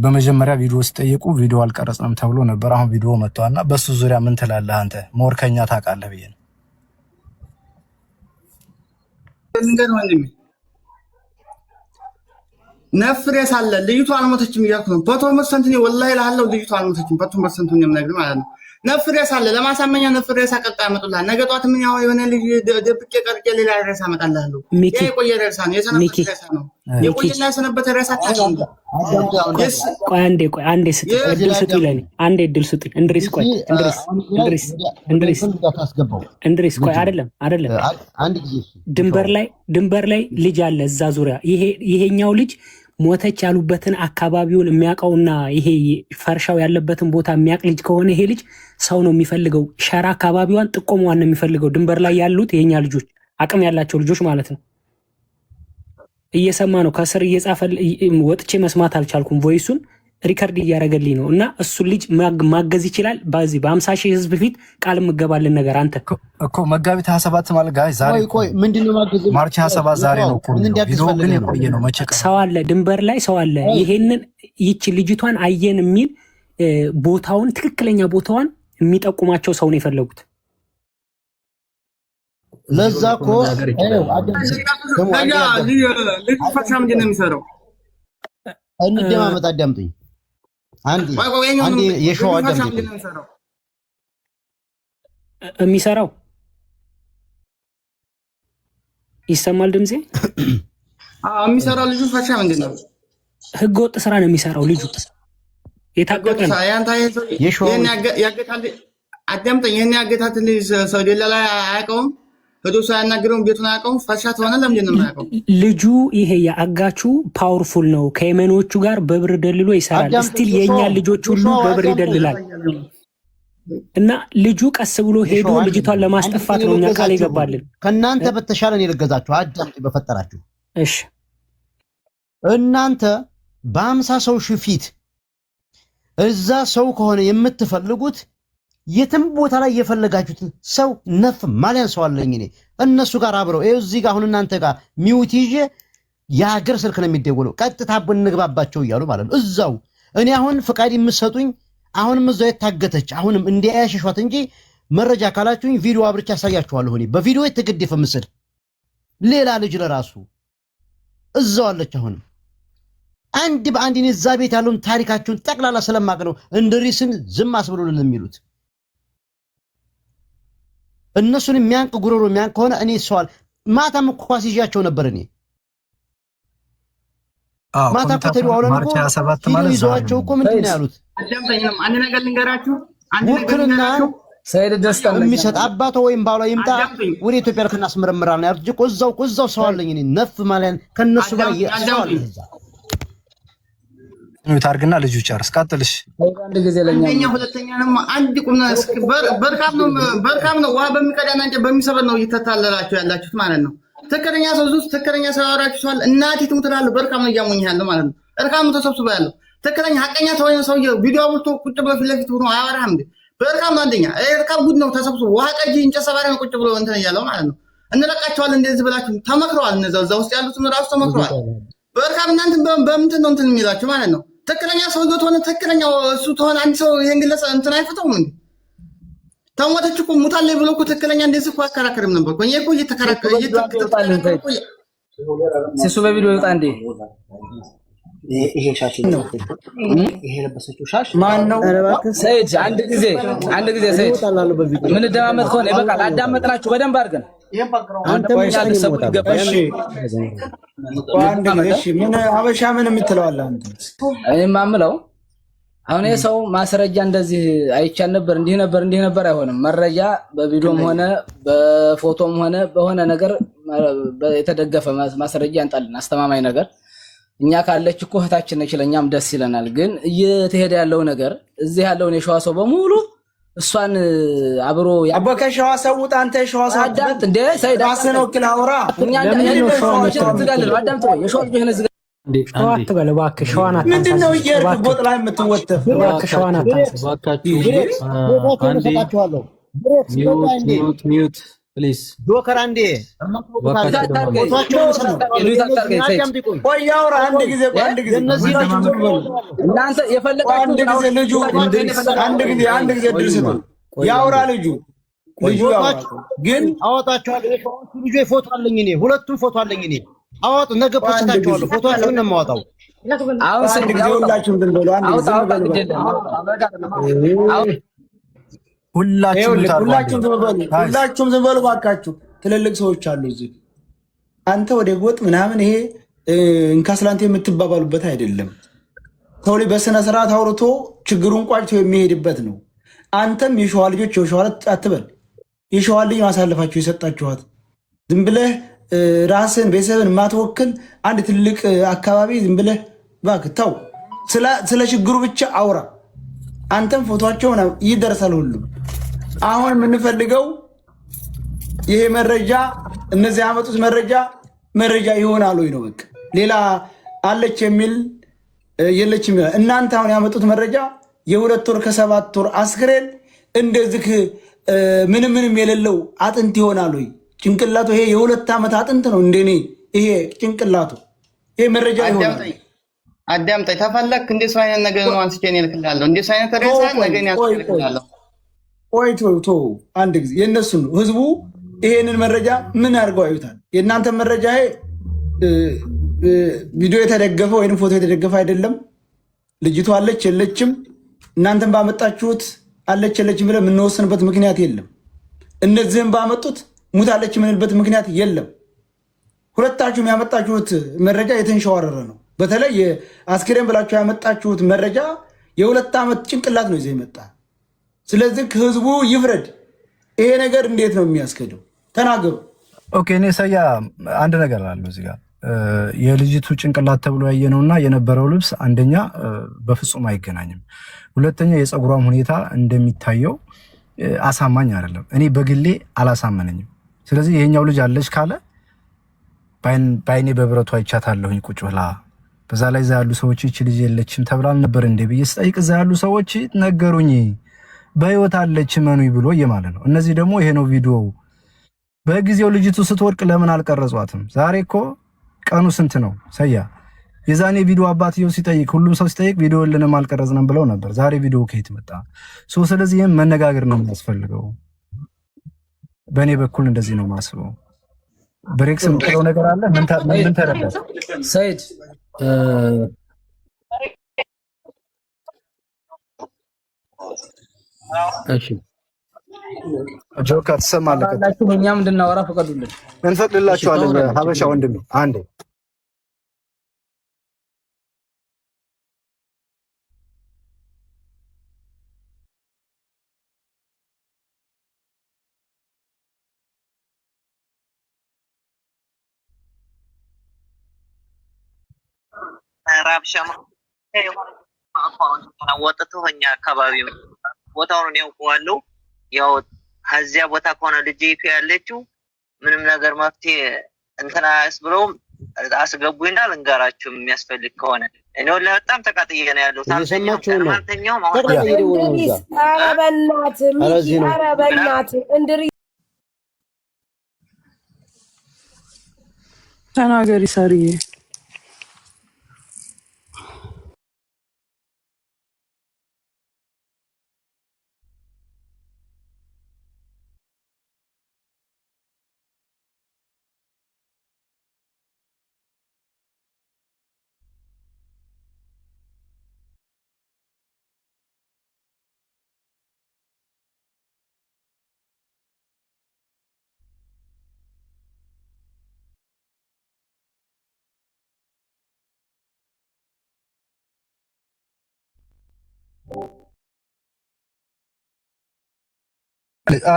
በመጀመሪያ ቪዲዮ ሲጠይቁ ቪዲዮ አልቀረጽንም ተብሎ ነበር። አሁን ቪዲዮ መጥቷልና በሱ ዙሪያ ምን ትላለህ አንተ? ሞርከኛ ታውቃለህ ብዬ ነው። ነፍሬ ሳለ ልጅቱ አልሞተችም እያልኩ ነው። 100% ነው ወላሂ እልሃለሁ ልጅቱ አልሞተችም። 100% ነው የምነግርህ ማለት ነው። ነፍሬ ሳለ ለማሳመኛ ነፍሬ ሳቀጣ ያመጡልሃል። ነገ ጧት ምን ያው የሆነ ልጅ ደብቄ ቀርጬ ሌላ ሬሳ አመጣልሃለሁ። ያ የቆየ ሬሳ ነው፣ የሰነበት ሬሳ ነው። የቆየና የሰነበት ሬሳ ታውቃለህ። ቆይ አንዴ ስጡኝ፣ እድል ስጡኝ፣ ለኔ አንዴ እድል ስጡኝ። እንድሪስ ቆይ እንድሪስ ቆይ አይደለም አንድ ጊዜ ድንበር ላይ ልጅ አለ እዛ ዙሪያ ይሄኛው ልጅ ሞተች ያሉበትን አካባቢውን የሚያውቀውና ይሄ ፈርሻው ያለበትን ቦታ የሚያውቅ ልጅ ከሆነ ይሄ ልጅ ሰው ነው የሚፈልገው። ሸራ አካባቢዋን ጥቆሟን ነው የሚፈልገው። ድንበር ላይ ያሉት የኛ ልጆች አቅም ያላቸው ልጆች ማለት ነው። እየሰማ ነው፣ ከስር እየጻፈ ወጥቼ መስማት አልቻልኩም። ቮይሱን ሪከርድ እያደረገልኝ ነው። እና እሱን ልጅ ማገዝ ይችላል። በዚህ በ50 ሺህ ህዝብ ፊት ቃል የምገባልን ነገር አንተ እኮ መጋቢት 27 ማለት ጋር ዛሬ ምንድነው ማገዝ? ማርች 27 ዛሬ ነው እኮ ቪዲዮ ግን የቆየ ነው። መቼ ሰው አለ ድንበር ላይ ሰው አለ። ይሄንን ይቺ ልጅቷን አየን የሚል ቦታውን ትክክለኛ ቦታዋን የሚጠቁማቸው ሰው ነው የፈለጉት። ለዛ እኮ ልጅ ፈርሻ ምንድን ነው የሚሰራው? እንደማመጣ አዳምጡኝ። አንዴ የሸዋ አዳምጡኝ። የሚሰራው ይሰማል ድምጼ? የሚሰራው ልጁ ፈርሻ ምንድን ነው? ህገወጥ ስራ ነው የሚሰራው ልጁ። የታገጠ ነው። አዳምጠኝ። ይህን ያገታት ልጅ ሰው ደላላ አያውቀውም። ሄዶ ሳያናግረውም ቤቱን አያውቀውም። ፈርሻ ተሆነ ለምንድን ነው የማያውቀው? ልጁ ይሄ የአጋቹ ፓወርፉል ነው። ከየመኖቹ ጋር በብር ደልሎ ይሰራል። ስቲል የኛ ልጆች ሁሉ በብር ይደልላል። እና ልጁ ቀስ ብሎ ሄዶ ልጅቷን ለማስጠፋት ነው እኛ ቃል ይገባልን። ከእናንተ በተሻለ ነው የለገዛችሁ። አዳምጡ በፈጠራችሁ። እሺ እናንተ በ50 ሰው ፊት እዛ ሰው ከሆነ የምትፈልጉት የትም ቦታ ላይ የፈለጋችሁትን ሰው ነፍ ማሊያን ሰው አለኝ እኔ እነሱ ጋር አብረው እዚህ ጋር አሁን እናንተ ጋር ሚውት ይዤ የሀገር ስልክ ነው የሚደውለው። ቀጥታ ብንግባባቸው እያሉ ማለት ነው። እዛው እኔ አሁን ፍቃድ የምትሰጡኝ አሁንም እዛው የታገተች አሁንም እንዲያያሸሿት እንጂ መረጃ ካላችሁኝ ቪዲዮ አብርቻ ያሳያችኋለሁ። እኔ በቪዲዮ የተገደፈ ምስል ሌላ ልጅ ለራሱ እዛው አለች። አሁንም አንድ በአንድ እዛ ቤት ያለውን ታሪካችሁን ጠቅላላ ስለማቅ ነው እንድሪስን ዝም አስብሉልን የሚሉት። እነሱን የሚያንቅ ጉሮሮ የሚያንቅ ከሆነ እኔ ሰዋል ማታም እኮ ይዣቸው ነበር እኔ ማታ እኮ ተደዋውለን እኮ ቪዲዮ ይዘዋቸው እኮ ምንድን ነው ያሉት? አዳምጠኝም አንድ ነገር ልንገራችሁ። አንድ ነገር ልንገራችሁ። ሰይድ ደስታ የሚሰጥ አባቶ ወይም ባሏ ይምጣ ወደ ኢትዮጵያ ልክናስመረምራለን ያሉት እኮ እዛው ሰው አለኝ እኔ ነፍ ማለት ከነሱ በላይ ሰው አለኝ። ነው ታርግና ልጁ ጨርስ ቀጥልሽ። አንድ ጊዜ ለኛ ሁለተኛ ደግሞ አንድ ቁምና በርካም ነው ውሃ በሚቀዳና እንጨት በሚሰበር ነው እየተታለላችሁ ያላችሁት ማለት ነው። ትክክለኛ ሰው ዙስ ትክክለኛ ሰው ያወራችሁ ሰው እናቴ ትሙትላለ በርካም ነው እያሞኝ ያለው ማለት ነው። እርካም ተሰብስቦ ያለው ትክክለኛ ሐቀኛ ተወኝ ሰውዬው ቪዲዮ አውጥቶ ቁጭ ብሎ ፊት ለፊት ሆኖ አያወራም እንዴ? በርካም አንደኛ እርካም ጉድ ነው ተሰብስቦ ውሃ ቀጂ እንጨት ሰባሪ ነው ቁጭ ብሎ እንትን እያለው ማለት ነው። እንለቃቸዋለን እንደዚህ ብላችሁ ተመክረዋል። እዛ ውስጥ ያሉትን ራሱ ተመክረዋል። በርካም እናንተ በምንድን ነው እንትን የሚላችሁ ማለት ነው። ትክክለኛ ሰውዬው ተሆነ ትክክለኛው እሱ ተሆነ አንድ ሰው ይሄን ግለሰብ እንትን አይፈታውም እንዴ? ተሞተች እኮ ሙታለች ብሎ እኮ ትክክለኛ እንደዚህ እኮ አከራከርም ነበር እኮ እኔ እኮ እየተከራከረ ሲሱ በቪዲዮ ይወጣ እንዴ? ይሄ ሻሽ ነው ይሄ ለበሰችው ሻሽ ማን ነው? ሰይድ አንድ ጊዜ ሰይድ ምን ደማመጥ ከሆነ ይበቃል። አዳመጥናችሁ በደንብ አድርገን አንተ ያለ ሰው ይገባሽ። እሺ ምን አበሻ ምን የምትለው አለ አንተ? እኔማ የምለው አሁን የሰው ማስረጃ እንደዚህ አይቻል ነበር እንዲህ ነበር አይሆንም። መረጃ በቪዲዮም ሆነ በፎቶም ሆነ በሆነ ነገር የተደገፈ ማስረጃ ያንጣልን አስተማማኝ ነገር። እኛ ካለች እኮ እህታችን ነች፣ ለኛም ደስ ይለናል። ግን እየተሄደ ያለው ነገር እዚህ ያለውን የሸዋ ሰው በሙሉ እሷን አብሮ ከሸዋ ሰው ውጣ አንተ የሸዋ ሰው አዳምጥ እንደ ሰይድ ራስህን ወክል አውራ። እኛ ሸዋዎችን ትጋለል አዳምጥ ነው የሸዋ ልጅ ነህ ሸዋ አትበል እባክህ። ሸዋን አታንሳ። ምንድነው እየሄድክ ቦጥ ላይ የምትወተፍ? እባክህ ሸዋን አታንሳ። ሚዩት ፕሊዝ ዶከር አንዴ ቆይ አውራ አንድ ጊዜ እናንተ የፈለጋችሁ አንድ ጊዜ ድርስ ነው ያውራ ልጁ ግን አወጣቸዋለሁ። ልጁ ፎቶ አለኝ እኔ ሁለቱም ፎቶ አለኝ እኔ አወጡ ነገ ፖስታቸዋለሁ። ፎቶአቸውን ነው የማወጣው። አሁን አንድ ጊዜ ሁላችሁም ዝም በሉ። አንድ ጊዜ ሁላችሁም ዝም በሉ ባካችሁ። ትልልቅ ሰዎች አሉ እዚህ። አንተ ወደ ጎጥ ምናምን ይሄ እንካስላንቴ የምትባባሉበት አይደለም። ሰው ላይ በስነ ስርዓት አውርቶ ችግሩን ቋጭቶ የሚሄድበት ነው። አንተም የሸዋ ልጆች የሸዋ አትበል። የሸዋ ልጅ ማሳለፋችሁ የሰጣችኋት ዝም ብለህ ራስን ቤተሰብን የማትወክል አንድ ትልቅ አካባቢ ዝም ብለህ እባክህ ተው። ስለ ችግሩ ብቻ አውራ። አንተም ፎቶቸው ይደርሳል ሁሉም። አሁን የምንፈልገው ይሄ መረጃ እነዚህ ያመጡት መረጃ ይሆናል ወይ ነው። በቃ ሌላ አለች የሚል የለች የሚል እናንተ አሁን ያመጡት መረጃ የ2 ወር ከ7 ወር አስክሬን እንደዚህ ምንም የሌለው አጥንት ይሆናል ወይ? ጭንቅላቱ ይሄ የ2 ዓመት አጥንት ነው እንደኔ ይሄ ጭንቅላቱ ይሄ መረጃ ይሆናል። አዳምጠኝ ተፈለክ እንደሱ አይነት ነገር ነው አንስቼ እኔ እልክልሃለሁ። እንደሱ አይነት ሬሳ ነገ እኔ አስልክልሃለሁ። ቆይቶ አንድ ጊዜ የነሱ ነው ህዝቡ ይሄንን መረጃ ምን አድርገው አይዩታል? የእናንተ መረጃ ይሄ ቪዲዮ የተደገፈ ወይንም ፎቶ የተደገፈ አይደለም። ልጅቷ አለች የለችም እናንተም ባመጣችሁት አለች የለችም ብለን የምንወስንበት ምክንያት የለም። እነዚህም ባመጡት ሙታለች የምንልበት ምክንያት የለም። ሁለታችሁም ያመጣችሁት መረጃ የተንሸዋረረ ነው። በተለይ አስክሬን ብላችሁ ያመጣችሁት መረጃ የ2 ዓመት ጭንቅላት ነው ይዘው ይመጣ። ስለዚህ ህዝቡ ይፍረድ። ይሄ ነገር እንዴት ነው የሚያስከደው? ተናገሩ። ኦኬ እኔ ሰያ አንድ ነገር አለው እዚህ ጋር የልጅቱ ጭንቅላት ተብሎ ያየነውና የነበረው ልብስ አንደኛ በፍጹም አይገናኝም። ሁለተኛ የፀጉሯም ሁኔታ እንደሚታየው አሳማኝ አይደለም። እኔ በግሌ አላሳመነኝም። ስለዚህ ይሄኛው ልጅ አለች ካለ ባይኔ በብረቱ አይቻታለሁኝ ቁጭ ብላ። በዛ ላይ እዛ ያሉ ሰዎች እቺ ልጅ የለችም ተብላል ነበር እንዴ ብዬ ስጠይቅ እዛ ያሉ ሰዎች ነገሩኝ በህይወት አለች መኑኝ ብሎ እየማለ ነው። እነዚህ ደግሞ ይሄ ነው ቪዲዮ። በጊዜው ልጅቱ ስትወድቅ ለምን አልቀረጿትም? ዛሬ እኮ ቀኑ ስንት ነው ሰያ? የዛኔ ቪዲዮ አባትየው ሲጠይቅ ሁሉም ሰው ሲጠይቅ ቪዲዮ ልንም አልቀረጽንም ብለው ነበር። ዛሬ ቪዲዮ ከየት መጣ? ስለዚህ ይሄን መነጋገር ነው የሚያስፈልገው። በእኔ በኩል እንደዚህ ነው ማስበው። ብሬክስ የምትለው ነገር አለ? ምን ተረዳ ሰይድ? እሺ ጆከር ትሰማለህ? እኛም እንድናወራ ፈቀዱልን። እንፈቅድላችኋለን። ሀበሻ ወንድሜ አንዴ ራብሻ ወጥቶ እኛ አካባቢ ቦታውን ያውቀዋለሁ። ያው ከዚያ ቦታ ከሆነ ልጅቱ ያለችው ምንም ነገር መፍትሄ እንትና አያስብለውም። አስገቡኝና ልንገራችሁ የሚያስፈልግ ከሆነ እኔ ወላሂ በጣም ተቃጥዬ ነው ያለው። ታልተኛውም አሁን ተናገሪ ሰርዬ።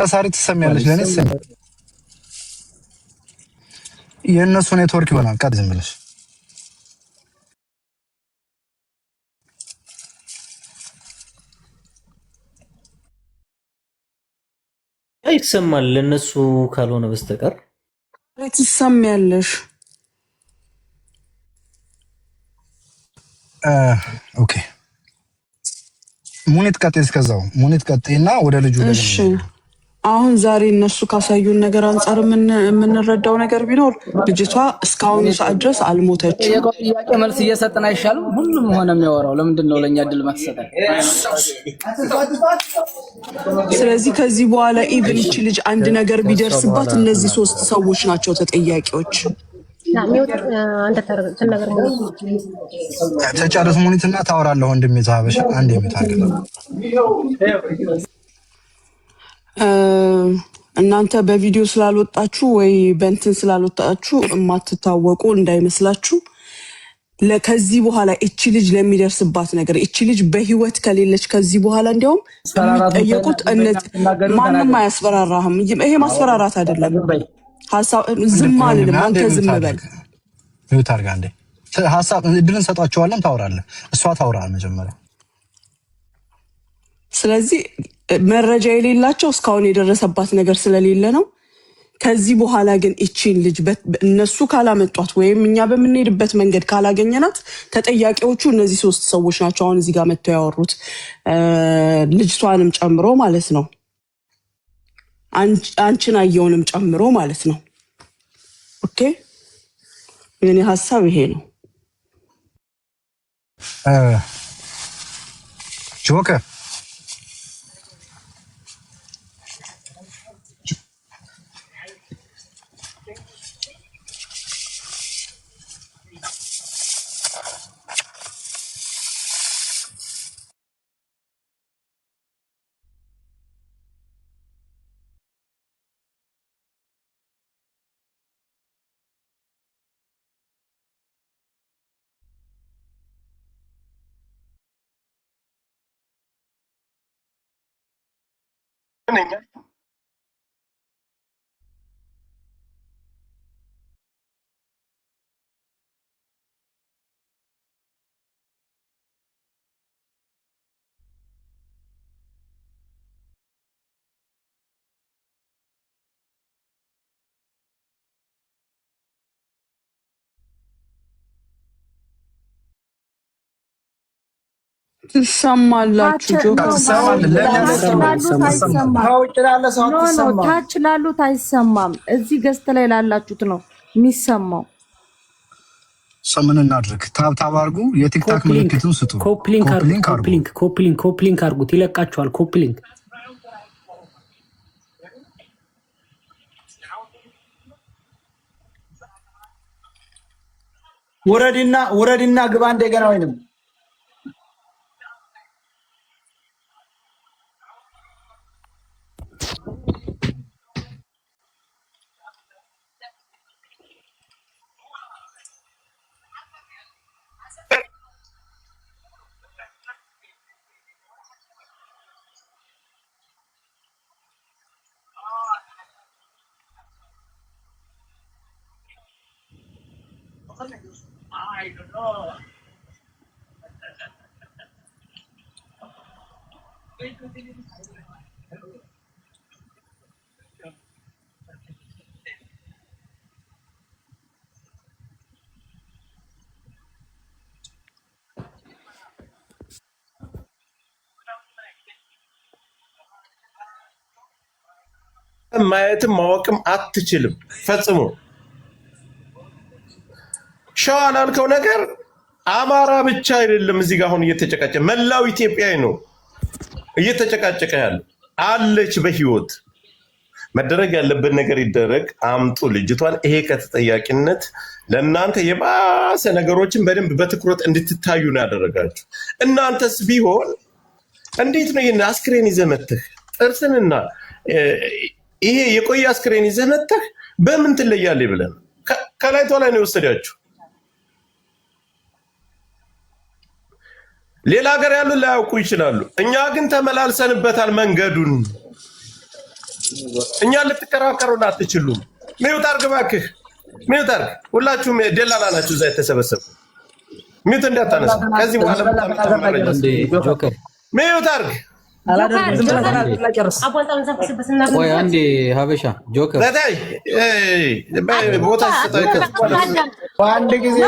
ሳሪ ትሰሚያለሽ? ለኔ የእነሱ ኔትወርክ ይሆናል። ቃል ዝም ብለሽ ይሰማል ለነሱ ካልሆነ በስተቀር ትሰሚያለሽ? ኦኬ ሙኒት ቀጥይ፣ እስከዛው ሙኒት ቀጥይና ወደ ልጁ እሺ። አሁን ዛሬ እነሱ ካሳዩን ነገር አንጻር የምንረዳው ነገር ቢኖር ልጅቷ እስካሁን ሰዓት ድረስ አልሞተችም። ጥያቄ መልስ እየሰጠን አይሻልም? ሁሉም ሆነ የሚያወራው ለምንድን ነው ለእኛ እድል ማትሰጠን? ስለዚህ ከዚህ በኋላ ኢቭን ይቺ ልጅ አንድ ነገር ቢደርስባት እነዚህ 3 ሰዎች ናቸው ተጠያቂዎች። ተጨርስ ሙኒትና ታወራለህ ወንድሜ። ሀበሻ አንድ የሚታገለ እናንተ በቪዲዮ ስላልወጣችሁ ወይ በእንትን ስላልወጣችሁ የማትታወቁ እንዳይመስላችሁ። ከዚህ በኋላ እቺ ልጅ ለሚደርስባት ነገር እቺ ልጅ በህይወት ከሌለች ከዚህ በኋላ እንዲያውም የሚጠየቁት ማንም አያስፈራራህም። ይሄ ማስፈራራት አይደለም። ዝም አልልም። አንተ ዝም በል። ሚውት አድርጋ እንዴ። ሀሳብ እድልን ሰጣቸዋለን። ታወራለህ። እሷ ታውራ መጀመሪያ። ስለዚህ መረጃ የሌላቸው እስካሁን የደረሰባት ነገር ስለሌለ ነው። ከዚህ በኋላ ግን እቺን ልጅ እነሱ ካላመጧት ወይም እኛ በምንሄድበት መንገድ ካላገኘናት ተጠያቂዎቹ እነዚህ 3 ሰዎች ናቸው። አሁን እዚህ ጋር መጥተው ያወሩት ልጅቷንም ጨምሮ ማለት ነው። አንቺን አየውንም ጨምሮ ማለት ነው። ኦኬ የኔ ሀሳብ ይሄ ነው። ጆከር ትሰማላችሁ? ታች ላሉት አይሰማም። እዚህ ገዝት ላይ ላላችሁት ነው የሚሰማው። ምን እናድርግ? ታብታብ አድርጉ። የቲክታክ ምልክቱን ስጡ። ኮፕሊንክ አድርጉት። ይለቃችኋል። ኮፕሊንክ ውረድና ግባ እንደገና ወይንም ማየትም ማወቅም አትችልም ፈጽሞ። ሸዋ ላልከው ነገር አማራ ብቻ አይደለም እዚህ ጋር አሁን እየተጨቃጨ መላው ኢትዮጵያዊ ነው እየተጨቃጨቀ ያለ አለች በህይወት። መደረግ ያለበት ነገር ይደረግ፣ አምጡ ልጅቷን። ይሄ ከተጠያቂነት ለእናንተ የባሰ ነገሮችን በደንብ በትኩረት እንድትታዩ ነው ያደረጋችሁ። እናንተስ ቢሆን እንዴት ነው ይህን አስክሬን ይዘህ መተህ ጥርስንና ይሄ የቆየ አስክሬን ይዘህ መተህ በምን ትለያለህ ብለን ከላይቷ ላይ ነው የወሰዳችሁ። ሌላ ሀገር ያሉ ላያውቁ ይችላሉ። እኛ ግን ተመላልሰንበታል መንገዱን። እኛ ልትከራከሩን አትችሉም። ሚውት አድርግ እባክህ፣ ሚውት አድርግ። ሁላችሁም ደላላ ናችሁ እዛ የተሰበሰቡ። ሚውት እንዳታነሳ ከዚህ በኋላ ጆከር ሚውት አድርግ። ቆይ አንዴ ሀበሻ ጆከር ቦታ አንድ ጊዜ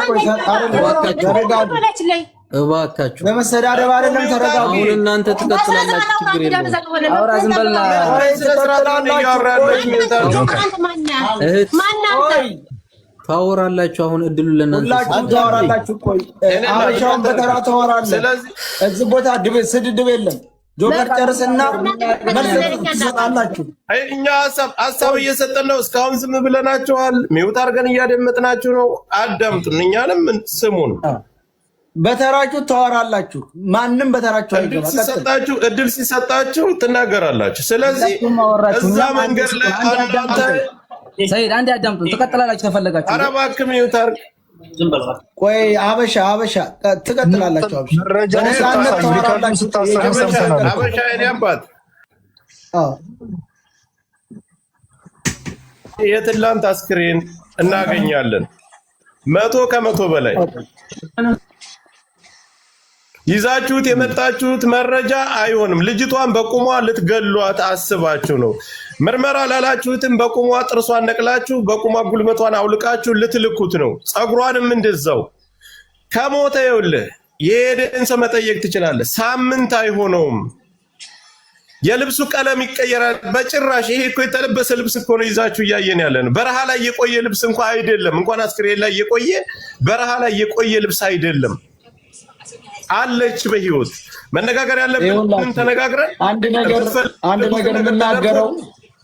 እባካችሁ ለመሰዳደብ አይደለም፣ ተረጋጉ። አሁን እናንተ ትቀጥላላችሁ፣ ችግር የለውም። አውራ ዝም በልና ታወራላችሁ። አሁን እድሉ ለእናንተ ሁላችሁ ታወራላችሁ። ቆይ አበሻውን በተራ ታወራለህ። እዚህ ቦታ ስድድብ የለም። ጆከር ጨርስና መልስ ትሰጣላችሁ። እኛ ሀሳብ እየሰጠን ነው። እስካሁን ዝም ብለናችኋል። ሚውት አድርገን እያደመጥናችሁ ነው። አዳምጡን፣ እኛንም ስሙን። በተራችሁ ታወራላችሁ። ማንም በተራችሁ እድል ሲሰጣችሁ ትናገራላችሁ። ስለዚህ እዛ መንገድ ላይ ሰይድ አንዴ አዳምጡን፣ ትቀጥላላችሁ ከፈለጋችሁ። ኧረ እባክህ ሚውት አድርግ። ቆይ አበሻ ትቀጥላላችሁ። አበሻ የኔ አባት የትላንት አስክሬን እናገኛለን 100% በላይ ይዛችሁት የመጣችሁት መረጃ አይሆንም። ልጅቷን በቁሟ ልትገሏት አስባችሁ ነው። ምርመራ ላላችሁትም በቁሟ ጥርሷን ነቅላችሁ በቁሟ ጉልበቷን አውልቃችሁ ልትልኩት ነው። ፀጉሯንም እንደዛው። ከሞተ ይኸውልህ የሄደን ሰው መጠየቅ ትችላለህ። ሳምንት አይሆነውም። የልብሱ ቀለም ይቀየራል። በጭራሽ ይሄ እኮ የተለበሰ ልብስ እኮ ነው ይዛችሁ እያየን ያለ ነው። በረሃ ላይ የቆየ ልብስ እንኳን አይደለም። እንኳን አስክሬን ላይ የቆየ በረሃ ላይ የቆየ ልብስ አይደለም። አለች በህይወት። መነጋገር ያለብን ተነጋግረን አንድ ነገር ልናገረው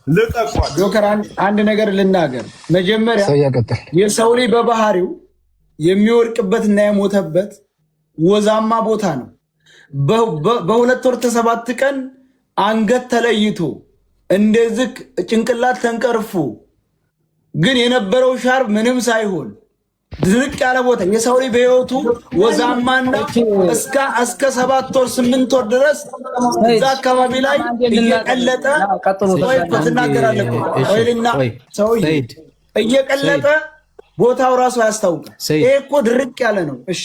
ልቀቋል። ጆከር አንድ ነገር ልናገር። መጀመሪያ የሰው ልጅ በባህሪው የሚወርቅበትና የሞተበት ወዛማ ቦታ ነው። በሁለት ወር ከ7 ቀን አንገት ተለይቶ እንደዚህ ጭንቅላት ተንቀርፎ ግን የነበረው ሻርብ ምንም ሳይሆን ድርቅ ያለ ቦታ የሰው ልጅ በህይወቱ ወዛማና እስከ 7 ወር 8 ወር ድረስ እዛ አካባቢ ላይ እየቀለጠ ትናገራለህ። ወይልና ሰው እየቀለጠ ቦታው ራሱ ያስታውቃል። ይሄ እኮ ድርቅ ያለ ነው። እሺ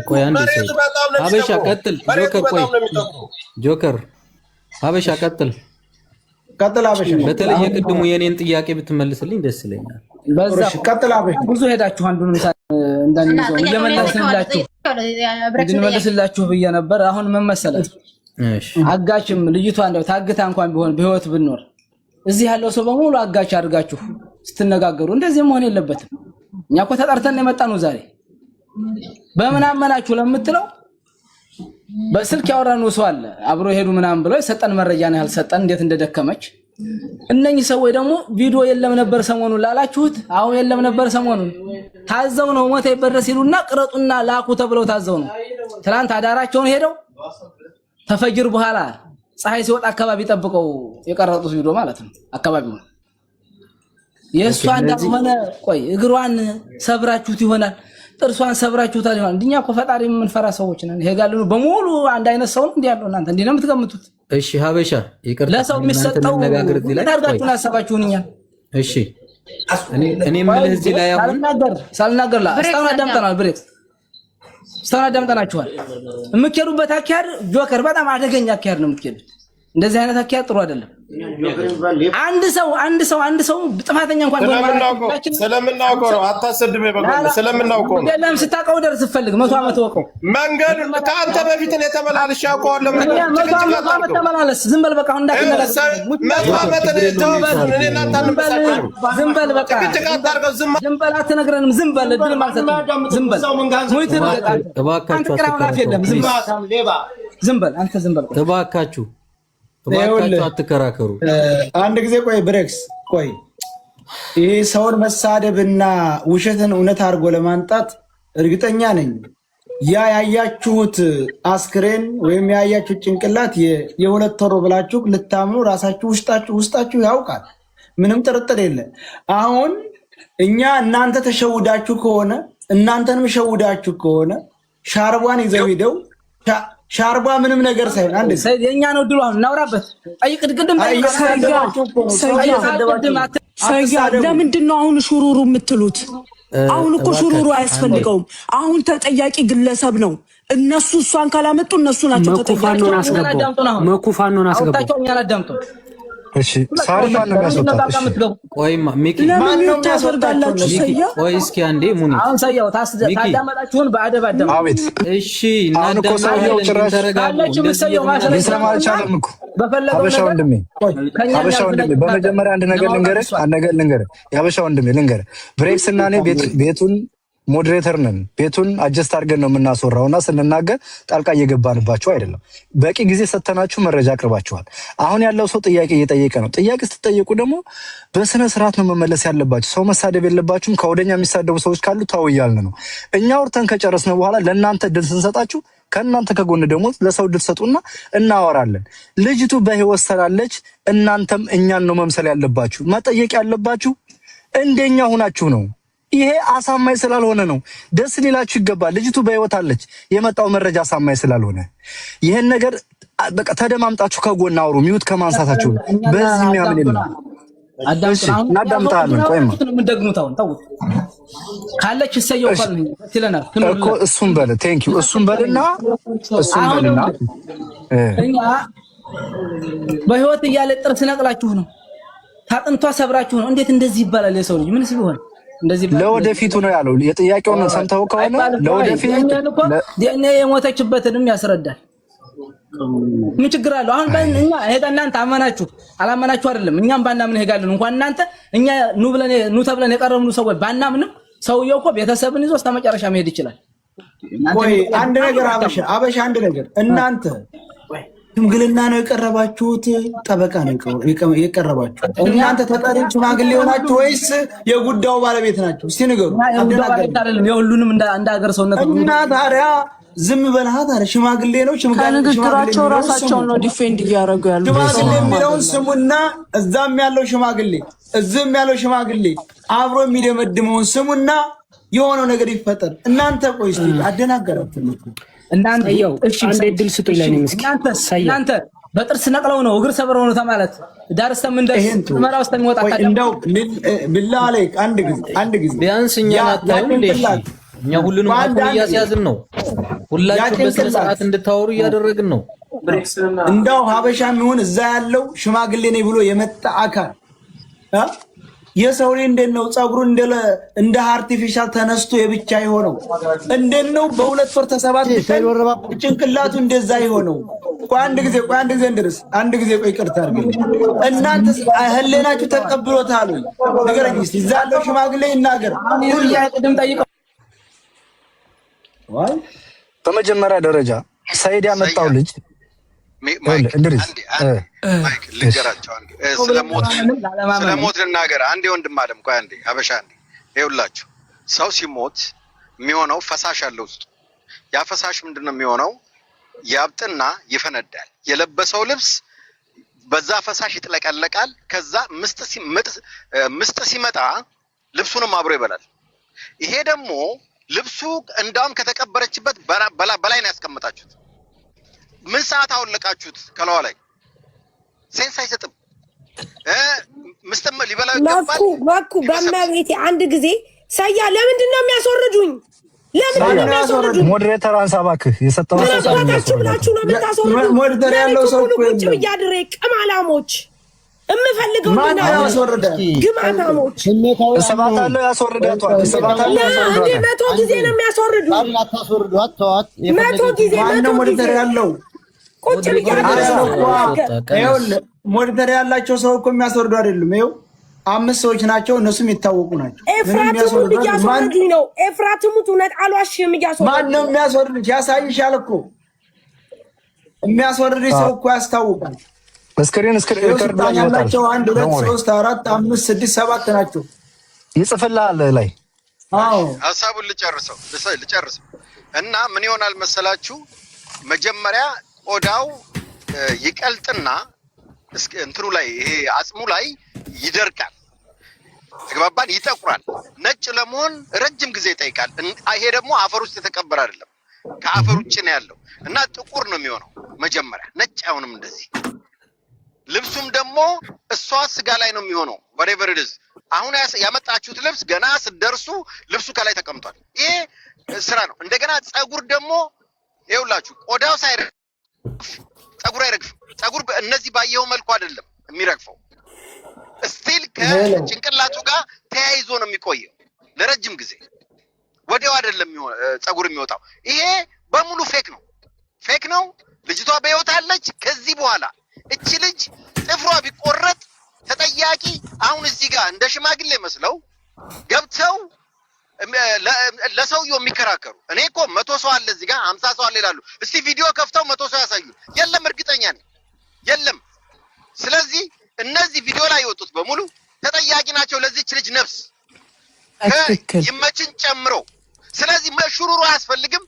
ቆይ አንዴ ሀበሻ ቀጥል። ጆከር ቆይ ጆከር ሀበሻ ቀጥል ሀበሻ። በተለይ የቅድሙ የኔን ጥያቄ ብትመልስልኝ ደስ ይለኛል። በዛ ብዙ ሄዳችሁ አንዱን እንዳንይዘው እንድንመልስላችሁ ብዬ ነበር። አሁን ምን መሰለህ አጋችም ልጅቷ እንደው ታግታ እንኳን ቢሆን በህይወት ብንኖር እዚህ ያለው ሰው በሙሉ አጋች አድርጋችሁ ስትነጋገሩ እንደዚህ መሆን የለበትም። እኛ እኮ ተጠርተን የመጣነው ዛሬ በምን አመናችሁ ለምትለው በስልክ ያወራነው ሰው አለ አብሮ ሄዱ ምናምን ብለው የሰጠን መረጃ ነው ያልሰጠን እንዴት እንደደከመች። እነኚህ ሰዎች ደግሞ ቪዲዮ የለም ነበር ሰሞኑን ላላችሁት፣ አሁን የለም ነበር ሰሞኑን ታዘው ነው ሞተ ይበረስ ይሉና ቅረጡና ላኩ ተብለው ታዘው ነው። ትናንት አዳራቸውን ሄደው ተፈጅር በኋላ ፀሐይ ሲወጣ አካባቢ ጠብቀው የቀረጡት ቪዲዮ ማለት ነው። አካባቢው የእሷ እንዳልሆነ ቆይ እግሯን ሰብራችሁት ይሆናል፣ ጥርሷን ሰብራችሁታል ይሆናል። እንደኛ እኮ ፈጣሪ የምንፈራ ሰዎች ነን። ይሄጋሉ በሙሉ አንድ አይነት ሰው ነው እንዴ ያለው? እናንተ እንዴ ነው የምትገምቱት? እሺ ሀበሻ ይቅርታ፣ ለሰው የሚሰጠው ታርጋችሁን አሰባችሁንኛ። እሺ እኔ የምልህ እዚህ ላይ አሁን ሳልናገር እስካሁን አዳምጠናል። ብሬክስ እስካሁን አዳምጠናችኋል። የምትሄዱበት አካሄድ ጆከር በጣም አደገኛ አካሄድ ነው የምትሄዱት። እንደዚህ አይነት አካሄድ ጥሩ አይደለም። አንድ ሰው ጥፋተኛ እንኳን ስለምናውቀው ነው። አታሰድበኝ። በቃ ስለምናውቀው ነው። ለምን ስታውቀው ደርስ ስትፈልግ 100 ዓመት ወቀው መንገድ ከአንተ በፊት ነው የተመላለሽ ያውቀዋለሁ። መንገድ ተመላለስ። ዝም በል በቃ እንዳትነለስ 100 ዓመት ነው ተወበል። እኔ እናንተ አንበሳችሁ። ዝም በል በቃ ዝም በል አትነግረንም። ዝም በል እድል ማለት ዝም በል ሙይት እባካችሁ ዝም በል አንተ ዝም በል እባካችሁ እባካችሁ አትከራከሩ። አንድ ጊዜ ቆይ ብሬክስ ቆይ። ይሄ ሰውን መሳደብና ውሸትን እውነት አድርጎ ለማንጣት እርግጠኛ ነኝ ያ ያያችሁት አስክሬን ወይም ያያችሁት ጭንቅላት የሁለት ወር ብላችሁ ልታምኑ ራሳችሁ ውስጣችሁ ያውቃል። ምንም ጥርጥር የለ። አሁን እኛ እናንተ ተሸውዳችሁ ከሆነ እናንተንም ሸውዳችሁ ከሆነ ሻርቧን ይዘው ሂደው ሻርባ ምንም ነገር ሳይሆን አንድ የኛ ነው ድሉ። አሁን እናውራበት። ቅድም ለምንድን ነው አሁን ሹሩሩ የምትሉት? አሁን እኮ ሹሩሩ አያስፈልገውም። አሁን ተጠያቂ ግለሰብ ነው። እነሱ እሷን ካላመጡ እነሱ ናቸው ተጠያቂ። መኩፋኖን አስገባው። እሺ ሳሪፋን ነው የሚያስወጣው። ቆይማ ሚኪ ማን ነው ታስወርዳላችሁ? ሰያ ቆይ እስኪ አንዴ ሙኒ አሁን ሰያው ታዳመጣችሁን በአደብ አደም። አቤት እሺ እናዳምጣለን። ተረጋጋችሁ። ሊሰማ አልቻለም እኮ ሀበሻ ወንድሜ። በመጀመሪያ አንድ ነገር ልንገርህ የሀበሻ ወንድሜ ልንገርህ። ብሬክስ እና እኔ ቤቱን ሞዴሬተር ነን። ቤቱን አጀስት አድርገን ነው የምናስወራውና ስንናገር ጣልቃ እየገባንባችሁ አይደለም። በቂ ጊዜ ሰተናችሁ መረጃ አቅርባችኋል። አሁን ያለው ሰው ጥያቄ እየጠየቀ ነው። ጥያቄ ስትጠየቁ ደግሞ በስነ ስርዓት ነው መመለስ ያለባችሁ። ሰው መሳደብ የለባችሁም። ከወደኛ የሚሳደቡ ሰዎች ካሉ ተው እያልን ነው። እኛ ወርተን ከጨረስን በኋላ ለእናንተ ድል ስንሰጣችሁ ከእናንተ ከጎን ደግሞ ለሰው ድል ሰጡና እናወራለን። ልጅቱ በህይወት ስላለች እናንተም እኛን ነው መምሰል ያለባችሁ። መጠየቅ ያለባችሁ እንደኛ ሁናችሁ ነው። ይሄ አሳማኝ ስላልሆነ ነው። ደስ ሊላችሁ ይገባል። ልጅቱ በህይወት አለች። የመጣው መረጃ አሳማኝ ስላልሆነ ይሄን ነገር በቃ ተደማምጣችሁ ከጎን አውሩ። ሚውት ከማንሳታችሁ በዚህ የሚያምን የለም። እናዳምጣለን። ቆይማ ካለች ሰየው ይለናል እኮ እሱን በል ቴንክ ዩ እሱን በልና እኛ በህይወት እያለ ጥርስ ነቅላችሁ ነው ታጥንቷ ሰብራችሁ ነው። እንዴት እንደዚህ ይባላል? የሰው ልጅ ምን ሲሆን እንደዚህ ለወደፊቱ ነው ያለው። የጥያቄውን ሰምተው ከሆነ ለወደፊቱ ዲኤንኤ የሞተችበትንም ያስረዳል። ምን ችግር አለው? አሁን እኛ እናንተ አመናችሁ አላመናችሁ አይደለም። እኛም ባናምን ሄጋለን እንኳን እናንተ እኛ ኑ ተብለን የቀረብኑ ሰዎች ባናምንም ሰውየው እኮ ቤተሰብን ይዞ እስከ መጨረሻ መሄድ ይችላል። ወይ አንድ ነገር አበሻ አንድ ነገር እናንተ ሽምግልና ነው የቀረባችሁት? ጠበቃ ነው የቀረባችሁት? እናንተ ተጠሪ ሽማግሌ ሆናችሁ ወይስ የጉዳዩ ባለቤት ናችሁ? እስቲ ንገሩ። የሁሉንም እንደ ሀገር ሰውነት እና ታዲያ ዝም በልሃ ታዲያ ሽማግሌ ነው ከንግግራቸው ራሳቸውን ነው ዲፌንድ እያደረጉ ያሉ። ሽማግሌ የሚለውን ስሙና እዛም ያለው ሽማግሌ እዚህም ያለው ሽማግሌ አብሮ የሚደመድመውን ስሙና የሆነው ነገር ይፈጠር። እናንተ ቆይ እስቲ አደናገራችሁ። እናንተ እሺ አንዴ ድል ስጡኝ ለኔ ምስኪን። እናንተ በጥርስ ነቅለው ነው እግር ሰብረው ነው ተማለት ዳር እስከምንደርስ መራው እስከሚወጣ እንደው ቢላህ አለይክ አንድ ጊዜ ቢያንስ እኛ ናታው እንዴ እኛ ሁሉንም አቁም እያስያዝን ነው። ሁላችሁ በስነ ስርዓት እንድታወሩ እያደረግን ነው። እንደው ሀበሻም ይሁን እዛ ያለው ሽማግሌ ነኝ ብሎ የመጣ አካል የሰው ልጅ እንዴት ነው ጸጉሩ እንደ አርቲፊሻል ተነስቶ የብቻ የሆነው? እንዴት ነው በሁለት ወር ተሰባት ጭንቅላቱ እንደዛ የሆነው? ቆይ አንድ ጊዜ እንድርስ አንድ ጊዜ ቆይ ይቅርታ አድርግልኝ። እናንተ ህሌናችሁ ተቀብሎታል ወይ? ንገረኝ እስኪ። እዛ ያለው ሽማግሌ ይናገር። በመጀመሪያ ደረጃ ሰይድ ያመጣው ልጅ እንድሪስ ልንገራቸው ስለሞት ልናገር። አንዴ ወንድም አለም ቆይ አንዴ ሀበሻ አንዴ ይኸውላችሁ፣ ሰው ሲሞት የሚሆነው ፈሳሽ አለ ውስጡ። ያ ፈሳሽ ምንድነው የሚሆነው? ያብጥና ይፈነዳል። የለበሰው ልብስ በዛ ፈሳሽ ይጥለቀለቃል። ከዛ ምስጥ ሲመጣ ልብሱንም አብሮ ይበላል። ይሄ ደግሞ ልብሱ እንዳውም ከተቀበረችበት በላይ ነው ያስቀመጣችሁት። ምን ሰዓት አወለቃችሁት? ከላዋ ላይ ሴንስ አይሰጥም። ምስተም ሊበላው ይገባል። መኩ በመቤቴ አንድ ጊዜ ሰያ ለምንድን ነው የሚያስወርዱኝ? ለምንድን ነው የሚያስወርዱኝ? ሞዴሬተር አንሳ እባክህ። የሰጠው ሰው ብላችሁ ነው የምታስወርዱኝ? ሞዴሬተር ያለው ሰው እኮ ቁጭ ብያድሬ ቅማላሞች እምፈልገው ማን ያስወርደ? ግማታሞች እሰባታለሁ ያስወርዳቷል። እሰባታለሁ ያስወርዳቷል። እኔ 100 ጊዜ ነው የሚያስወርዱኝ። አታስወርዱ አትተዋት። 100 ጊዜ ማን ሞዴሬተር ያለው? ቁጭ ብያድሬ ይኸውልህ ሞዴሬተር ያላቸው ሰው እኮ የሚያስወርዱ አይደለም። ይኸው 5 ሰዎች ናቸው፣ እነሱም የታወቁ ናቸው። ኤፍራትም እያስወረዱኝ ነው። ኤፍራትም እውነት አልዋሽም እያስወረዱኝ። ማን ነው የሚያስወርድሽ? ያሳይሻል እኮ የሚያስወርድሽ ሰው እኮ ያስታውቃል። ስክሪን ሪከርድ ላይ ያላቸው 1 2 3 4 5 6 7 ናቸው። ይጽፍልሃል ላይ። አዎ ሐሳቡን ልጨርሰው እና ምን ይሆናል መሰላችሁ? መጀመሪያ ቆዳው ይቀልጥና እንትኑ ላይ ይሄ አጽሙ ላይ ይደርቃል። ተግባባን? ይጠቁራል። ነጭ ለመሆን ረጅም ጊዜ ይጠይቃል። ይሄ ደግሞ አፈር ውስጥ የተቀበረ አይደለም፣ ከአፈር ውጭ ነው ያለው እና ጥቁር ነው የሚሆነው። መጀመሪያ ነጭ አይሆንም እንደዚህ። ልብሱም ደግሞ እሷ ስጋ ላይ ነው የሚሆነው። whatever it is አሁን ያመጣችሁት ልብስ ገና ስትደርሱ ልብሱ ከላይ ተቀምጧል። ይሄ ስራ ነው። እንደገና ፀጉር ደግሞ ይኸውላችሁ ቆዳው ሳይረግፍ ፀጉር አይረግፍም። ፀጉር እነዚህ ባየው መልኩ አይደለም የሚረግፈው። ስቲል ከጭንቅላቱ ጋር ተያይዞ ነው የሚቆየው ለረጅም ጊዜ። ወዲያው አይደለም ፀጉር የሚወጣው። ይሄ በሙሉ ፌክ ነው። ልጅቷ በህይወት አለች። ከዚህ በኋላ እቺ ልጅ ጥፍሯ ቢቆረጥ ተጠያቂ አሁን እዚህ ጋር እንደ ሽማግሌ መስለው ገብተው ለሰውየው የሚከራከሩ እኔ እኮ 100 ሰው አለ እዚህ ጋር 50 ሰው አለ ይላሉ። እስቲ ቪዲዮ ከፍተው 100 ሰው ያሳዩ። የለም፣ እርግጠኛ ነኝ የለም። ስለዚህ እነዚህ ቪዲዮ ላይ የወጡት በሙሉ ተጠያቂ ናቸው ለዚህች ልጅ ነፍስ ይመችን ጨምሮ። ስለዚህ መሽሩሩ አያስፈልግም።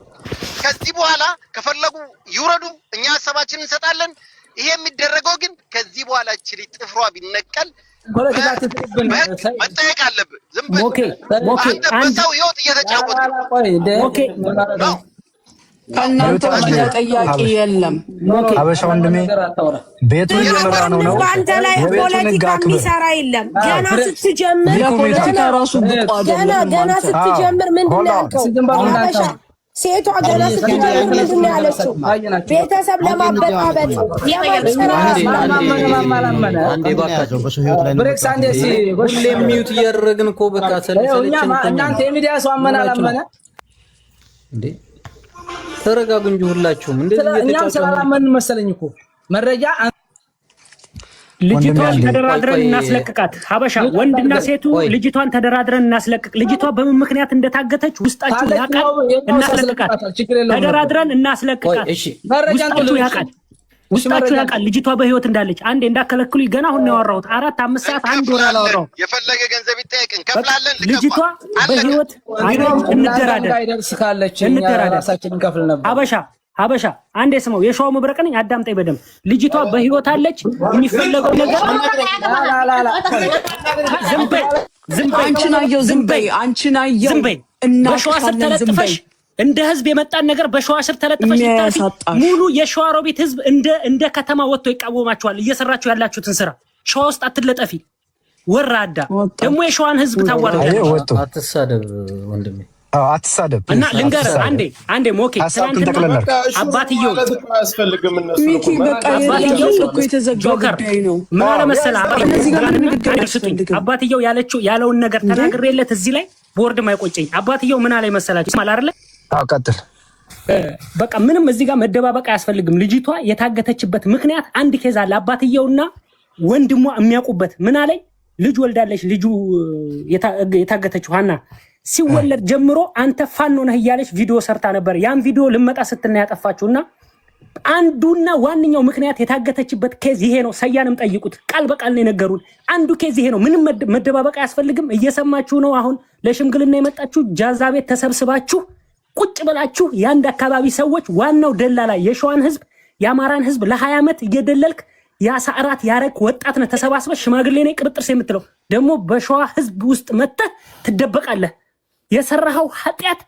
ከዚህ በኋላ ከፈለጉ ይውረዱ፣ እኛ ሀሳባችንን እንሰጣለን። ይሄ የሚደረገው ግን ከዚህ በኋላ እቺ ልጅ ጥፍሯ ቢነቀል መጠየቅ አለብህ። ዝም ብለህ አንተ በሰው ህይወት እየተጫወትክ ነው። ከእናንተ ወዲያ ጠያቂ የለም። አበሻ ወንድሜ ቤቱ እየመራ ነው። በአንተ ላይ ፖለቲካ የሚሰራ የለም። ገና ስትጀምር ገና ስትጀምር ምንድን ነው ያልከው? አበሻ ሴቷ ገና ስትጀምር ምንድን ነው ያለችው? ቤተሰብ ለማበጣበጥ ብሬክስ አንዴ ሁሌ ሚዩት እያደረግን እኮ በቃ እናንተ የሚዲያ ሰው አመነ አላመነ እንዴ? ተረጋጉ እንጂ ሁላችሁም እንደዚህ እኛም ስላላመን መሰለኝ እኮ መረጃ ልጅቷን ተደራድረን እናስለቅቃት። ሀበሻ ወንድና ሴቱ ልጅቷን ተደራድረን እናስለቅቅ። ልጅቷ በምን ምክንያት እንደታገተች ውስጣችሁ ያውቃል። እናስለቅቃት፣ ተደራድረን እናስለቅቃት። ውስጣችሁ ያውቃል፣ ውስጣችሁ ያውቃል ልጅቷ በህይወት እንዳለች። አንዴ እንዳከለክሉ ገና አሁን ነው ያወራሁት። 4-5 ሰዓት አንድ ወር አላወራሁ። የፈለገ ገንዘብ ይጠየቅ እንከፍላለን። ልጅቷ በህይወት እንደራደር፣ ራሳችን እንከፍል ነበር። ሀበሻ አንዴ ስመው፣ የሸዋው መብረቅ ነኝ። አዳምጠኝ በደምብ። ልጅቷ በህይወት አለች። የሚፈለገው ነገር ዝም በይ። በሸዋ ስር ተለጥፈሽ እንደ ህዝብ የመጣን ነገር በሸዋ ስር ተለጥፈሽ ሙሉ የሸዋ ሮቢት ህዝብ እንደ ከተማ ወጥቶ ይቃወማችኋል። እየሰራችሁ ያላችሁትን ስራ ሸዋ ውስጥ አትለጠፊ። ወራዳ ደግሞ የሸዋን ህዝብ ታዋርዳለች። አትሳደብ ወንድሜ፣ አትሳደብ። እና ልንገርህ አንዴ ሞኬ ትናንትና አባትየው ምን አለ መሰለህ፣ አባትየው ያለውን ነገር ተናግሬለት እዚህ ላይ ቦርድም አይቆጨኝ። አባትየው ምን አለ መሰላችሁ? ማለት አይደለ? ቀጥል። በቃ ምንም እዚህ ጋር መደባበቅ አያስፈልግም። ልጅቷ የታገተችበት ምክንያት አንድ ኬዝ አለ። አባትየውና ወንድሟ የሚያውቁበት ምን አለኝ? ልጅ ወልዳለች። ልጁ የታገተችው ሀና ሲወለድ ጀምሮ አንተ ፋኖ ነህ እያለች ቪዲዮ ሰርታ ነበር። ያን ቪዲዮ ልመጣ ስትና ያጠፋችሁና አንዱና ዋነኛው ምክንያት የታገተችበት ኬዝ ይሄ ነው። ሰያንም ጠይቁት፣ ቃል በቃል ነው የነገሩን። አንዱ ኬዝ ይሄ ነው። ምንም መደባበቅ አያስፈልግም። እየሰማችሁ ነው። አሁን ለሽምግልና የመጣችሁ ጃዛ ቤት ተሰብስባችሁ ቁጭ ብላችሁ የአንድ አካባቢ ሰዎች፣ ዋናው ደላላ የሸዋን ህዝብ የአማራን ህዝብ ለ20 ዓመት እየደለልክ ያሳራት ያረክ ወጣት ነህ። ተሰባስበህ ሽማግሌ ነኝ ቅብጥርስ የምትለው ደግሞ በሸዋ ህዝብ ውስጥ መጥተህ ትደበቃለህ። የሰራኸው ኃጢአት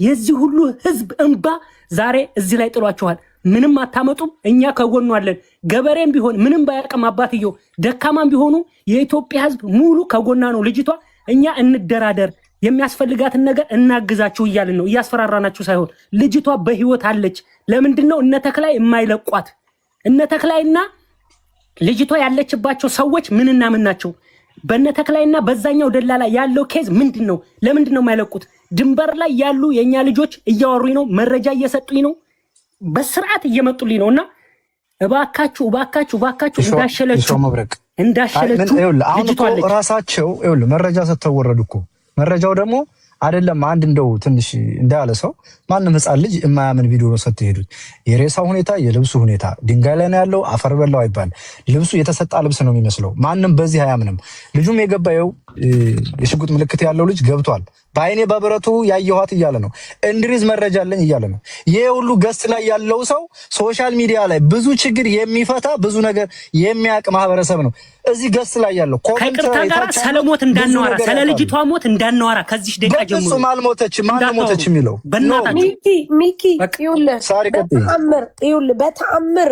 የዚህ ሁሉ ህዝብ እንባ ዛሬ እዚህ ላይ ጥሏችኋል። ምንም አታመጡም። እኛ ከጎኑ አለን። ገበሬም ቢሆን ምንም ባያቀም አባትየው ደካማም ቢሆኑ የኢትዮጵያ ህዝብ ሙሉ ከጎና ነው። ልጅቷ እኛ እንደራደር፣ የሚያስፈልጋትን ነገር እናግዛችሁ እያልን ነው፣ እያስፈራራናችሁ ሳይሆን። ልጅቷ በህይወት አለች። ለምንድን ነው እነ ተክላይ የማይለቋት? እነ ተክላይና ልጅቷ ያለችባቸው ሰዎች ምንና ምን ናቸው? በእነ ተክላይና በዛኛው ደላላ ያለው ኬዝ ምንድን ነው? ለምንድን ነው የማይለቁት? ድንበር ላይ ያሉ የእኛ ልጆች እያወሩኝ ነው፣ መረጃ እየሰጡኝ ነው፣ በስርዓት እየመጡልኝ ነው። እና እባካችሁ እንዳሸለችሁ አሁን ራሳቸው መረጃ ሰጥተው ወረዱ እኮ። መረጃው ደግሞ አይደለም አንድ እንደው ትንሽ እንዳለ ሰው ማንም ህፃን ልጅ የማያምን ቪዲዮ ነው ሰጥተው ሄዱት። የሬሳው ሁኔታ፣ የልብሱ ሁኔታ ድንጋይ ላይ ነው ያለው፣ አፈር በላው አይባል። ልብሱ የተሰጣ ልብስ ነው የሚመስለው። ማንም በዚህ አያምንም። ልጁም የገባየው የሽጉጥ ምልክት ያለው ልጅ ገብቷል። በአይኔ በብረቱ ያየኋት እያለ ነው። እንድሪዝ መረጃ አለኝ እያለ ነው። ይሄ ሁሉ ገስት ላይ ያለው ሰው ሶሻል ሚዲያ ላይ ብዙ ችግር የሚፈታ ብዙ ነገር የሚያውቅ ማህበረሰብ ነው። እዚህ ገስት ላይ ያለው ከቅርታ ጋር ሰለሞት እንዳናወራ፣ ስለ ልጅቷ ሞት እንዳናወራ ከዚህ ደቂቃ ጀምሮ እሱ ማልሞተችም ማልሞተች የሚለው ሚኪ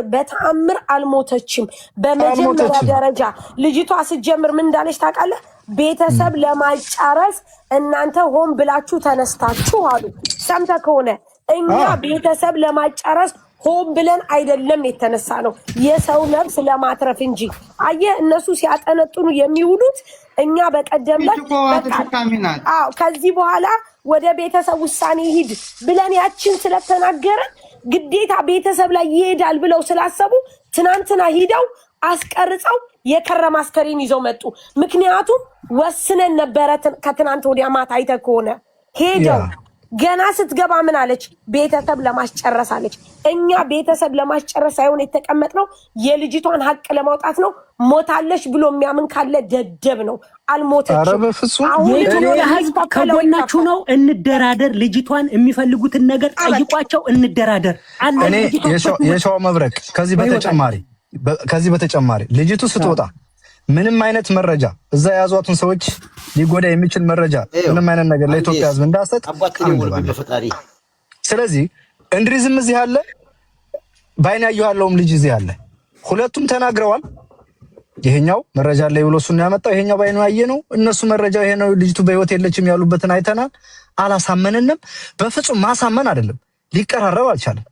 በተአምር አልሞተችም። በመጀመሪያ ደረጃ ልጅቷ ስትጀምር ምን እንዳለች ታውቃለህ? ቤተሰብ ለማጫረስ እናንተ ሆን ብላችሁ ተነስታችሁ አሉ። ሰምተህ ከሆነ እኛ ቤተሰብ ለማጫረስ ሆን ብለን አይደለም የተነሳ ነው፣ የሰው ነፍስ ለማትረፍ እንጂ። አየህ እነሱ ሲያጠነጥኑ የሚውሉት እኛ በቀደም ላይ ከዚህ በኋላ ወደ ቤተሰብ ውሳኔ ሂድ ብለን ያችን ስለተናገረን ግዴታ ቤተሰብ ላይ ይሄዳል ብለው ስላሰቡ ትናንትና ሂደው አስቀርጸው የከረማ አስከሬን ይዘው መጡ። ምክንያቱም ወስነን ነበረ። ከትናንት ወዲያ ማታ አይተህ ከሆነ ሄደው ገና ስትገባ ምን አለች? ቤተሰብ ለማስጨረስ አለች። እኛ ቤተሰብ ለማስጨረስ ሳይሆን የተቀመጥነው የልጅቷን ሀቅ ለማውጣት ነው። ሞታለች ብሎ የሚያምን ካለ ደደብ ነው። አልሞተችም። የኢትዮጵያ ህዝብ ከጎናችሁ ነው። እንደራደር። ልጅቷን የሚፈልጉትን ነገር ጠይቋቸው፣ እንደራደር። እኔ የሸዋ መብረቅ ከዚህ በተጨማሪ ልጅቱ ስትወጣ ምንም አይነት መረጃ እዛ የያዟትን ሰዎች ሊጎዳ የሚችል መረጃ ምንም አይነት ነገር ለኢትዮጵያ ህዝብ እንዳሰጥ። ስለዚህ እንድሪዝም እዚህ አለ፣ ባይና ያየዋለውም ልጅ እዚህ አለ። ሁለቱም ተናግረዋል። ይሄኛው መረጃ ላይ ብሎ እሱን ያመጣው፣ ይሄኛው ባይና ያየ ነው። እነሱ መረጃው ይሄ ነው፣ ልጅቱ በህይወት የለችም ያሉበትን አይተናል። አላሳመንንም። በፍጹም ማሳመን አይደለም፣ ሊቀራረብ አልቻለም።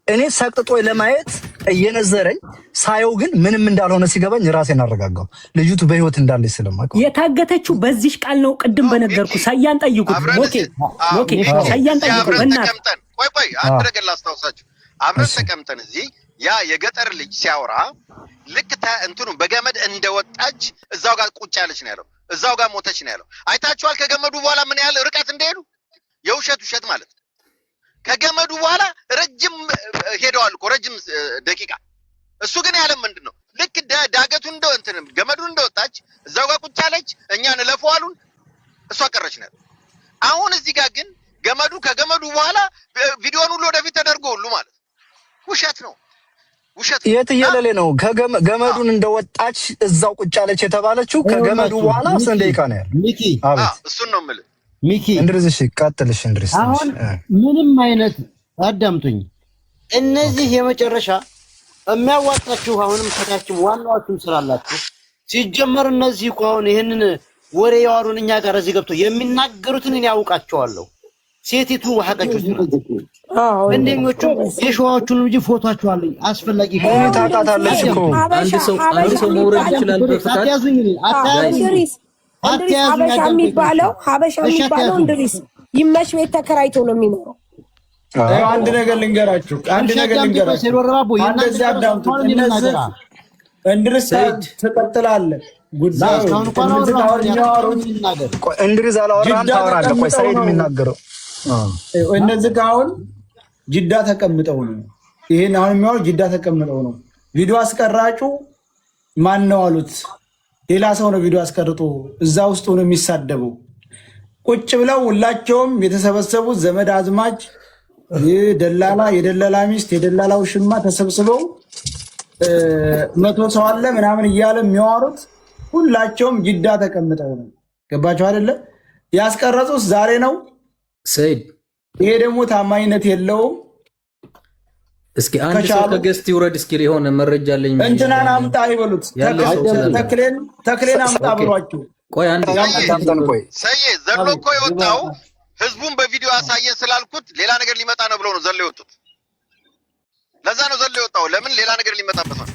እኔ ሰቅጥጦ ለማየት እየነዘረኝ ሳየው ግን ምንም እንዳልሆነ ሲገባኝ ራሴን አረጋጋው። ልጅቱ በህይወት እንዳለች ስለማውቀው የታገተችው በዚህ ቃል ነው። ቅድም በነገርኩ ሳያን ጠይቁት። ኦኬ ሳያን ጠይቁት። ቆይ አንድ ነገር ላስታውሳችሁ። አብረን ተቀምጠን እዚህ ያ የገጠር ልጅ ሲያወራ ልክ እንትኑ በገመድ እንደወጣች እዛው ጋር ቁጭ ያለች ነው ያለው፣ እዛው ጋር ሞተች ነው ያለው። አይታችኋል? ከገመዱ በኋላ ምን ያህል ርቀት እንደሄዱ። ውሸት ማለት ነው። ከገመዱ በኋላ ረጅም ሄደዋል እኮ ረጅም ደቂቃ። እሱ ግን ያለ ምንድን ነው? ልክ ዳገቱ ገመዱ እንደወጣች እዛው ጋር ቁጭ አለች። እኛን ለፈዋሉን እሷ ቀረች ነው። አሁን እዚህ ጋር ግን ከገመዱ በኋላ ቪዲዮን ሁሉ ወደፊት ተደርጎ ሁሉ ማለት ውሸት ነው። የትየለሌ ነው። ገመዱን እንደወጣች እዛው ቁጭ አለች የተባለችው ከገመዱ በኋላ ስንት ደቂቃ ነው ያለው? ሚኪ እሱን ነው የምልህ። ሚኪ እንድሪዝ እሺ፣ ቀጥልሽ እንድሪዝ። አሁን ምንም አይነት አዳምጡኝ። እነዚህ የመጨረሻ የሚያዋጣችሁ አሁንም ከታችም ዋናዎቹም ስላላችሁ ሲጀመር እነዚህ እኮ አሁን ይሄንን ወሬ ያወሩን እኛ ጋር እዚህ ገብተው የሚናገሩትን እኔ ያውቃቸዋለሁ። ሴቲቱ ሐቀችሁ እንደኞቹ የሸዋዎቹን ልጅ ፎቶአቸው አለኝ። አስፈላጊ ታጣታለች እኮ አንድ ሰው መውረድ ይችላል በፍቃድ። ሀበሻ የሚባለው እንድሪስ ይመች ቤት ተከራይቶ ነው የሚኖረው። አንድ ነገር ልንገራችሁ፣ እንድሪስ ትቀጥላለህ። እንድሪስ አላወራም፣ ታወራለህ። ቆይ ሰይድ የሚናገረው እነዚህ አሁን ጅዳ ተቀምጠው ነው ይሄን አሁን የሚያወሩ ጅዳ ተቀምጠው ነው። ቪዲዮ አስቀራጩ ማን ነው አሉት። ሌላ ሰው ነው ቪዲዮ አስቀርጦ እዛ ውስጥ ሆኖ የሚሳደበው። ቁጭ ብለው ሁላቸውም የተሰበሰቡት ዘመድ አዝማች፣ ደላላ፣ የደላላ ሚስት፣ የደላላው ሽማ ተሰብስበው 100 ሰው አለ ምናምን እያለ የሚያወሩት ሁላቸውም ጅዳ ተቀምጠው ነው። ገባቸው አይደለ? ያስቀረጹት ዛሬ ነው። ሰይድ ይሄ ደግሞ ታማኝነት የለውም። እስኪ አንድ ሰው ከገስት ይውረድ። እስኪ የሆነ መረጃ አለኝ እንትናን አምጣ ይበሉት። ተክሌን አምጣ ብሏቸው። ቆይ አንድ ሰዬ ዘሎ እኮ የወጣው ህዝቡን በቪዲዮ ያሳየን ስላልኩት ሌላ ነገር ሊመጣ ነው ብለው ነው ዘሎ የወጡት። ለዛ ነው ዘሎ የወጣው። ለምን ሌላ ነገር ሊመጣበት ነው።